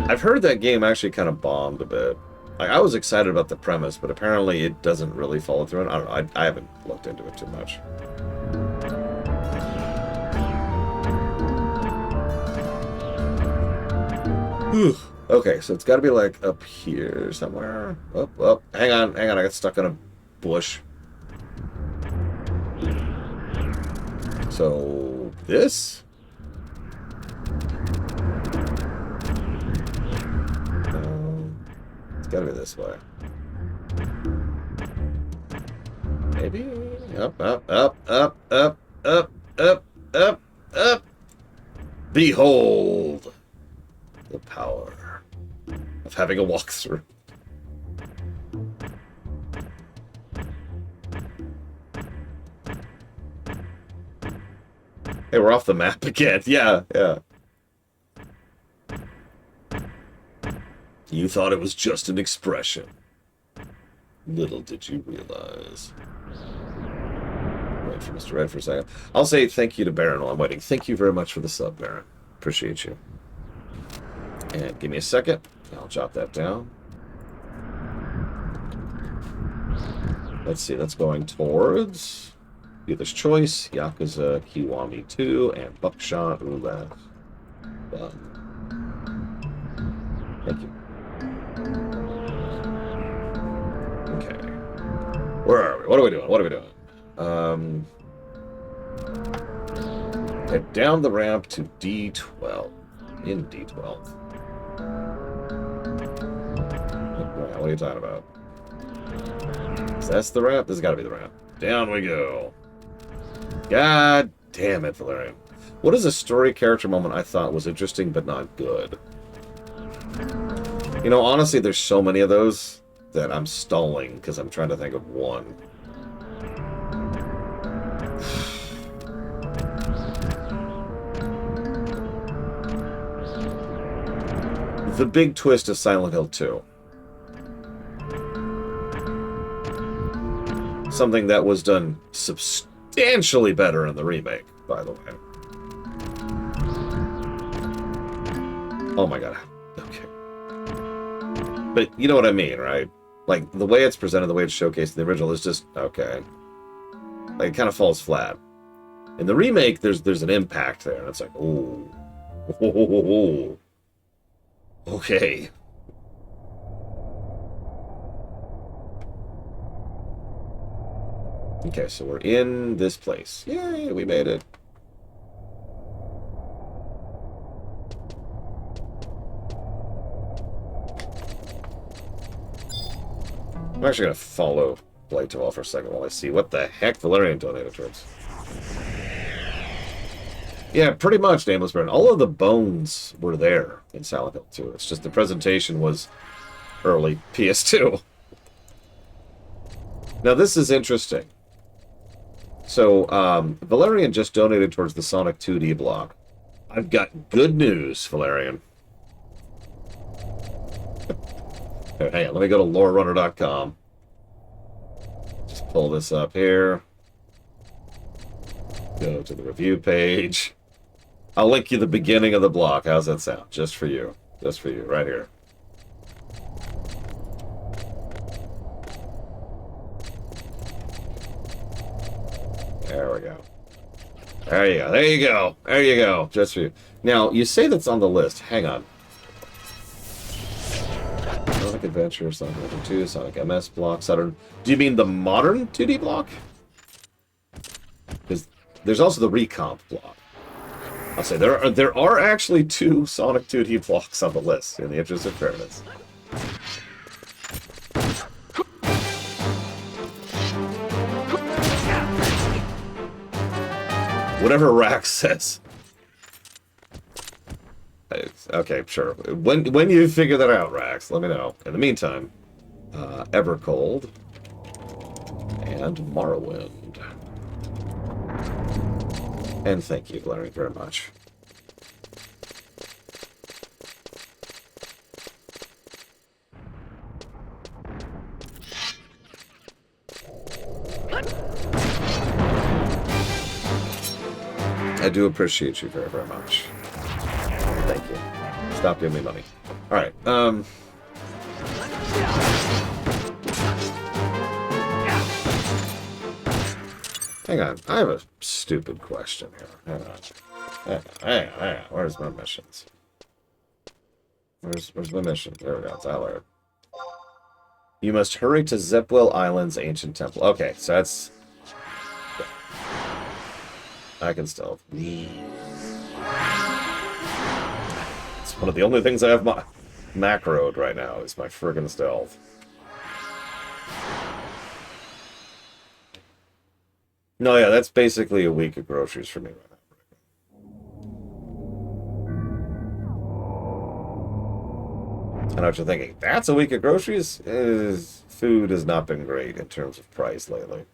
I've heard that game actually kind of bombed a bit. Like, I was excited about the premise, but apparently it doesn't really follow through. And I don't know. I haven't looked into it too much. Okay, so it's got to be like up here somewhere. Oh, hang on. I got stuck on a bush. So this. It's got to be this way. Maybe up. Behold the power of having a walkthrough. Hey, we're off the map again. Yeah. You thought it was just an expression. Little did you realize. Wait for Mr. Red for a second. I'll say thank you to Baron while I'm waiting. Thank you very much for the sub, Baron. Appreciate you. And give me a second. I'll jot that down. Let's see. That's going towards Dealer's Choice, Yakuza Kiwami 2, and Buckshot Roulette. Done. Thank you. Okay. Where are we? What are we doing? Head down the ramp to D12. In D12. What are you talking about? Is that the ramp? This has got to be the ramp. Down we go. God damn it, Valerian. What is a story character moment I thought was interesting but not good? You know, honestly, there's so many of those that I'm stalling because I'm trying to think of one. The big twist of Silent Hill 2. Something that was done substantially better in the remake, by the way. Oh my god. Okay. But you know what I mean, right? Like, the way it's presented, the way it's showcased in the original is just, okay. Like, it kind of falls flat. In the remake, there's an impact there, and it's like, ooh. Oh. Okay. Okay, so we're in this place. Yay, we made it. I'm actually going to follow Blightowall for a second while I see what the heck Valerian donated towards. Yeah, pretty much, Nameless Burn. All of the bones were there in Silent Hill 2. It's just the presentation was early PS2. Now, this is interesting. So, Valerian just donated towards the Sonic 2D block. I've got good news, Valerian. Hang on, let me go to lorerunner.com. Just pull this up here. Go to the review page. I'll link you the beginning of the block. How's that sound? Just for you. Just for you, right here. There we go. There you go. There you go. There you go. Just for you. Now, you say that's on the list. Hang on. Sonic Adventure, Sonic Adventure 2, Sonic MS block, Saturn. Do you mean the modern 2D block? Because there's also the Recomp block. I'll say there are actually 2 Sonic 2D blocks on the list, in the interest of fairness. Whatever Rax says. Okay, sure. When you figure that out, Rax, let me know. In the meantime, Evercold and Morrowind. And thank you, Larry, very much. I do appreciate you very, very much. Thank you. Stop giving me money. Alright, hang on. I have a stupid question here. Hang on. Where's my missions? Where's my mission? There we go. It's Allard. You must hurry to Zepwell Island's ancient temple. Okay, so that's... I can stealth. It's one of the only things I have macroed right now is my friggin' stealth. No, yeah, that's basically a week of groceries for me right now. I know what you're thinking. That's a week of groceries? Food has not been great in terms of price lately.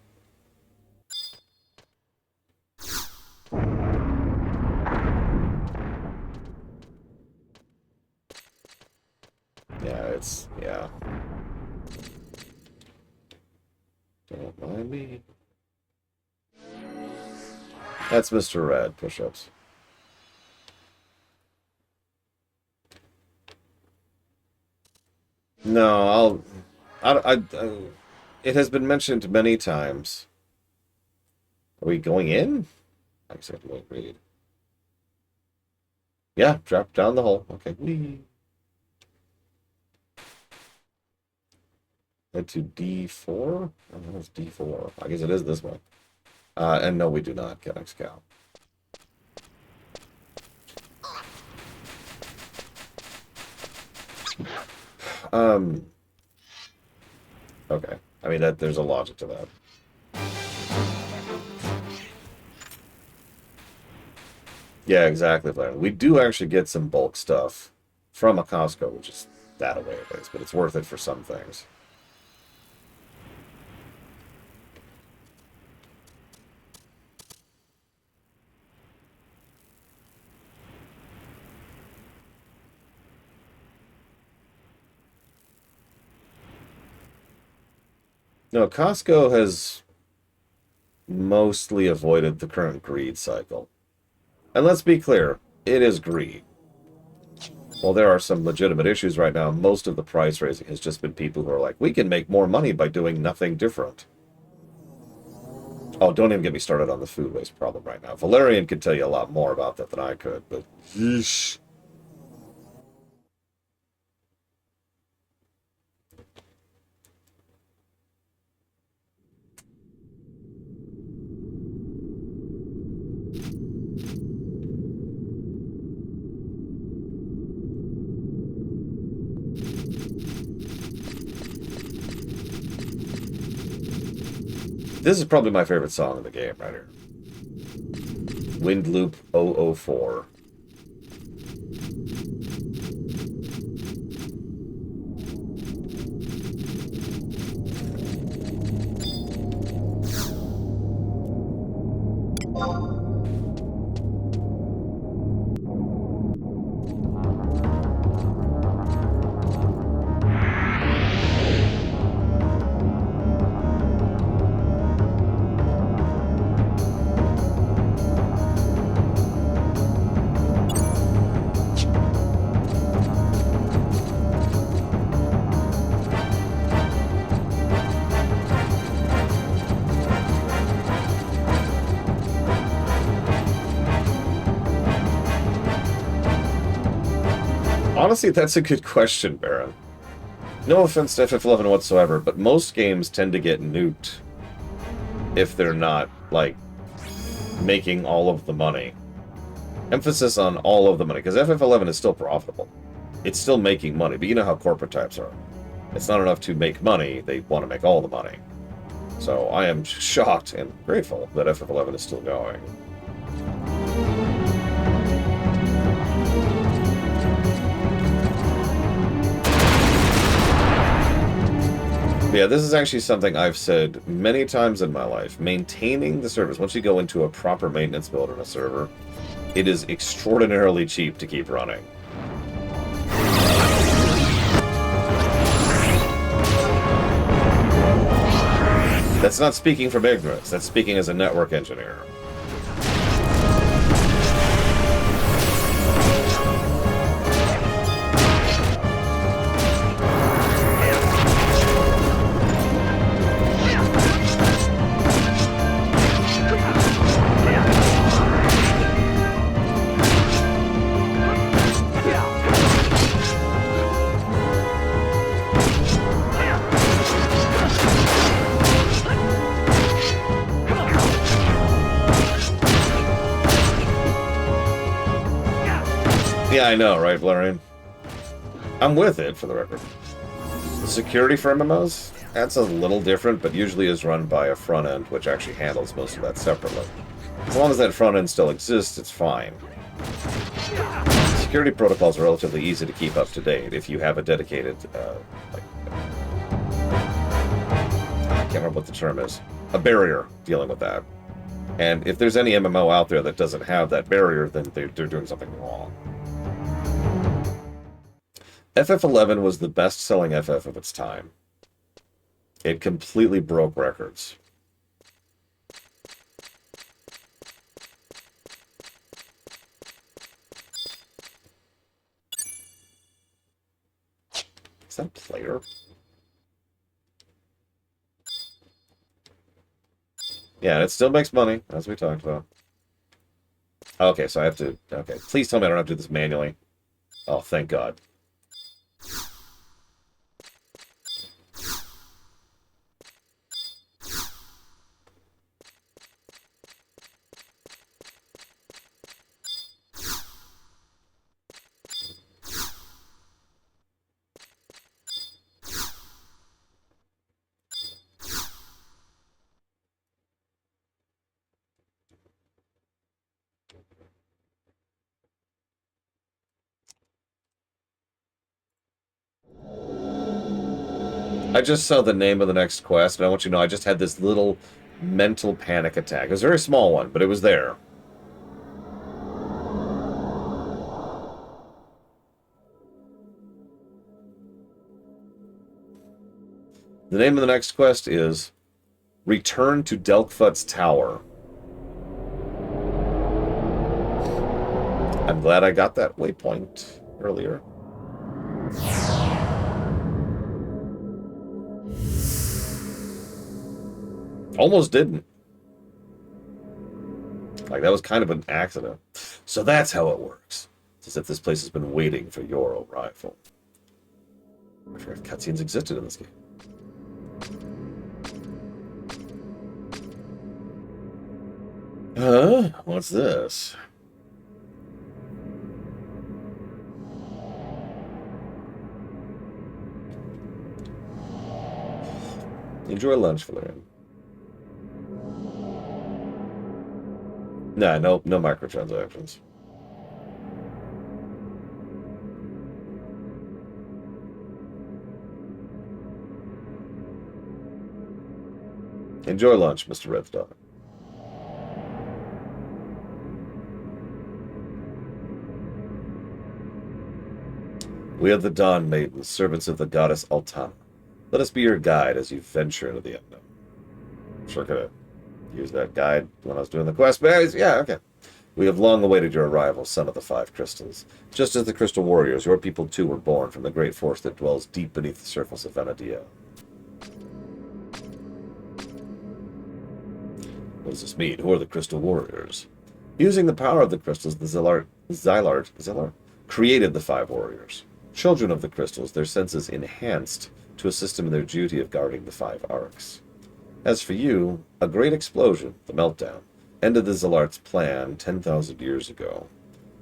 Yeah. Don't mind me. That's Mr. Red, push-ups. No, it has been mentioned many times. Are we going in? I guess I have to wait, read. Yeah, drop down the hole. Okay. Whee. Head to D4? Oh, that's D4. I guess it is this one. And no, we do not get X-Cal. Okay. I mean, there's a logic to that. Yeah, exactly, Blair. We do actually get some bulk stuff from a Costco, which is that away a ways, but it's worth it for some things. No, Costco has mostly avoided the current greed cycle. And let's be clear, it is greed. While there are some legitimate issues right now, most of the price raising has just been people who are like, we can make more money by doing nothing different. Oh, don't even get me started on the food waste problem right now. Valerian could tell you a lot more about that than I could, but yeesh. This is probably my favorite song in the game right here. Windloop 004. Honestly, that's a good question, Baron. No offense to FF11 whatsoever, but most games tend to get nuked if they're not, like, making all of the money. Emphasis on all of the money, because FF11 is still profitable. It's still making money, but you know how corporate types are. It's not enough to make money, they want to make all the money. So I am shocked and grateful that FF11 is still going. Yeah, this is actually something I've said many times in my life. Maintaining the servers, once you go into a proper maintenance build on a server, it is extraordinarily cheap to keep running. That's not speaking from ignorance, that's speaking as a network engineer. Yeah, I know, right, Valerian? I'm with it, for the record. Security for MMOs? That's a little different, but usually is run by a front end, which actually handles most of that separately. As long as that front end still exists, it's fine. Security protocols are relatively easy to keep up to date if you have a dedicated, I can't remember what the term is, a barrier dealing with that. And if there's any MMO out there that doesn't have that barrier, then they're doing something wrong. FF11 was the best-selling FF of its time. It completely broke records. Is that a player? Yeah, and it still makes money, as we talked about. Okay, so I have to... Okay, please tell me I don't have to do this manually. Oh, thank God. I just saw the name of the next quest, and I want you to know I just had this little mental panic attack. It was a very small one, but it was there. The name of the next quest is Return to Delkfutt's Tower. I'm glad I got that waypoint earlier. Almost didn't. Like, that was kind of an accident. So that's how it works. It's as if this place has been waiting for your arrival. I forgot cutscenes existed in this game. What's this? Enjoy lunch, Valerian. Nah, no microtransactions. Enjoy lunch, Mr. Redstone. We are the Dawn Maidens, servants of the goddess Altana. Let us be your guide as you venture into the unknown. Sure could have used that guide when I was doing the quest, but yeah, okay. We have long awaited your arrival, son of the Five Crystals. Just as the Crystal Warriors, your people too were born from the great force that dwells deep beneath the surface of Venadia. What does this mean? Who are the Crystal Warriors? Using the power of the crystals, the Zilart created the Five Warriors. Children of the crystals, their senses enhanced to assist them in their duty of guarding the Five Arcs. As for you, a great explosion, the Meltdown, ended the Zilart's plan 10,000 years ago.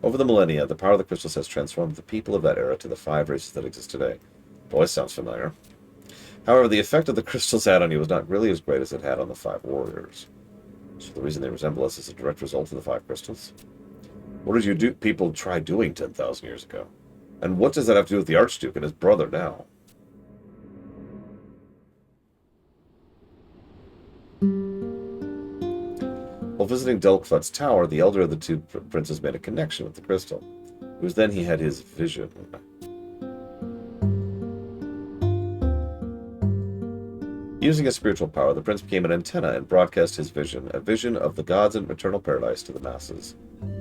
Over the millennia, the power of the crystals has transformed the people of that era to the five races that exist today. Boy, sounds familiar. However, the effect of the crystals had on you was not really as great as it had on the Five Warriors. So the reason they resemble us is a direct result of the 5 crystals? What did people try doing 10,000 years ago? And what does that have to do with the Archduke and his brother now? While visiting Delkfut's tower, the elder of the 2 princes made a connection with the crystal. It was then he had his vision. Using his spiritual power, the prince became an antenna and broadcast his vision, a vision of the gods and eternal paradise to the masses.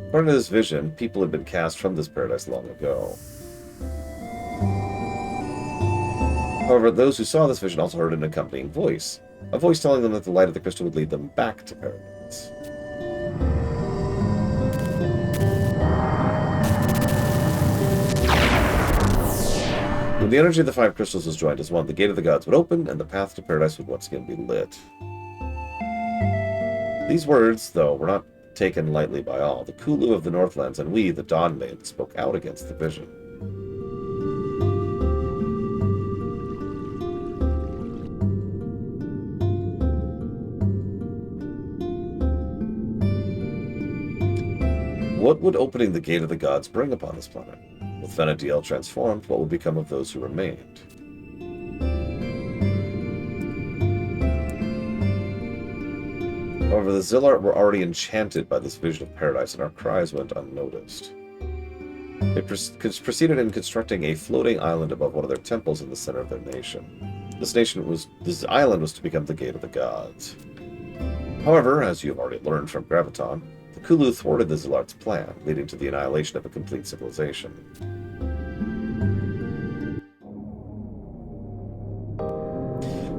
According to this vision, people had been cast from this paradise long ago. However, those who saw this vision also heard an accompanying voice, a voice telling them that the light of the crystal would lead them back to paradise. When the energy of the 5 crystals was joined as one, the gate of the gods would open, and the path to paradise would once again be lit. These words, though, were not taken lightly by all. The Kulu of the Northlands and we, the Dawn Maidens, spoke out against the vision. What would opening the gate of the gods bring upon this planet? With Vana'diel transformed, what would become of those who remained? However, the Zilart were already enchanted by this vision of paradise, and our cries went unnoticed. They proceeded in constructing a floating island above one of their temples in the center of their nation. This island was to become the gate of the gods. However, as you have already learned from Graviton, the Kulu thwarted the Zilart's plan, leading to the annihilation of a complete civilization.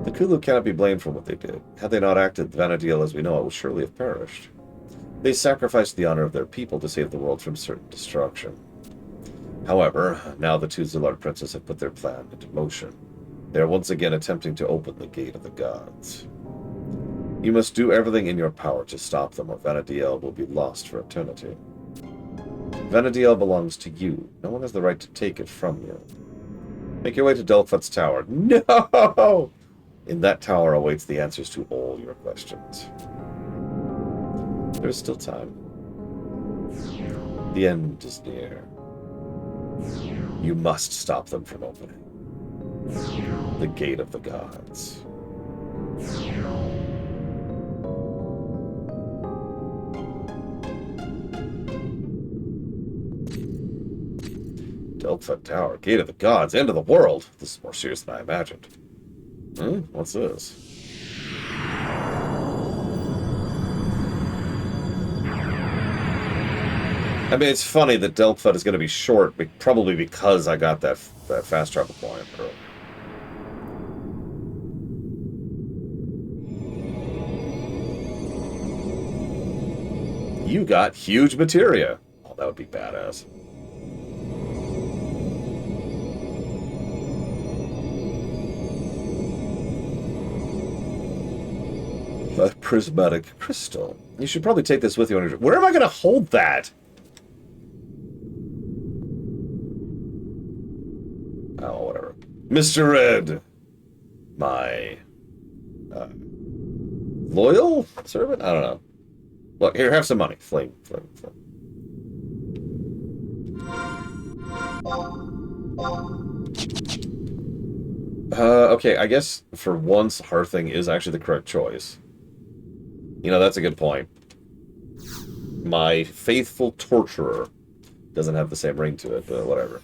The Kulu cannot be blamed for what they did. Had they not acted, Vana'diel as we know it would surely have perished. They sacrificed the honor of their people to save the world from certain destruction. However, now the 2 Zilart princes have put their plan into motion. They are once again attempting to open the gate of the gods. You must do everything in your power to stop them, or Vana'diel will be lost for eternity. Vana'diel belongs to you. No one has the right to take it from you. Make your way to Delkfut's tower. No! In that tower awaits the answers to all your questions. There is still time. The end is near. You must stop them from opening the gate of the gods. Delkfut Tower, Gate of the Gods, End of the World. This is more serious than I imagined. What's this? I mean, it's funny that Delkfut is going to be short, probably because I got that fast travel point early. You got huge materia. Oh, that would be badass. A prismatic crystal. You should probably take this with you on your... Where am I going to hold that? Oh, whatever. Mr. Red. My... loyal servant? I don't know. Look, here, have some money. Flame. Okay, I guess for once, Hearthing is actually the correct choice. You know, that's a good point. My faithful torturer doesn't have the same ring to it, but whatever.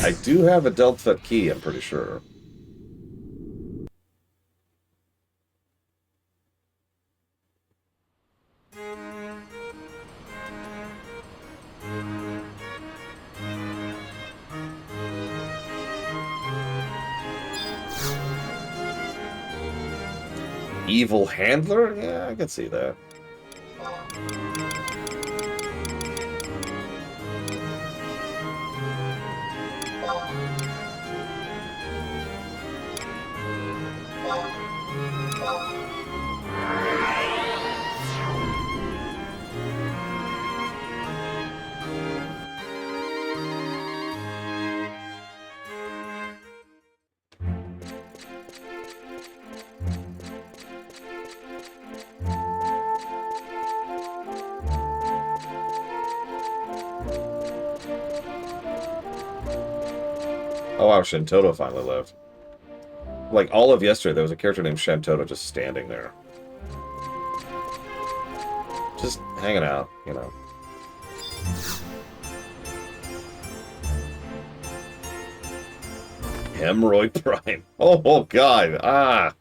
I do have a Delkfut key, I'm pretty sure. Evil handler? Yeah, I can see that. Oh wow, Shentoto finally lived. Like, all of yesterday, there was a character named Shentoto just standing there. Just hanging out, you know. Hemorrhoid Prime. Oh, God. Ah.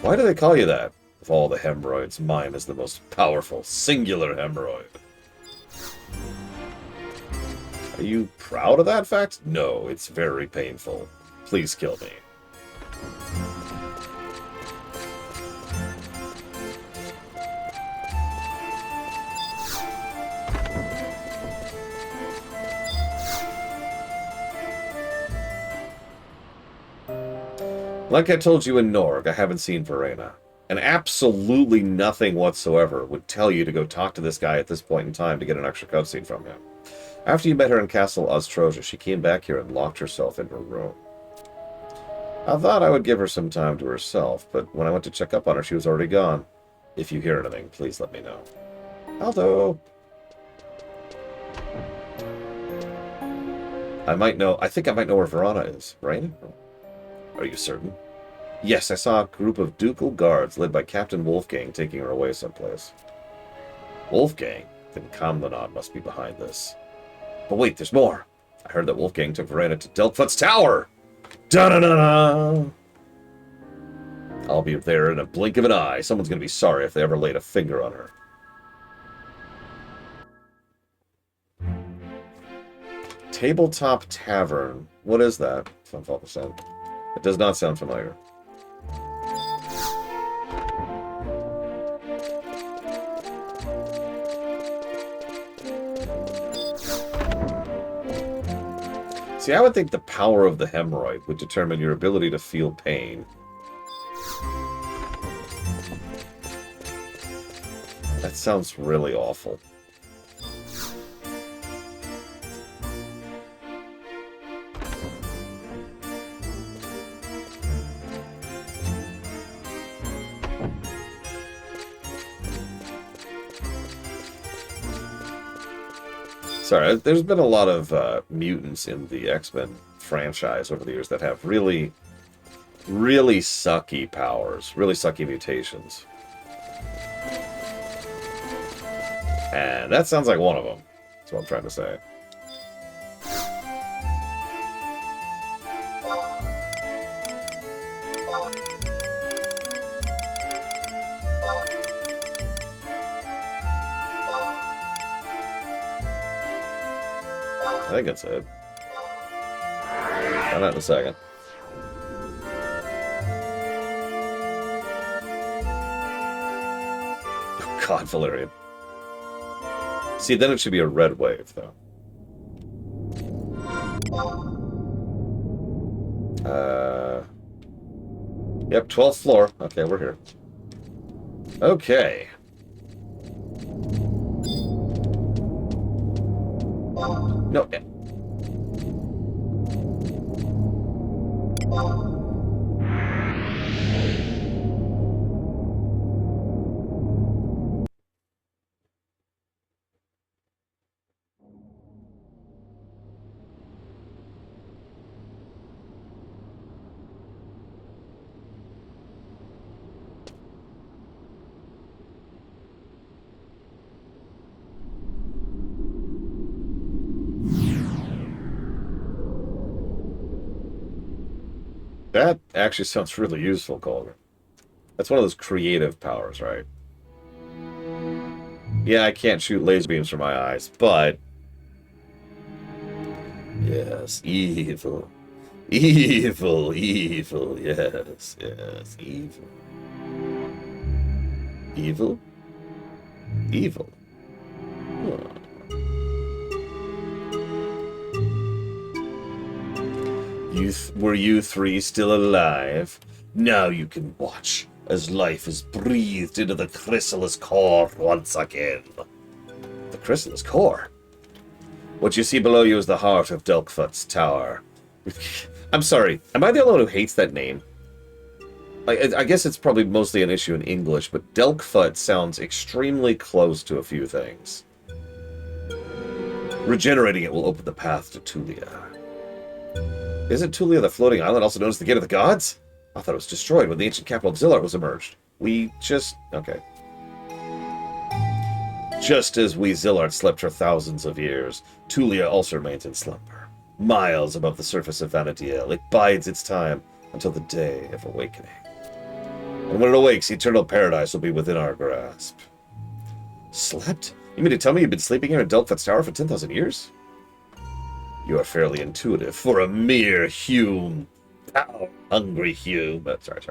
Why do they call you that? Of all the hemorrhoids, mine is the most powerful, singular hemorrhoid. Are you proud of that fact? No, it's very painful. Please kill me. Like I told you in Norg, I haven't seen Verena. And absolutely nothing whatsoever would tell you to go talk to this guy at this point in time to get an extra cutscene from him. After you met her in Castle Ostroja, she came back here and locked herself in her room. I thought I would give her some time to herself, but when I went to check up on her, she was already gone. If you hear anything, please let me know. Aldo! I think I might know where Verona is, right? Are you certain? Yes, I saw a group of ducal guards led by Captain Wolfgang taking her away someplace. Wolfgang? Then Kamlanod must be behind this. But wait, there's more! I heard that Wolfgang took Verena to Delkfutt's tower! Da-da-da-da! I'll be there in a blink of an eye. Someone's gonna be sorry if they ever laid a finger on her. Tabletop Tavern. What is that? It does not sound familiar. See, I would think the power of the hemorrhoid would determine your ability to feel pain. That sounds really awful. Sorry, there's been a lot of mutants in the X-Men franchise over the years that have really, really sucky powers, really sucky mutations. And that sounds like one of them. That's what I'm trying to say. I think that's it. Find out in a second. Oh God, Valerian. See, then it should be a red wave, though. Yep, 12th floor. Okay, we're here. Okay. No. That actually sounds really useful, Calder. That's one of those creative powers, right? Yeah, I can't shoot laser beams from my eyes, but... Yes, evil. Evil, evil, yes, yes, evil. Evil? Evil. Huh. Were you three still alive? Now you can watch as life is breathed into the chrysalis core once again. The chrysalis core? What you see below you is the heart of Delkfutt's tower. I'm sorry, am I the only one who hates that name? I guess it's probably mostly an issue in English, but Delkfutt sounds extremely close to a few things. Regenerating it will open the path to Tulia. Isn't Tulia the floating island also known as the Gate of the Gods? I thought it was destroyed when the ancient capital of Zilart was emerged. Okay. Just as we Zilart slept for thousands of years, Tulia also remains in slumber. Miles above the surface of Vana'diel, it bides its time until the day of awakening. And when it awakes, eternal paradise will be within our grasp. Slept? You mean to tell me you've been sleeping here in Delphat's Tower for 10,000 years? You are fairly intuitive for a mere Hume. Power-hungry Hume. Sorry.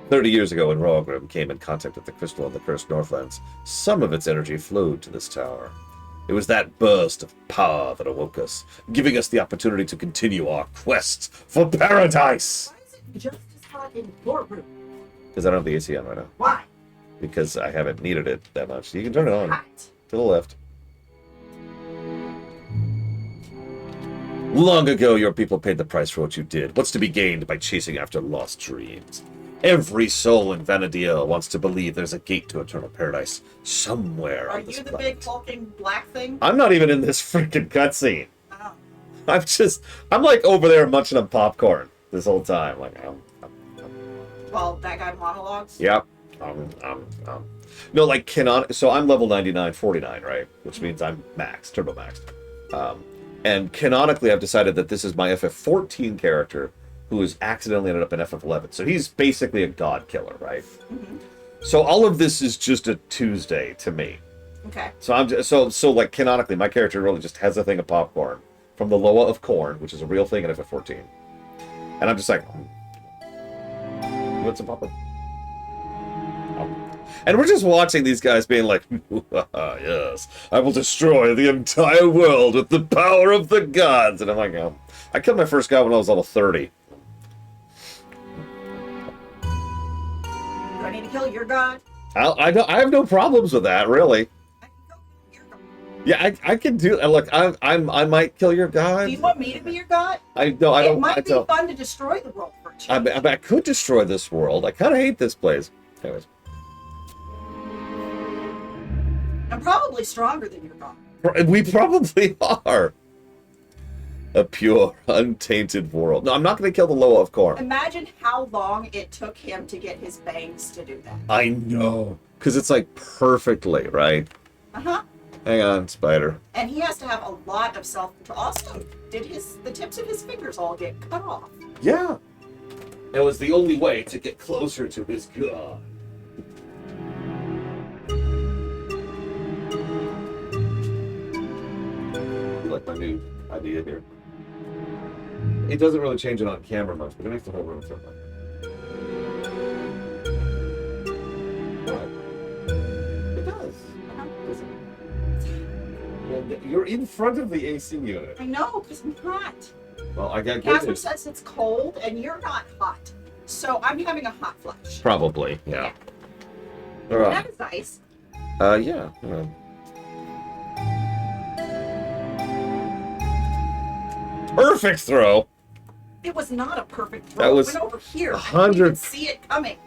30 years ago, when Rogrim came in contact with the crystal of the Cursed Northlands, some of its energy flowed to this tower. It was that burst of power that awoke us, giving us the opportunity to continue our quest for paradise! Why is it just as hot in your room? Because I don't have the AC on right now. Why? Because I haven't needed it that much. You can turn it on. Hot. To the left. Long ago, your people paid the price for what you did. What's to be gained by chasing after lost dreams? Every soul in Vana'diel wants to believe there's a gate to eternal paradise somewhere Are on this you the planet. big hulking black thing? I'm not even in this freaking cutscene. Oh. I'm like over there munching on popcorn this whole time. Like, Well, that guy monologues? yep. No, like so I'm level 99, 49, right? Which means I'm maxed, turbo maxed. And canonically, I've decided that this is my FF14 character who has accidentally ended up in FF11. So he's basically a god killer, right? Mm-hmm. So all of this is just a Tuesday to me. Okay. So I'm just, so like canonically, my character really just has a thing of popcorn from the Loa of Corn, which is a real thing in FF14. And I'm just like, what's some popcorn? And we're just watching these guys being like, yes, I will destroy the entire world with the power of the gods. And I'm like, oh. I killed my first god when I was level 30. Do I need to kill your god? I have no problems with that, really. I can go kill your god. Yeah, I can do. Look, I might kill your god. Do you want me to be your god? I It don't. might be fun to destroy the world for a change. I could destroy this world. I kind of hate this place. Anyways, I'm probably stronger than your god. we probably are. A pure, untainted world. No, I'm not going to kill the Loa of Corn. Imagine how long it took him to get his bangs to do that. I know. Because it's like perfectly, right? Uh-huh. Hang on, spider. And he has to have a lot of self-control. Also, did the tips of his fingers all get cut off? Yeah. It was the only way to get closer to his god. Like my new idea here. It doesn't really change it on camera much, but it makes the whole room feel like. What? It does. Does it? Well, you're in front of the AC unit. I know, because I'm hot. Well, I got good Casper news. says it's cold, and you're not hot. So I'm having a hot flush. Probably, yeah. That is nice. Yeah. Perfect throw. It was not a perfect throw. That was It went over here. 100 I didn't even see it coming.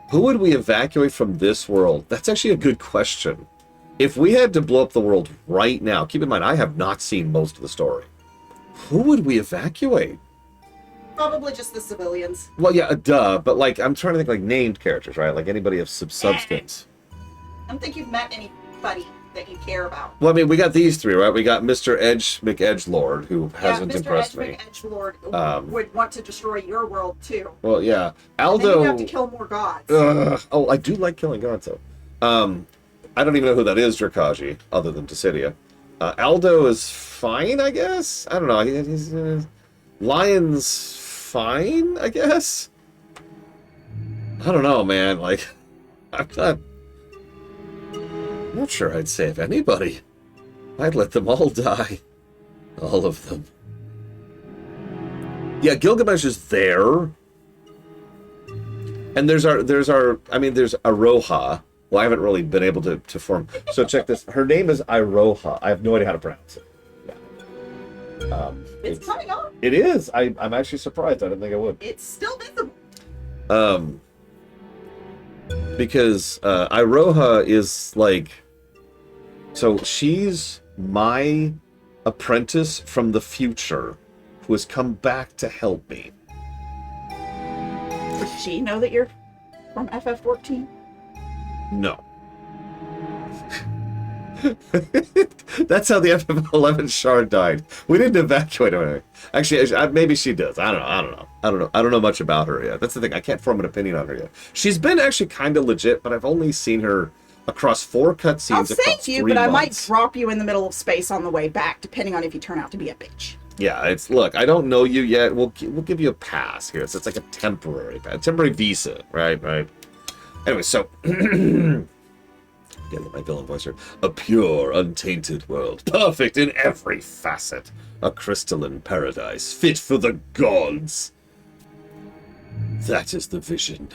Who would we evacuate from this world? That's actually a good question. If we had to blow up the world right now, keep in mind, I have not seen most of the story. Who would we evacuate? Probably just the civilians. Well, yeah, duh, but like, I'm trying to think like named characters, right? Like anybody of substance. I don't think you've met anybody that you care about. Well, I mean, we got these three, right? We got Mr. McEdgelord, who hasn't impressed me. Edgelord would want to destroy your world too. Well, yeah. And then Aldo. you have to kill more gods. Oh, I do like killing gods, though. I don't even know who that is, Drakaji, other than Dissidia. Aldo is fine, I guess? I don't know. He's Lion's fine, I guess? I don't know, man. Like, I'm not sure I'd save anybody. I'd let them all die. All of them. Yeah, Gilgamesh is there. And there's Aroha. Well, I haven't really been able to form. So check this. Her name is Iroha. I have no idea how to pronounce it. Yeah. It's coming on. It is. I'm actually surprised. I didn't think I would. It's still visible. Because Iroha is like, so she's my apprentice from the future who has come back to help me. Does she know that you're from FF14? No. That's how the FF11 shard died. We didn't evacuate her. Actually, maybe she does. I don't know much about her yet. That's the thing. I can't form an opinion on her yet. She's been actually kind of legit, but I've only seen her across 4 cutscenes. I'll across save you, 3 but I might months. drop you in the middle of space on the way back, depending on if you turn out to be a bitch. Yeah, it's look. I don't know you yet. We'll give you a pass here. So it's like a temporary visa, right? Anyway, so. Yeah, my villain voice here. A pure, untainted world, perfect in every facet. A crystalline paradise, fit for the gods. That is the vision,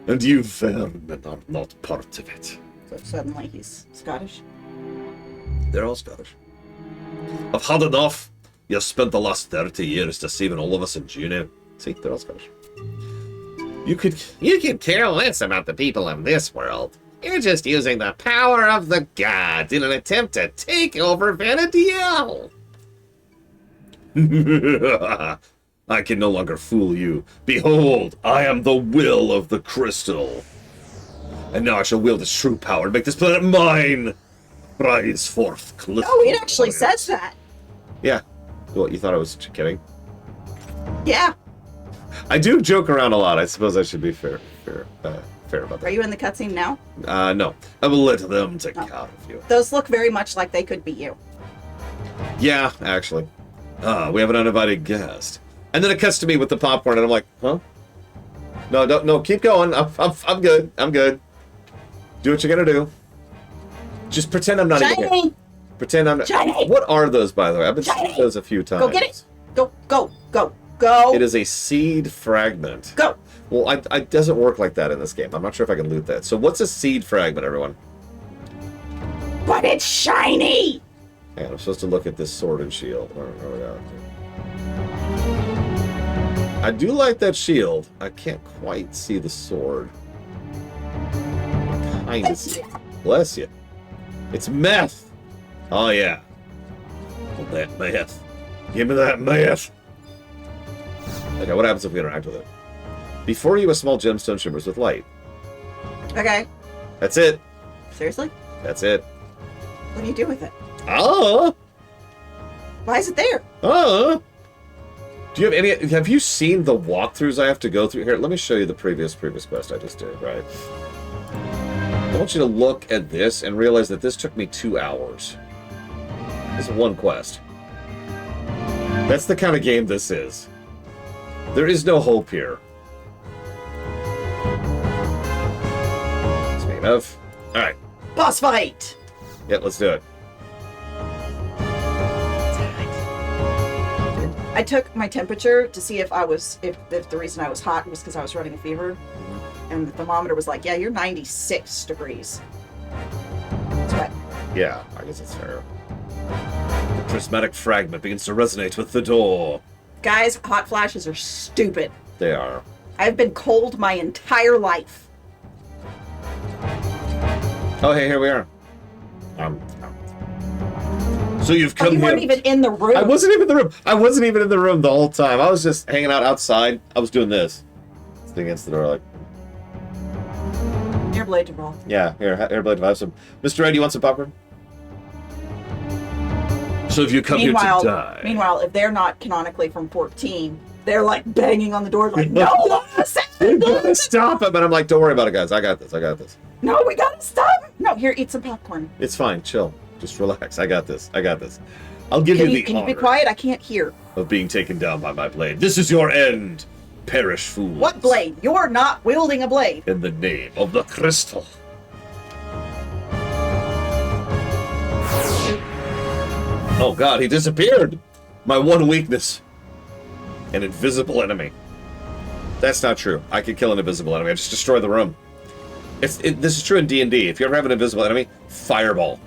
and you vermin are not part of it. So suddenly he's Scottish. They're all Scottish. I've had enough. You've spent the last 30 years deceiving all of us in Juneau. See, they're all Scottish. You could care less about the people of this world. You're just using the power of the gods in an attempt to take over Vanadiel. I can no longer fool you. Behold, I am the will of the crystal. And now I shall wield its true power to make this planet mine. Rise forth, Cliff. Oh, it actually says that. Yeah. What, you thought I was kidding? Yeah. I do joke around a lot. I suppose I should be fair about Are that. you in the cutscene now? No. I will let them take care of you. Those look very much like they could be you. Yeah, actually. We have an uninvited guest. And then it cuts to me with the popcorn, and I'm like, huh? No, keep going. I'm good. I'm good. Do what you're gonna do. Just pretend I'm not even here. Shiny! Pretend I'm not. Shiny! What are those, by the way? I've been seeing Shiny! those a few times. Go get it. Go. It is a seed fragment. Go. Well, it doesn't work like that in this game. I'm not sure if I can loot that. So what's a seed fragment, everyone? But it's shiny! Hang on, I'm supposed to look at this sword and shield. Where we are. I do like that shield. I can't quite see the sword. Kind of see. Bless you. It's meth. Oh, yeah. Oh, that meth. Give me that meth. Okay, what happens if we interact with it? Before you, a small gemstone shimmers with light. Okay. That's it. Seriously? That's it. What do you do with it? Oh! Why is it there? Oh! Do you have any... Have you seen the walkthroughs I have to go through? Here, let me show you the previous quest I just did, right? I want you to look at this and realize that this took me 2 hours. This is one quest. That's the kind of game this is. There is no hope here. Speaking of... Alright. Boss fight! Yeah, let's do it. I took my temperature to see if if the reason I was hot was because I was running a fever. And the thermometer was like, yeah, you're 96 degrees. That's right. Yeah, I guess it's fair. The prismatic fragment begins to resonate with the door. Guys, hot flashes are stupid. They are. I've been cold my entire life. Oh, hey, here we are. So you've come You here. weren't even in the room. I wasn't even in the room. I wasn't even in the room the whole time. I was just hanging out outside. I was doing this. Sitting against the door, like, Your blade to roll. yeah, here, Blade, have some. Mr. Ed, you want some popcorn? So have you come here to die? Meanwhile, if they're not canonically from 14, they're like banging on the door like, no, We gotta stop him. And I'm like, don't worry about it, guys. I got this. no, we gotta stop him. No, here, eat some popcorn. It's fine. Chill. Just relax. I got this. I'll give you the Can you be honor quiet? I can't hear. of being taken down by my blade. This is your end. Perish, fools. What blade? You're not wielding a blade. In the name of the crystal. Oh god, he disappeared! My one weakness. An invisible enemy. That's not true. I could kill an invisible enemy. I just destroy the room. This is true in D&D. If you ever have an invisible enemy, fireball.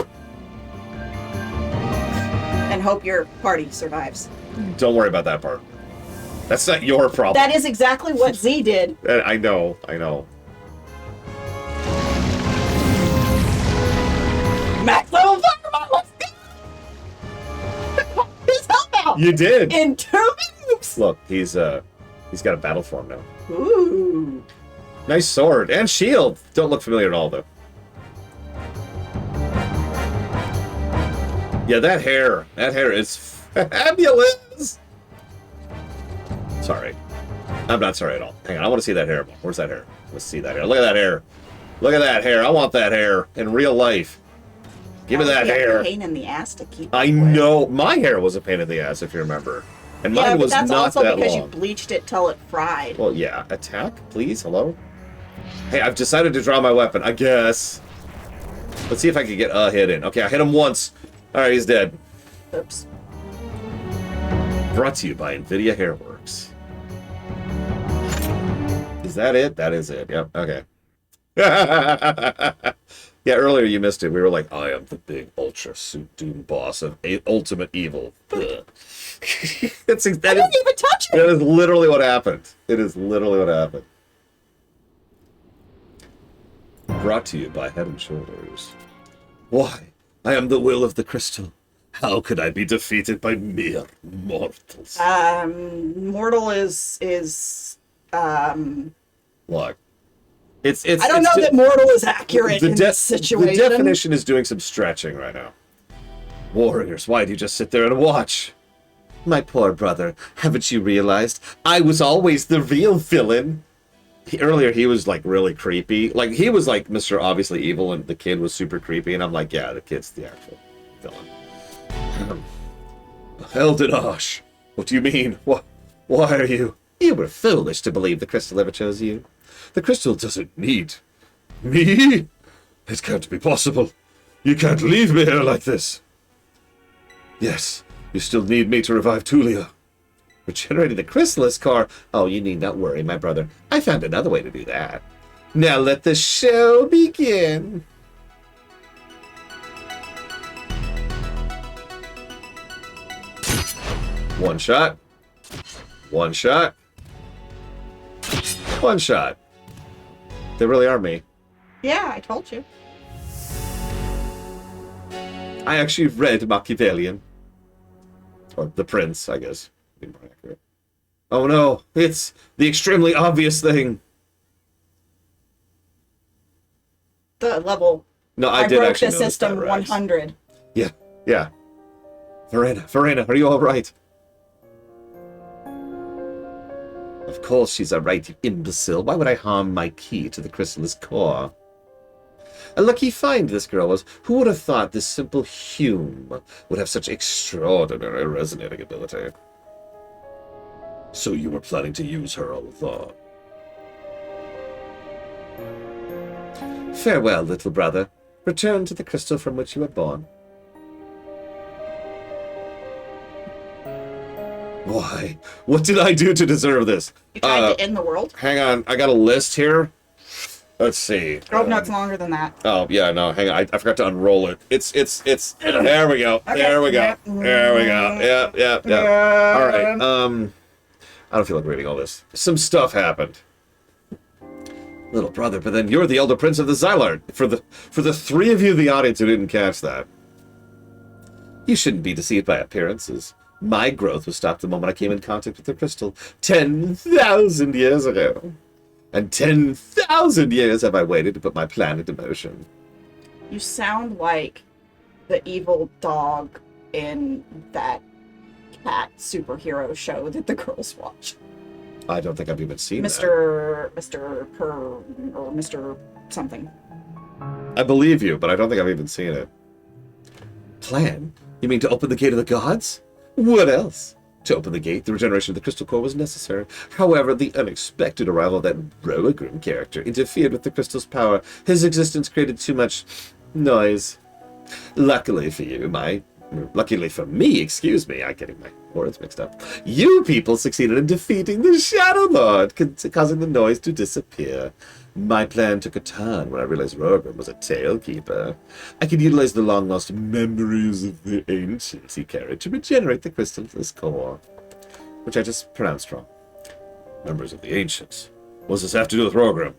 And hope your party survives. Don't worry about that part. That's not your problem. That is exactly what Z did. I know. Max level fireball, let's go! You did. In 2 moves. Look, he's got a battle form now. Ooh. Nice sword and shield. Don't look familiar at all, though. Yeah, that hair is fabulous. Sorry. I'm not sorry at all. Hang on, I want to see that hair more. Where's that hair? Let's see that hair. Look at that hair. Look at that hair. I want that hair in real life. Give me that hair. Pain in the ass to keep. I know. My hair was a pain in the ass, if you remember. And mine was that's not also that because long. you bleached it till it fried. Well, yeah. Attack, please? Hello? Hey, I've decided to draw my weapon, I guess. Let's see if I can get a hit in. Okay, I hit him once. Alright, he's dead. Oops. Brought to you by NVIDIA Hairworks. Is that it? That is it. Yep, okay. Yeah, earlier you missed it. We were like, I am the big ultra suit doom boss of ultimate evil. Ugh. I didn't even touch it. That is literally what happened. It is literally what happened. Brought to you by Head and Shoulders. Why? I am the will of the crystal. How could I be defeated by mere mortals? Mortal is Look. It's I don't know that mortal is accurate in this situation. The definition is doing some stretching right now. Warriors, why do you just sit there and watch? My poor brother, haven't you realized? I was always the real villain. Earlier, he was, like, really creepy. Like, he was, like, Mr. Obviously Evil, and the kid was super creepy, and I'm like, yeah, the kid's the actual villain. Eldenash, what do you mean? Why are you? You were foolish to believe the crystal ever chose you. The crystal doesn't need me. It can't be possible. You can't leave me here like this. Yes, you still need me to revive Tulia. Regenerating the chrysalis core? Oh, you need not worry, my brother. I found another way to do that. Now let the show begin. One shot. One shot. One shot. They really are me. Yeah, I told you. I actually read Machiavellian. Or The Prince, I guess. Be more accurate. Oh no, it's the extremely obvious thing. The level. No, I did broke actually the notice system that, Rags. 100. Yeah. Verena, are you alright? Of course she's alright, you imbecile. Why would I harm my key to the chrysalis core? A lucky find this girl was. Who would have thought this simple Hume would have such extraordinary resonating ability? So you were planning to use her all along. Farewell, little brother. Return to the crystal from which you were born. Why? What did I do to deserve this? You tried to end the world? Hang on, I got a list here. Let's see. Grovenuck's longer than that. Oh, yeah, no, hang on. I forgot to unroll it. It's, there we go. Okay. There we go. Yep. There we go. Yep. All right, I don't feel like reading all this. Some stuff happened. Little brother, but then you're the elder prince of the Xylard. For the three of you in the audience who didn't catch that. You shouldn't be deceived by appearances. My growth was stopped the moment I came in contact with the crystal 10,000 years ago. And 10,000 years have I waited to put my plan into motion. You sound like the evil dog in that cat superhero show that the girls watch. I don't think I've even seen that. Mr. Per or Mr. something. I believe you, but I don't think I've even seen it. Plan? You mean to open the gate of the gods? What else? To open the gate, the regeneration of the crystal core was necessary. However, the unexpected arrival of that Roagrim character interfered with the crystal's power. His existence created too much noise. Luckily for me, excuse me, I'm getting my words mixed up. You people succeeded in defeating the Shadow Lord, causing the noise to disappear. My plan took a turn when I realized Roagrim was a Tailkeeper. I could utilize the long-lost memories of the ancients he carried to regenerate the crystal's core. Which I just pronounced wrong. Members of the ancients. What does this have to do with Roagrim?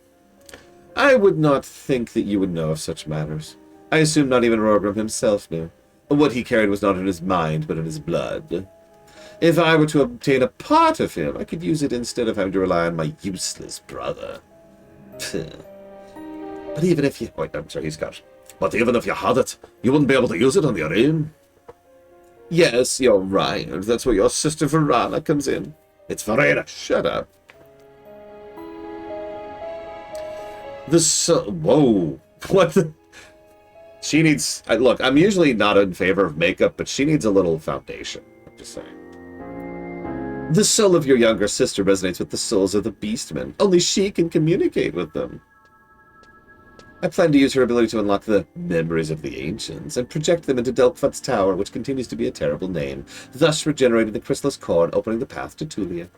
I would not think that you would know of such matters. I assume not even Roagrim himself knew. What he carried was not in his mind, but in his blood. If I were to obtain a part of him, I could use it instead of having to rely on my useless brother. But even if you... Wait, I'm sorry, he's Scottish. But even if you had it, you wouldn't be able to use it on your own. Yes, you're right. That's where your sister Verana comes in. It's Verena. Shut up. Whoa. What the... She needs... Look, I'm usually not in favor of makeup, but she needs a little foundation. I'm just saying. The soul of your younger sister resonates with the souls of the Beastmen. Only she can communicate with them. I plan to use her ability to unlock the memories of the ancients and project them into Delphat's Tower, which continues to be a terrible name, thus regenerating the chrysalis core and opening the path to Tulia.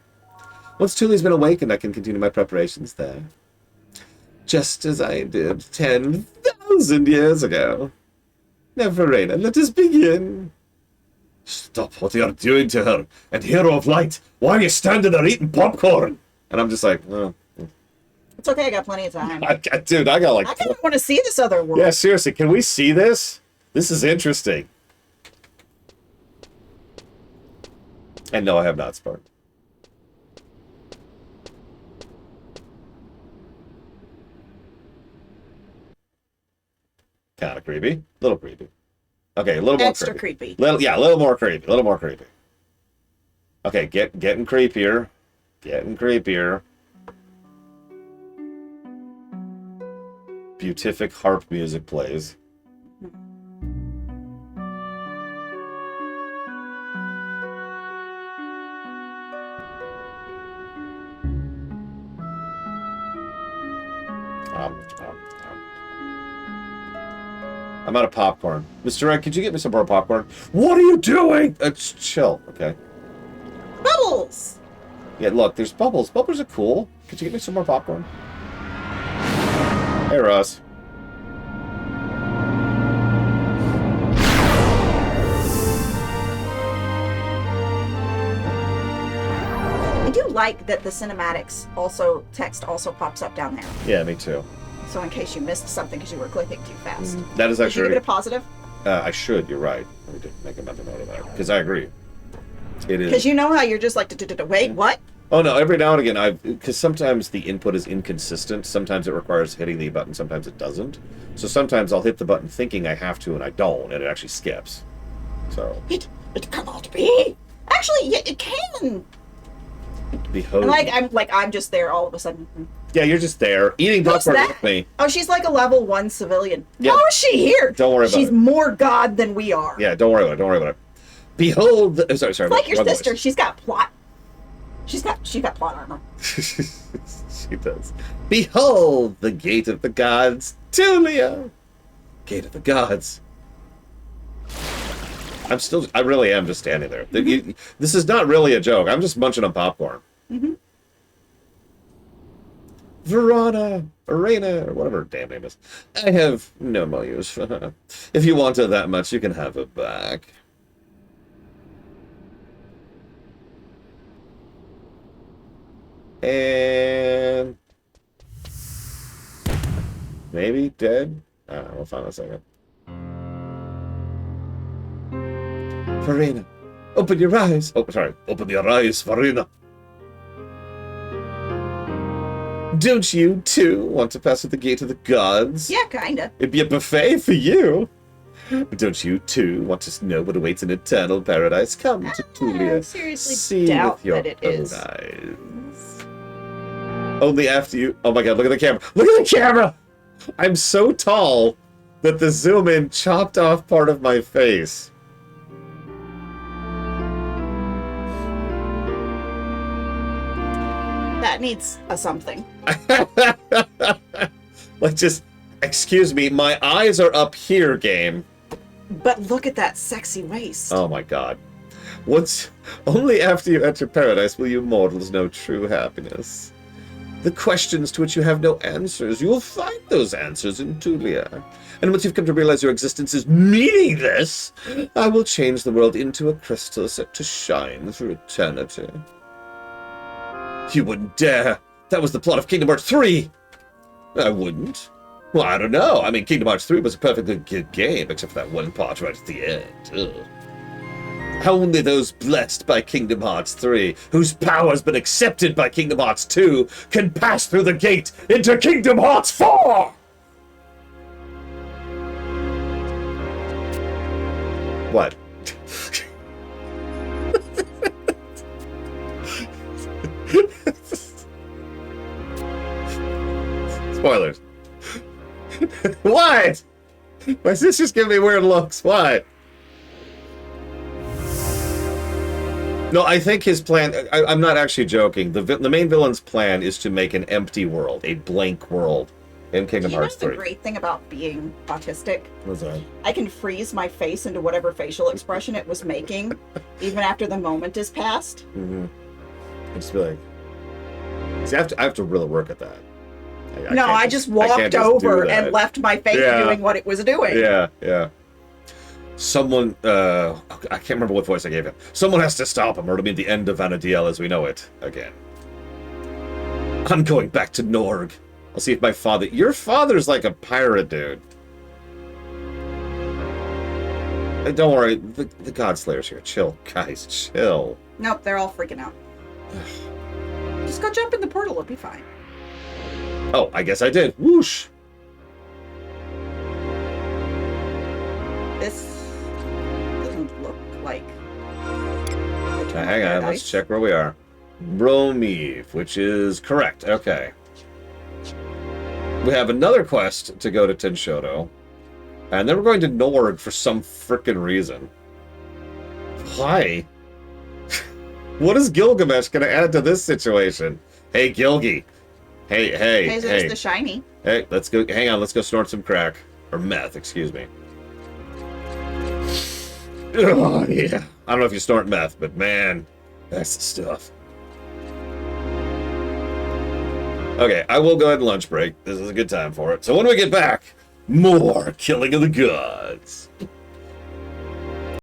Once Tulia's been awakened, I can continue my preparations there. Just as I did 10,000 years ago. Now, Verena, let us begin. Stop what you're doing to her, and Hero of Light, why are you standing there eating popcorn? And I'm just like, oh. It's okay, I got plenty of time. Dude, I got like... I kind of want to see this other world. Yeah, seriously, can we see this? This is interesting. And no, I have not, Spark. Kind of creepy. A little creepy. Okay, a little more Extra creepy. creepy. Yeah, a little more creepy. A little more creepy. Okay, getting creepier. Getting creepier. Beatific harp music plays. I'm out of popcorn. Mr. Red, could you get me some more popcorn? What are you doing? Chill, okay? Bubbles! Yeah, look, there's bubbles. Bubbles are cool. Could you get me some more popcorn? Hey, Ross. I do like that the cinematics also, text also pops up down there. Yeah, me too. So in case you missed something because you were clicking too fast. That is Did you actually... give it a positive? I should, you're right. Let me just make a mental note of that. Because I agree. It is... Because you know how you're just like, wait, what? Oh, no, every now and again, because sometimes the input is inconsistent. Sometimes it requires hitting the button, sometimes it doesn't. So sometimes I'll hit the button thinking I have to, and I don't, and it actually skips. So... It cannot be. Actually, yeah, it can. Behold. And I'm just there all of a sudden. Yeah, you're just there, eating Who's popcorn that? with me. Oh, she's like a level 1 civilian. Yeah. How is she here? Don't worry about She's it. more god than we are. Yeah, don't worry about it, don't worry about it. Behold... sorry. It's like your wrong sister. voice. She's got plot. She's got plot armor. She does. Behold the gate of the gods, Tulia! Gate of the gods. I really am just standing there. This is not really a joke. I'm just munching on popcorn. Mm-hmm. Verana, Arena, or whatever her damn name is. I have no more use for her. If you want her that much, you can have her back. And... maybe dead? I don't know, we'll find out in a second. Verena, open your eyes. Oh, sorry. Open your eyes, Verena. Don't you, too, want to pass through the gate of the gods? Yeah, kinda. It'd be a buffet for you. Don't you, too, want to know what awaits in eternal paradise? Come to Tulia. I seriously See doubt with your that it own is. eyes. Only after you... oh my god, look at the camera. Look at the camera! I'm so tall that the zoom in chopped off part of my face. That needs a something. Like, just... excuse me, my eyes are up here, game. But look at that sexy waist. Oh my god. Only after you enter paradise will you mortals know true happiness. The questions to which you have no answers, you will find those answers in Tulia. And once you've come to realize your existence is meaningless, I will change the world into a crystal set to shine through eternity. You wouldn't dare! That was the plot of Kingdom Hearts 3! I wouldn't. Well, I don't know. I mean, Kingdom Hearts 3 was a perfectly good game, except for that one part right at the end. Ugh. Only those blessed by Kingdom Hearts 3, whose power's been accepted by Kingdom Hearts 2, can pass through the gate into Kingdom Hearts 4! What? Spoilers. What? My sister's giving me weird looks. What? No, I think his plan... I'm not actually joking. The main villain's plan is to make an empty world, a blank world in Kingdom You know Hearts the 3. great thing about being autistic? What's that? I can freeze my face into whatever facial expression it was making, even after the moment is past. Mm-hmm. I just be like... See, I have to really work at that. No, can't I just I walked can't just do over that. and left my face Yeah. doing what it was doing. Yeah, yeah. Someone, I can't remember what voice I gave him. Someone has to stop him, or it'll be the end of Vana'diel as we know it again. I'm going back to Norg. I'll see if my father... Your father's like a pirate, dude. Hey, don't worry, the Godslayer's here. Chill, guys, chill. Nope, they're all freaking out. Just go jump in the portal, it'll be fine. Oh, I guess I did. Whoosh! This doesn't look like... Now, hang on, let's check where we are. Bromeve, which is correct. Okay. We have another quest to go to Tenshoto. And then we're going to Norg for some frickin' reason. Why? What is Gilgamesh going to add to this situation? Hey, Gilgy. Hey. There's the shiny. Hey, let's go. Hang on, let's go snort some crack. Or meth, excuse me. Oh, yeah. I don't know if you snort meth, but man, that's the stuff. Okay, I will go ahead and lunch break. This is a good time for it. So when we get back, more Killing of the Gods.